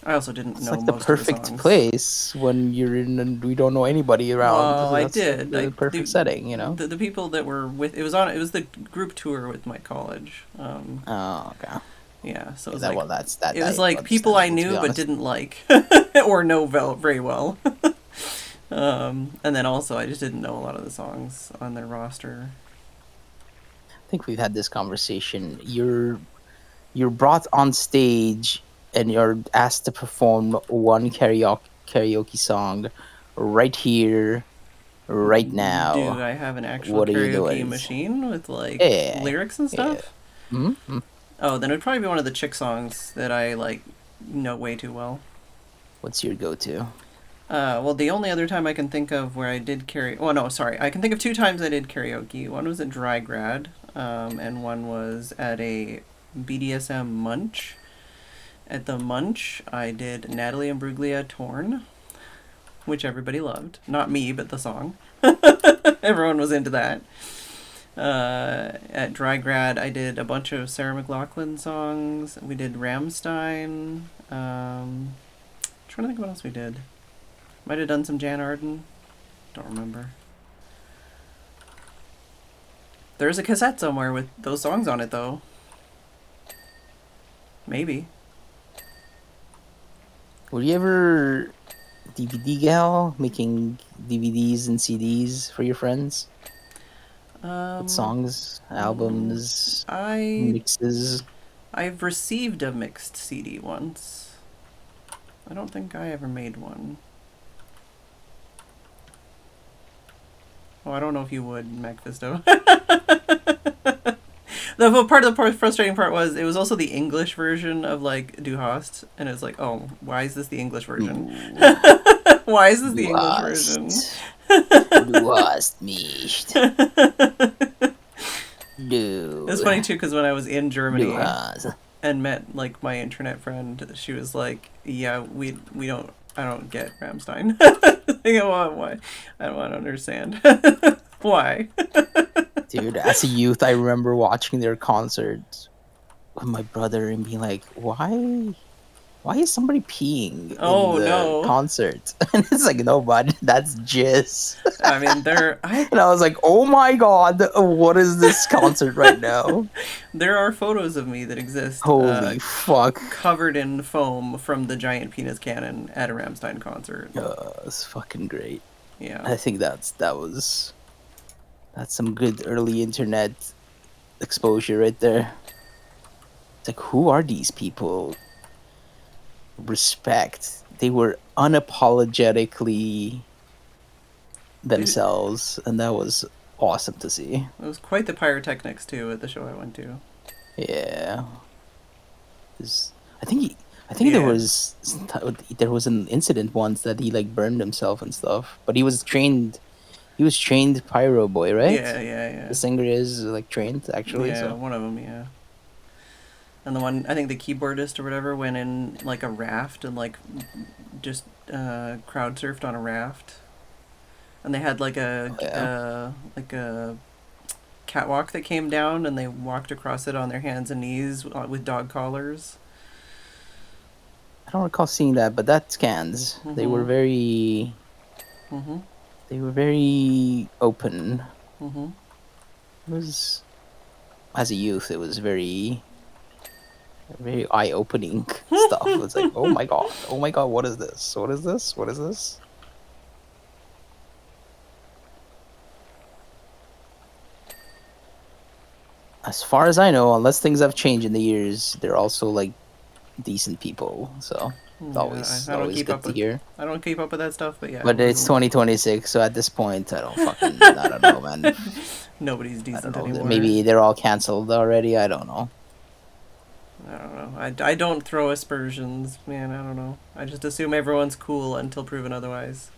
I also didn't It's know like the most of the perfect songs. place when you're in and we don't know anybody around. Well, I That's did. the perfect setting, you know? The people that were with it was the group tour with my college. Oh, okay. Yeah, so it Yeah, was that, like well, that's it was like people I understandable, to be knew but honest. didn't like or know very well. And then also I just didn't know a lot of the songs on their roster. I think we've had this conversation. You're brought on stage and you're asked to perform one karaoke song right here right Do now. I have an actual What are you karaoke doing? machine with like Yeah, lyrics and yeah. stuff? Mm-hmm. Oh, then it would probably be one of the chick songs that I like know way too well. What's your go-to? Well, the only other time I can think of where I did karaoke. Oh no, sorry. I can think of 2 times I did karaoke. One was at Dry Grad, and one was at a BDSM munch. At the munch, I did Natalie Imbruglia "Torn," which everybody loved. Not me, but the song. Everyone was into that. At Dry Grad, I did a bunch of Sarah McLachlan songs. We did Rammstein. Trying to think what else we did. Might have done some Jan Arden. Don't remember. There's a cassette somewhere with those songs on it, though. Maybe. Were you ever DVD gal, making DVDs and CDs for your friends? With songs, albums, I've mixes? received a mixed CD once. I don't think I ever made one. Oh, I don't know if you would, Macfisto. The part of the frustrating part was it was also the English version of like Du Hast, and it's like, oh, why is this the English version? Why is this the English version? Du hast mich. Du. It's funny too because when I was in Germany Du hast. and met like my internet friend, she was like, "Yeah, we don't, I don't get Rammstein." I go, well, why? I don't understand. Why? Dude, as a youth, I remember watching their concerts with my brother and being like, why is somebody peeing in the concert? And it's like, no, bud, that's jizz. I mean, and I was like, oh my god, what is this concert right now? There are photos of me that exist. Holy fuck. Covered in foam from the giant penis cannon at a Rammstein concert. It's fucking great. Yeah. I think that's some good early internet exposure right there. It's like, who are these people? Respect. They were unapologetically themselves, and that was awesome to see. It was quite the pyrotechnics too at the show I went to. Yeah. I think there was an incident once that he like burned himself and stuff, but he was trained pyro boy, right? Yeah. The singer is like trained actually. Yeah, so. one of them, yeah. And the one, I think the keyboardist or whatever went in like a raft and like just crowd surfed on a raft. And they had like a catwalk that came down and they walked across it on their hands and knees with dog collars. I don't recall seeing that, but that scans. Mm-hmm. They were very open. Mm-hmm. It was, as a youth, it was very eye-opening stuff. It's like, oh my god, what is this? What is this? As far as I know, unless things have changed in the years, they're also like decent people. So it's always good to hear. I don't keep up with that stuff, but yeah. But it's 2026, so at this point, I don't know, man. Nobody's decent anymore. Maybe they're all canceled already. I don't know. I don't know. I don't throw aspersions, man. I don't know. I just assume everyone's cool until proven otherwise.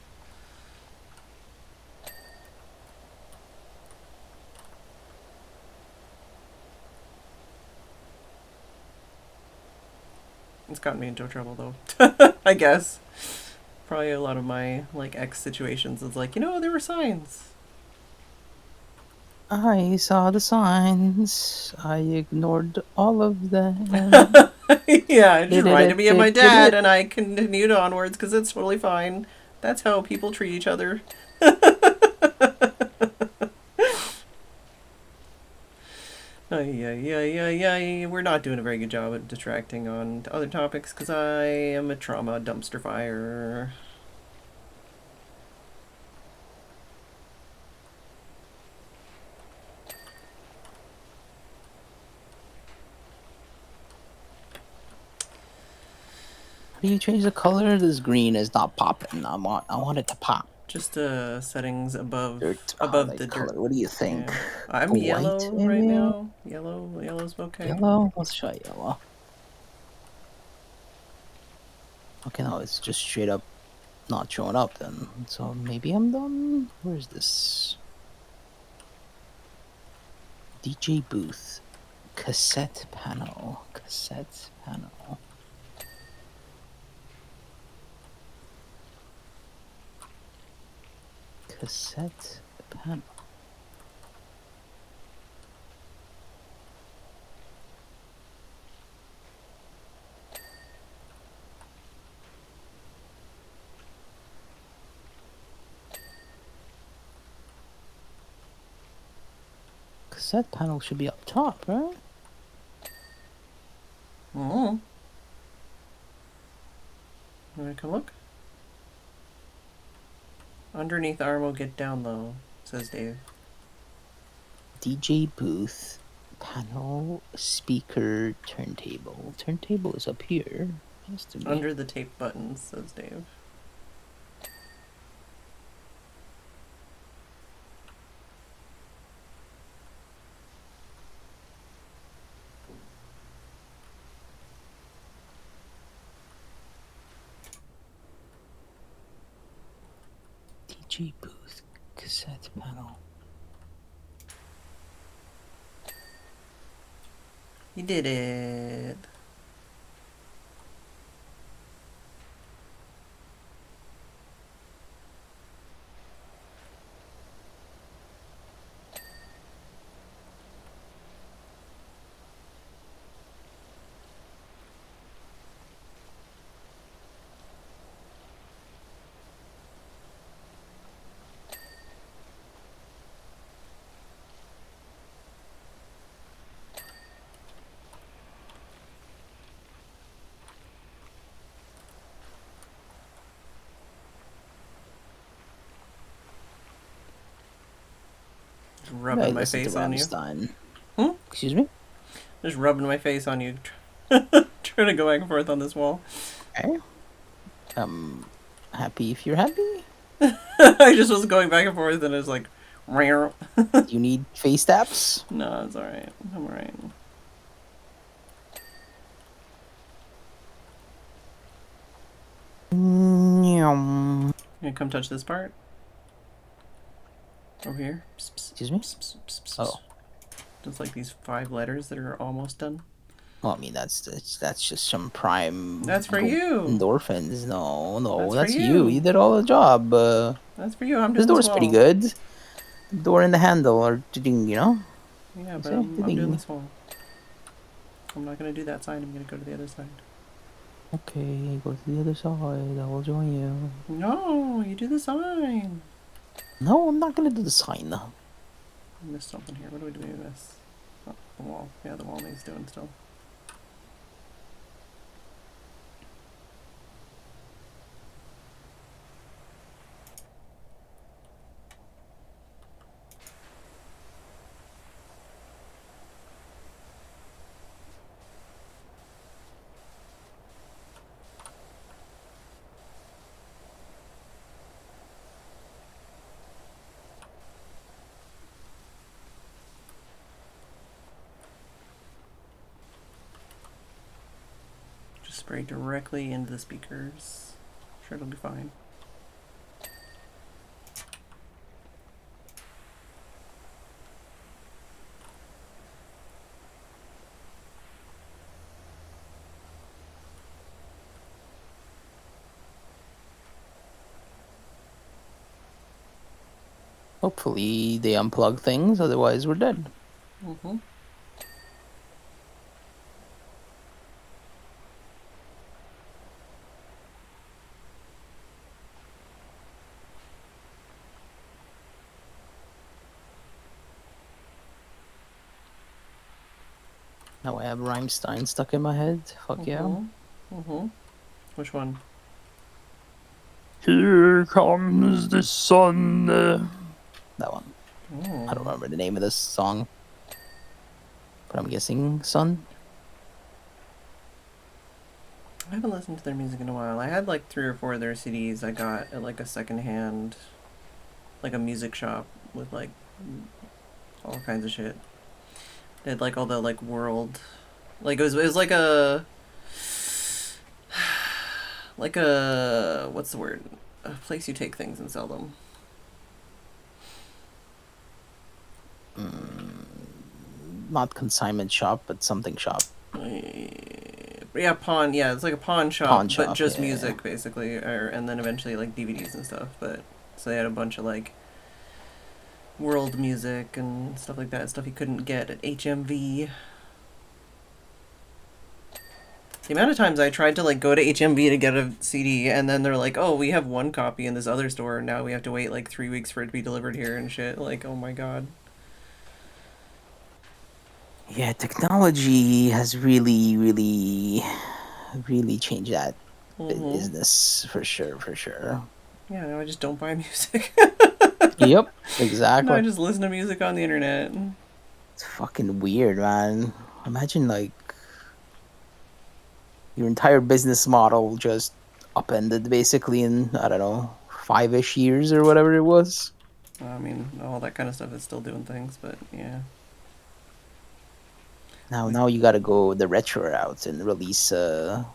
It's gotten me into trouble though. I guess. Probably a lot of my like ex situations is like, there were signs. I saw the signs. I ignored all of them. Yeah, it just reminded me of my dad, and I continued onwards because it's totally fine. That's how people treat each other. We're not doing a very good job at detracting on other topics because I am a trauma dumpster fire. How do you change the color? This green is not popping. I want it to pop. Just settings above Dirt. above the Like dirt. color. What do you think? Yeah. I'm White, yellow right maybe? now. Yellow's okay. Yellow? Let's try yellow. Okay, no, it's just straight up not showing up then. So maybe I'm done. Where's this? DJ booth. Cassette panel. Cassette panel. Cassette panel. Cassette panel should be up top, right? Oh. You want to come look? Underneath arm will get down low, says Dave. DJ booth. Panel. Speaker. Turntable. Turntable is up here. Has to be. Under the tape buttons, says Dave. DJ booth. Cassette panel. You did it. Just rubbing my face on you. Hmm? Excuse me? Just rubbing my face on you. Trying to go back and forth on this wall. Okay. Happy if you're happy. I just was going back and forth and it was like, Do you need face taps? no, it's alright. I'm alright. Nyum. You gonna come touch this part? Over here? Psst, psst, Excuse me? psst, psst, psst, psst. Oh. Just like these 5 letters that are almost done. Well, I mean, that's just some prime. That's for you. Endorphins. No, That's that's for you. you. You did all the job. That's for you. I'm This doing door's this pretty wall. good. The door and the handle are, you know. Yeah, but See? I'm Ding. doing this wall. I'm not gonna do that side. I'm gonna go to the other side. Okay, go to the other side. I will join you. No, you do the sign. No, I'm not gonna do the sign. I missed something here. What do we do with this? Oh, the wall. Yeah, the wall needs doing still. Just spray directly into the speakers. Sure, it'll be fine. Hopefully they unplug things, otherwise we're dead. Mm-hmm. Now I have Rhymestein stuck in my head. Fuck yeah. Mm-hmm. Which one? Here comes the sun. That one. Oh. I don't remember the name of this song. But I'm guessing sun. I haven't listened to their music in a while. I had like 3 or 4 of their CDs I got at like a secondhand like a music shop with like all kinds of shit. They had like all the like world, like it was like a what's the word? A place you take things and sell them. Not consignment shop, but something shop. Yeah, pawn. Yeah, it's like a pawn shop, Pawn but shop, just yeah. music basically, and then eventually like DVDs and stuff. But so they had a bunch of like world music and stuff like that, stuff you couldn't get at HMV. The amount of times I tried to like go to HMV to get a CD, and then they're like, "Oh, we have one copy in this other store. Now we have to wait like 3 weeks for it to be delivered here and shit." Like, oh my god. Yeah, technology has really changed that business for sure, for sure. Yeah, now I just don't buy music. Yep, No, I exactly. just listen to music on the internet. It's fucking weird, man. Imagine like your entire business model just upended basically in, I don't know, 5-ish years or whatever it was. I mean, all that kind of stuff is still doing things, but yeah. Now you gotta go the retro route and release Cassettes,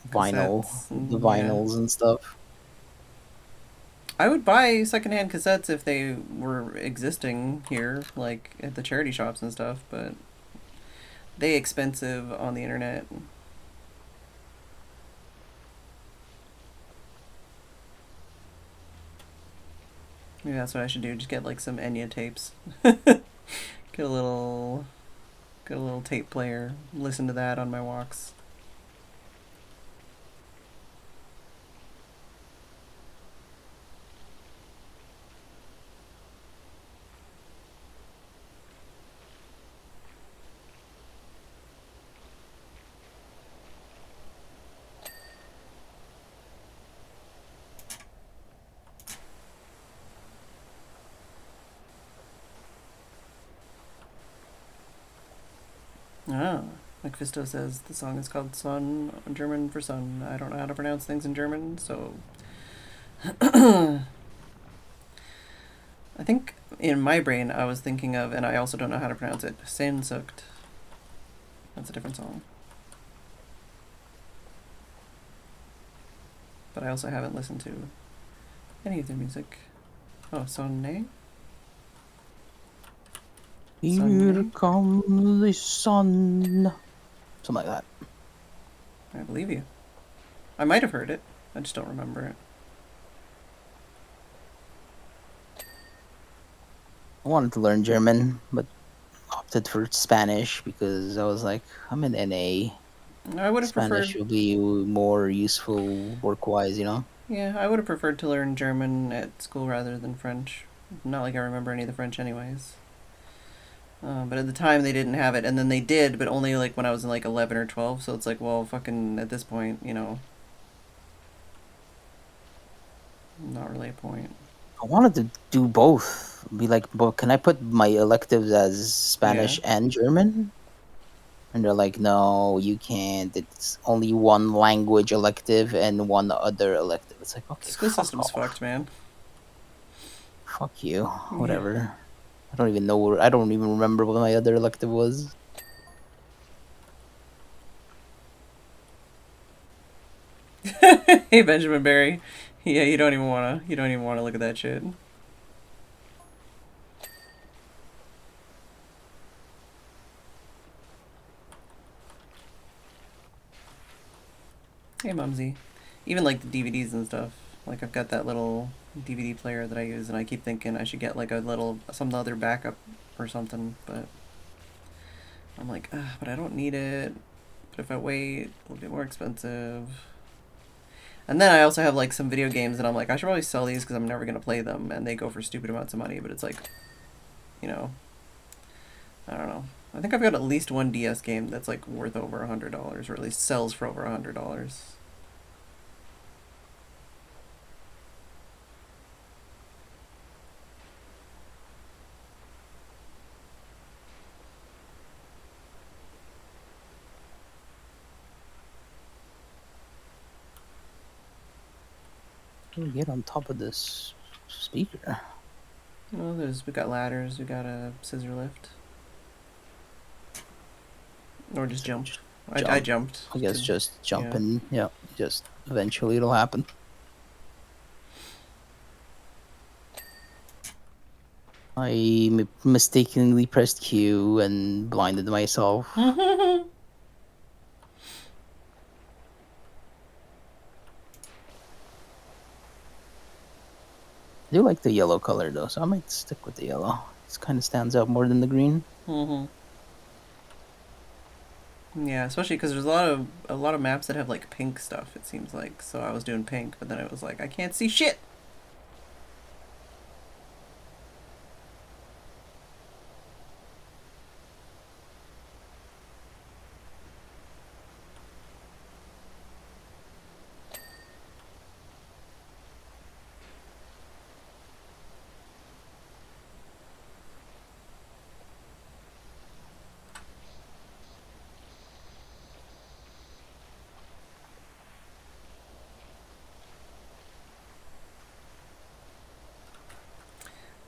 the yeah. vinyls and stuff. I would buy secondhand cassettes if they were existing here, like at the charity shops and stuff, but they expensive on the internet. Maybe that's what I should do. Just get like some Enya tapes. Get a little tape player. Listen to that on my walks. Ah, like Fisto says, the song is called Sun, German for sun. I don't know how to pronounce things in German, so I think in my brain I was thinking of, and I also don't know how to pronounce it, Sehnsucht. That's a different song. But I also haven't listened to any of their music. Oh, Sonne? Here comes the sun. Something like that. I believe you. I might have heard it. I just don't remember it. I wanted to learn German, but opted for Spanish because I was like, I'm in NA. I would have Spanish preferred. will be more useful work-wise, you know? Yeah, I would have preferred to learn German at school rather than French. Not like I remember any of the French, anyways. But at the time they didn't have it, and then they did, but only like when I was in like 11 or 12. So it's like, well, fucking at this point, not really a point. I wanted to do both. Be like, but can I put my electives as Yeah. Spanish and German? And they're like, no, you can't. It's only one language elective and one other elective. It's like, okay, School fuck system's off. fucked, man. Fuck you. Yeah. Whatever. I don't even know. I don't even remember what my other elective was. Hey, Benjamin Barry. Yeah, you don't even wanna look at that shit. Hey, Mumsy. Even like the DVDs and stuff. Like I've got that little DVD player that I use, and I keep thinking I should get like some other backup or something. But I'm like, but I don't need it. But if I wait, it'll get more expensive. And then I also have like some video games, and I'm like, I should probably sell these because I'm never gonna play them, and they go for stupid amounts of money. But it's like, you know, I don't know. I think I've got at least one DS game that's like worth over $100, or at least sells for over $100. Get on top of this. speaker. Oh, we got ladders. We got a scissor lift. Or just jump. I jumped. I guess just jump and just eventually it'll happen. I mistakenly pressed Q and blinded myself. I do like the yellow color though, so I might stick with the yellow. It kind of stands out more than the green. Yeah, especially because there's a lot of maps that have like pink stuff. It seems like, so I was doing pink, but then it was like I can't see shit.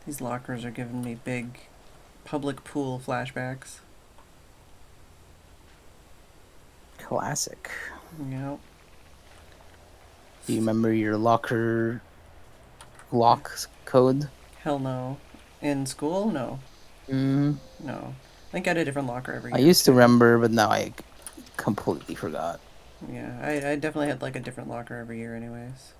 These lockers are giving me big public pool flashbacks. Classic. Yep. Do you remember your locker lock code? Hell no. In school? No. No. I think I had a different locker every year. I used to remember, but now I completely forgot. Yeah, I definitely had like a different locker every year anyways.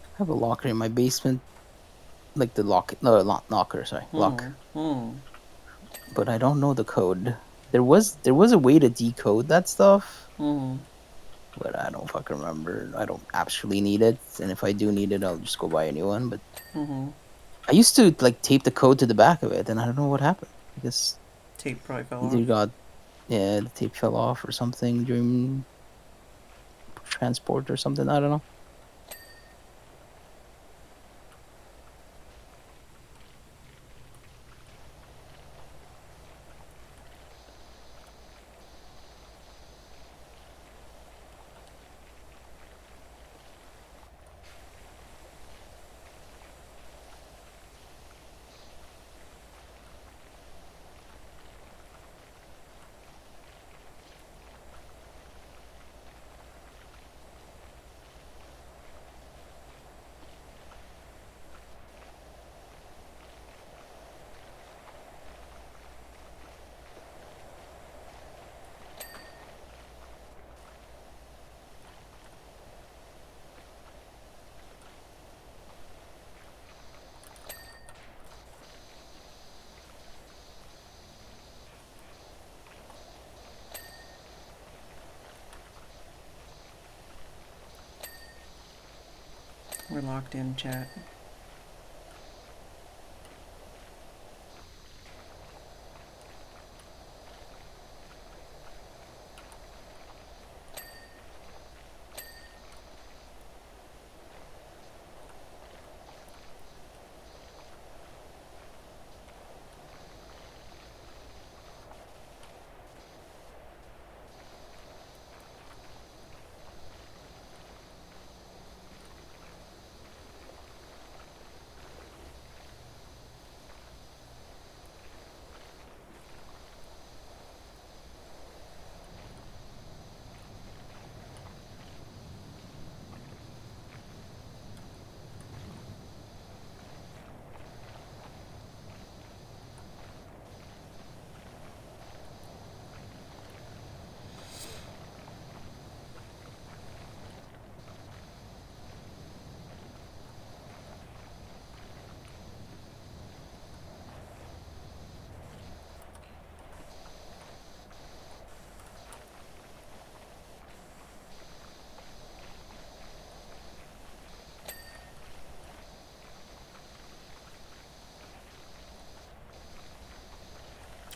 I have a locker in my basement, like the locker, sorry, lock. But I don't know the code. There was a way to decode that stuff, but I don't fucking remember. I don't actually need it, and if I do need it, I'll just go buy a new one. But I used to like tape the code to the back of it, and I don't know what happened. I guess tape probably fell off. The tape fell off or something during transport or something. I don't know. We're locked in, chat.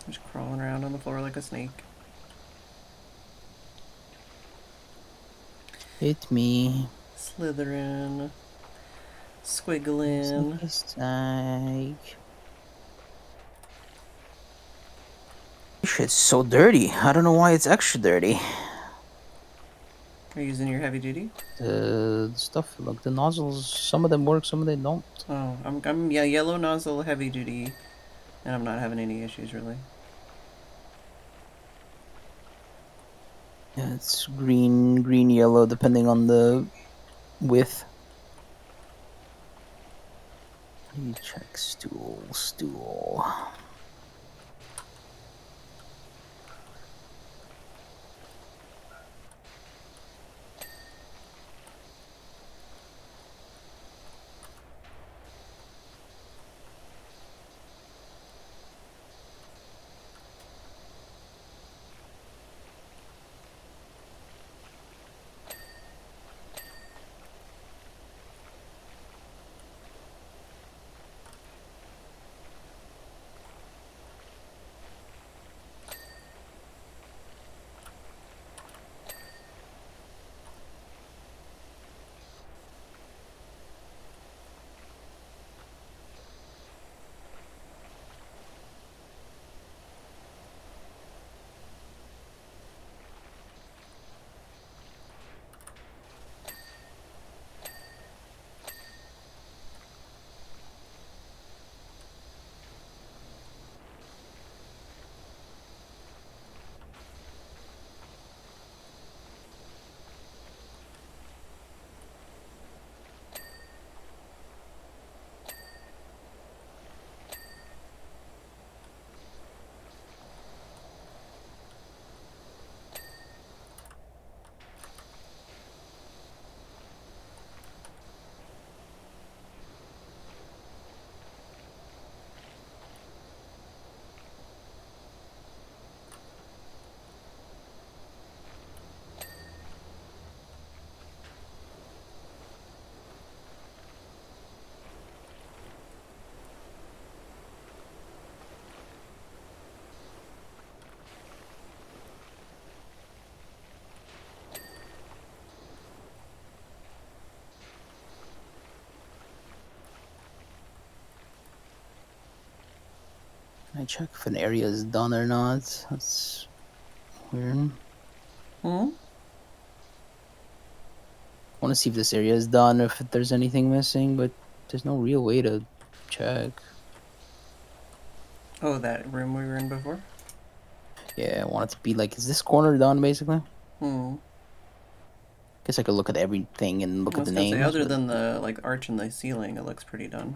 Just crawling around on the floor like a snake. Hit me. Slithering. Squiggling. Like, shit's so dirty. I don't know why it's extra dirty. Are you using your heavy duty? The stuff, like the nozzles, some of them work, some of them don't. Oh, I'm yeah, yellow nozzle heavy duty, and I'm not having any issues really. Yeah, it's green, yellow, depending on the width. Let me check stool. Can I check if an area is done or not? That's weird. Hmm. I want to see if this area is done, if there's anything missing, but there's no real way to check. Oh, that room we were in before. Yeah, I want it to be like, is this corner done, basically? Hmm. Guess I could look at everything and look I at the was gonna say, names, other but than the like arch in the ceiling, it looks pretty done.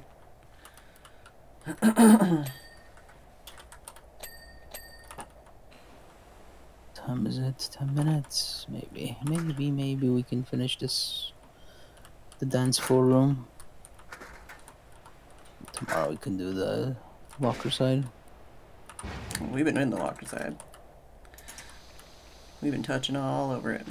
time is it? 10 minutes? Maybe we can finish this, the dance floor room. Tomorrow we can do the locker side. We've been in the locker side. We've been touching all over it.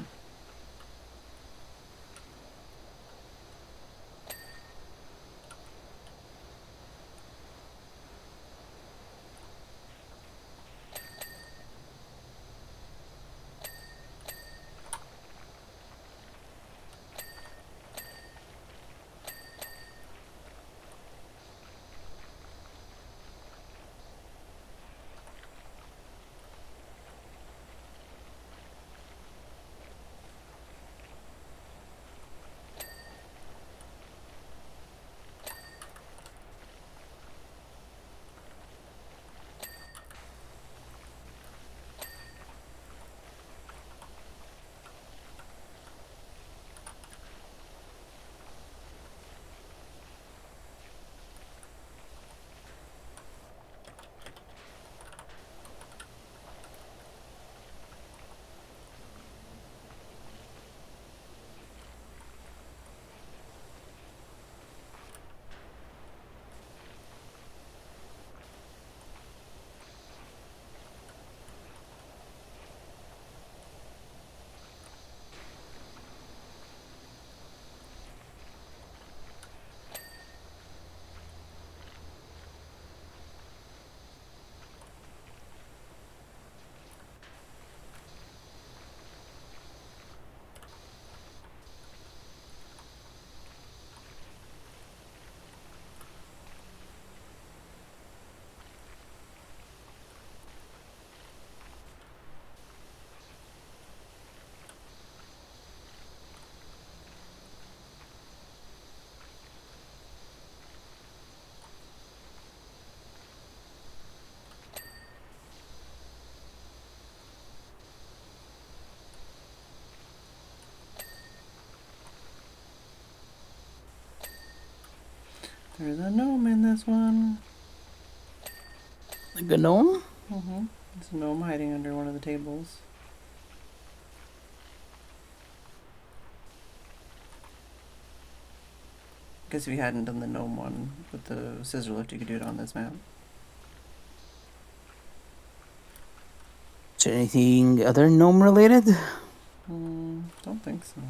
There's a gnome in this one. Like a gnome? Mm-hmm. There's a gnome hiding under one of the tables. Guess if you hadn't done the gnome one with the scissor lift, you could do it on this map. Is there anything other gnome related? Don't think so.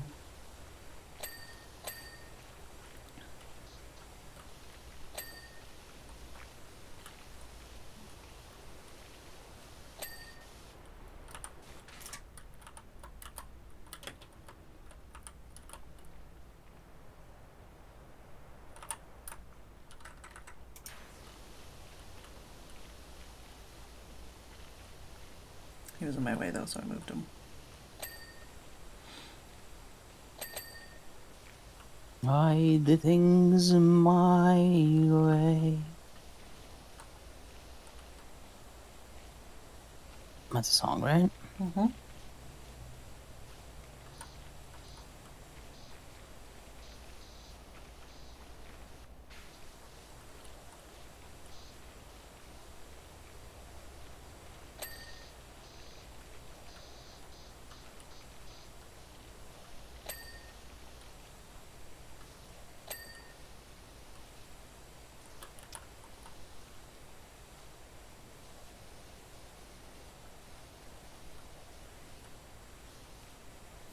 He was in my way though, so I moved him. I did things my way. That's a song, right? Mm-hmm.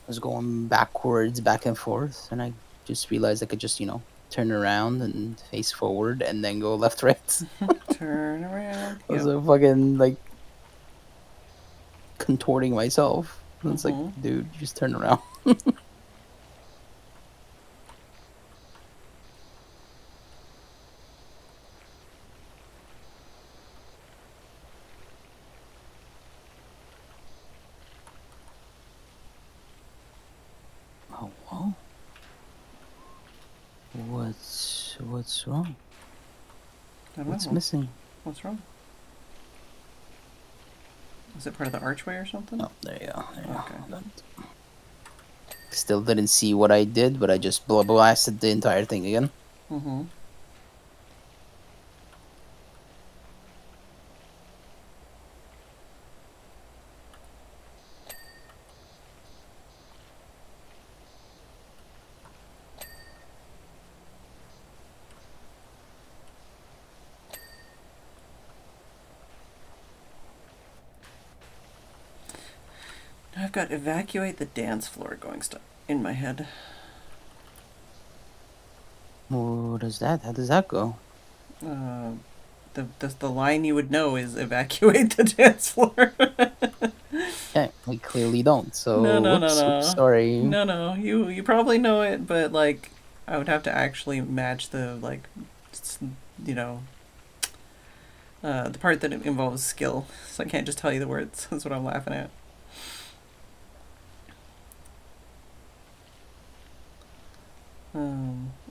I was going backwards, back and forth, and I just realized I could just, turn around and face forward and then go left, right. Turn around. I was Yep. fucking like contorting myself. And it's like, Mm-hmm. dude, just turn around. Oh, well. What's wrong? I don't What's know. missing? What's wrong? Is it part of the archway or something? Oh, there you go. There you Okay. go. Still didn't see what I did, but I just blasted the entire thing again. Mm-hmm. I've got evacuate the dance floor going stuff in my head. What is that? How does that go? The line you would know is evacuate the dance floor. Yeah, I clearly don't. So, No, whoops, sorry. no. You probably know it, but like, I would have to actually match the like, you know, the part that involves skill. So I can't just tell you the words. That's what I'm laughing at.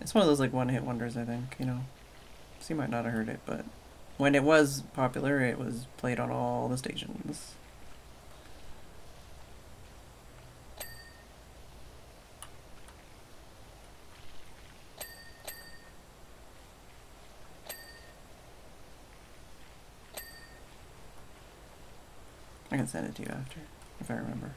It's one of those like one-hit wonders. I think So you might not have heard it, but when it was popular, it was played on all the stations. I can send it to you after, if I remember.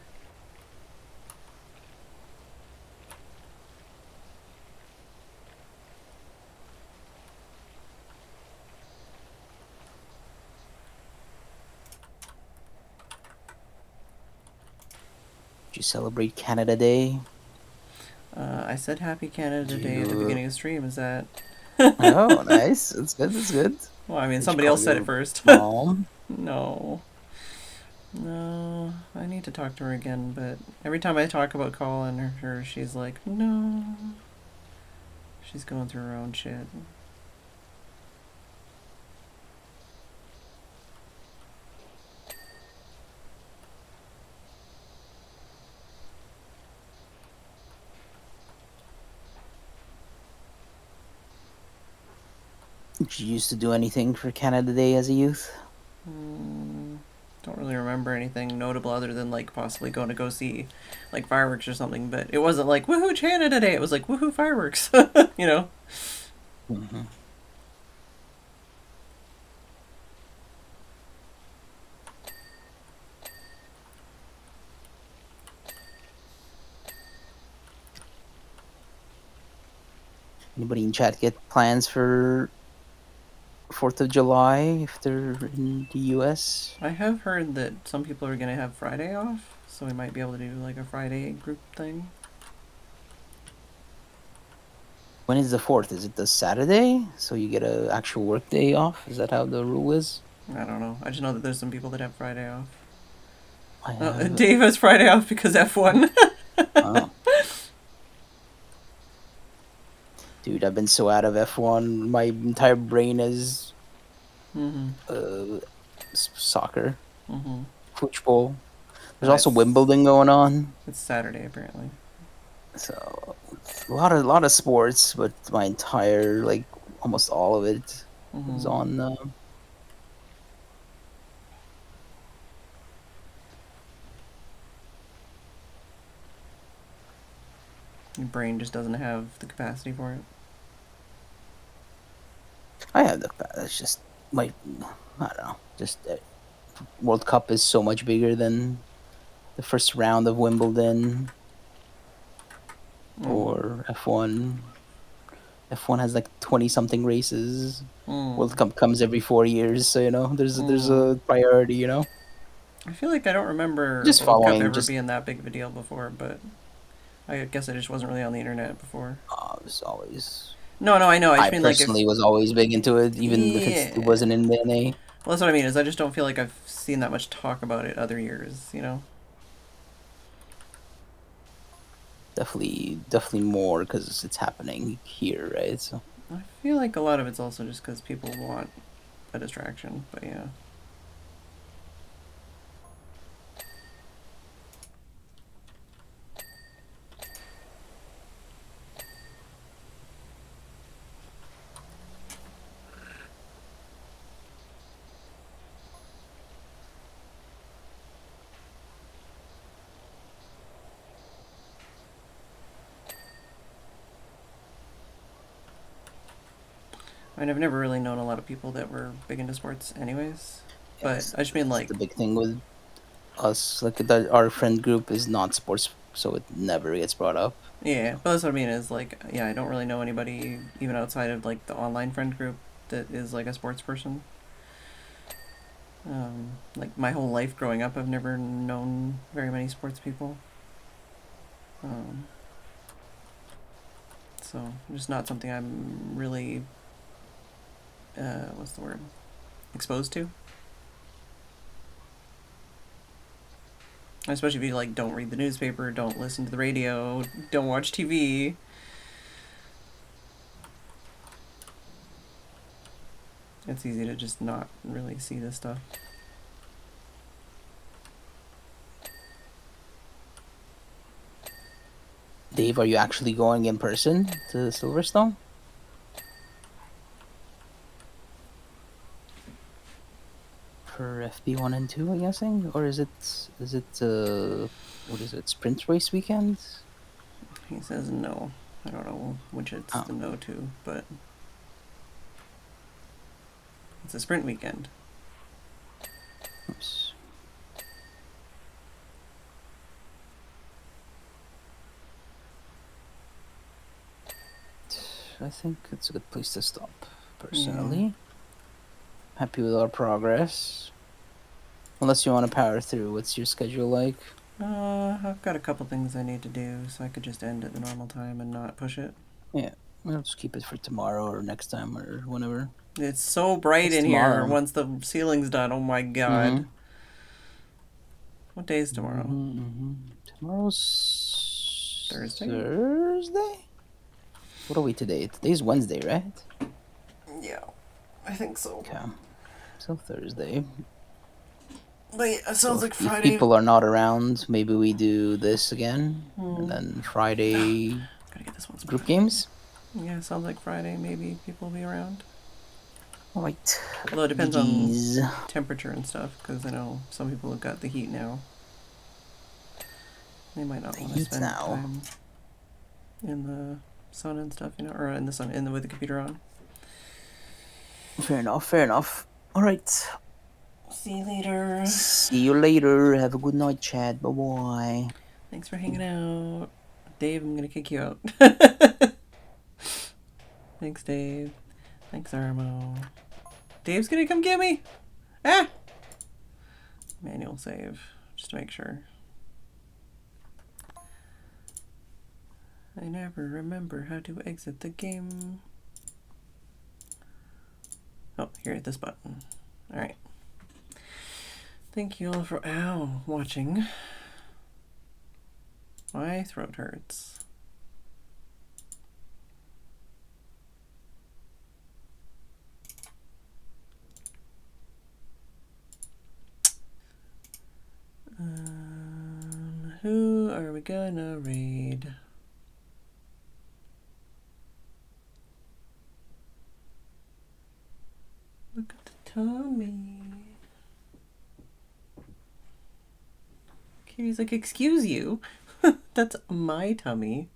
Did you celebrate Canada Day? I said Happy Canada Day at the You... beginning of the stream. Is that? Oh, nice. That's good. That's good. Well, I mean, Did you somebody call else said your it first. mom? No. No, I need to talk to her again, but every time I talk about calling her, she's like, no. She's going through her own shit. Did you used to do anything for Canada Day as a youth? Don't really remember anything notable other than like possibly going to go see like fireworks or something, but it wasn't like woohoo Canada Day. It was like woohoo fireworks, you know. Mm-hmm. Anybody in chat get plans for 4th of July if they're in the US? I have heard that some people are gonna have Friday off, so we might be able to do like a Friday group thing. When is the 4th? Is it the Saturday? So you get an actual work day off? Is that how the rule is? I don't know. I just know that there's some people that have Friday off. I have. Dave has Friday off because F1. Oh. Dude, I've been so out of F1. My entire brain is soccer, football. There's also Wimbledon going on. It's Saturday apparently. So a lot of sports, but my entire almost all of it is on. Your brain just doesn't have the capacity for it. I have it's just I don't know. Just World Cup is so much bigger than the first round of Wimbledon or F1. F1 has 20 something races. World Cup comes every 4 years, so there's a priority. I feel like I don't remember Just World Cup following, ever being that big of a deal before, but I guess I just wasn't really on the internet before. It was always. No, I know. I mean, personally was always big into it, even if it wasn't in the NA. Well, that's what I mean. Is I just don't feel like I've seen that much talk about it other years. Definitely more because it's happening here, right? So I feel like a lot of it's also just because people want a distraction. But yeah. I mean, I've never really known a lot of people that were big into sports anyways. But I just mean the big thing with us, our friend group is not sports, so it never gets brought up. Yeah, but that's what I mean is I don't really know anybody even outside of the online friend group that is a sports person. My whole life growing up, I've never known very many sports people. So just not something I'm really what's the word? Exposed to. Especially if you don't read the newspaper, don't listen to the radio, don't watch TV. It's easy to just not really see this stuff. Dave, are you actually going in person to Silverstone? For FP1 and 2, I'm guessing? Or is it what is it, sprint race weekend? He says no. I don't know which it's the no to, but it's a sprint weekend. Oops. I think it's a good place to stop, personally. Yeah. Happy with our progress. Unless you want to power through. What's your schedule like? I've got a couple things I need to do, so I could just end at the normal time and not push it. Yeah, we'll just keep it for tomorrow or next time or whenever. It's so bright in here once the ceiling's done. Oh my god. What day is tomorrow? Tomorrow's Thursday? Thursday? What are we today? Today's Wednesday, right? Yeah, I think so. Okay. So Thursday. But yeah, it sounds like Friday. If people are not around, maybe we do this again. And then Friday gotta get this one group games. Yeah, sounds like Friday. Maybe people will be around. Alright. Although it depends on temperature and stuff, because I know some people have got the heat now. They might not want to spend time in the sun and stuff, or in the sun with the computer on. Fair enough. Alright. See you later. See you later. Have a good night, Chad. Bye-bye. Thanks for hanging out. Dave, I'm gonna kick you out. Thanks, Dave. Thanks, Armo. Dave's gonna come get me! Ah! Manual save, just to make sure. I never remember how to exit the game. Oh, here, this button. Alright. Thank you all for watching. My throat hurts. Who are we gonna raid? Look at the tummy. Katie's like, excuse you? That's my tummy.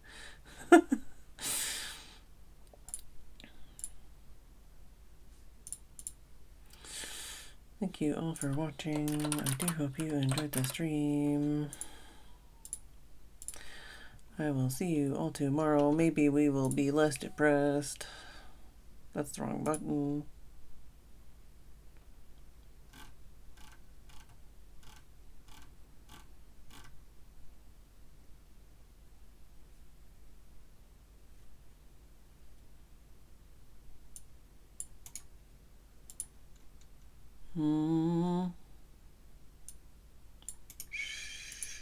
Thank you all for watching. I do hope you enjoyed the stream. I will see you all tomorrow. Maybe we will be less depressed. That's the wrong button.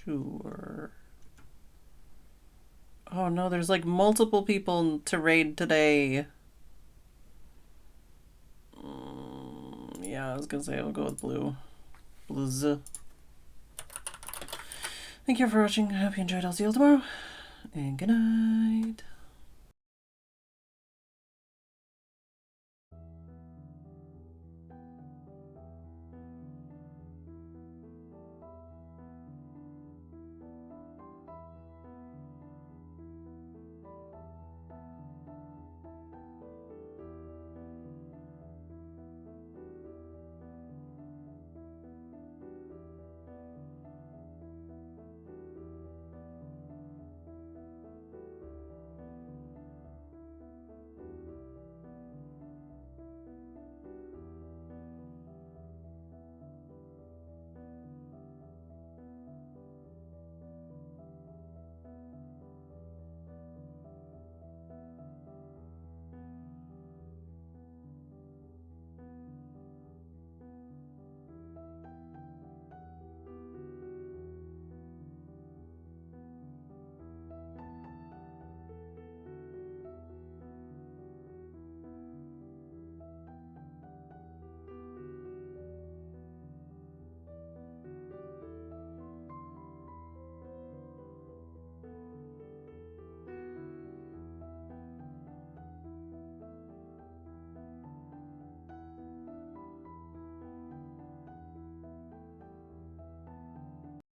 Sure. Oh no, there's like multiple people to raid today. Yeah, I was gonna say I'll go with blue. Blues. Thank you for watching. I hope you enjoyed. I'll see you all tomorrow. And good night.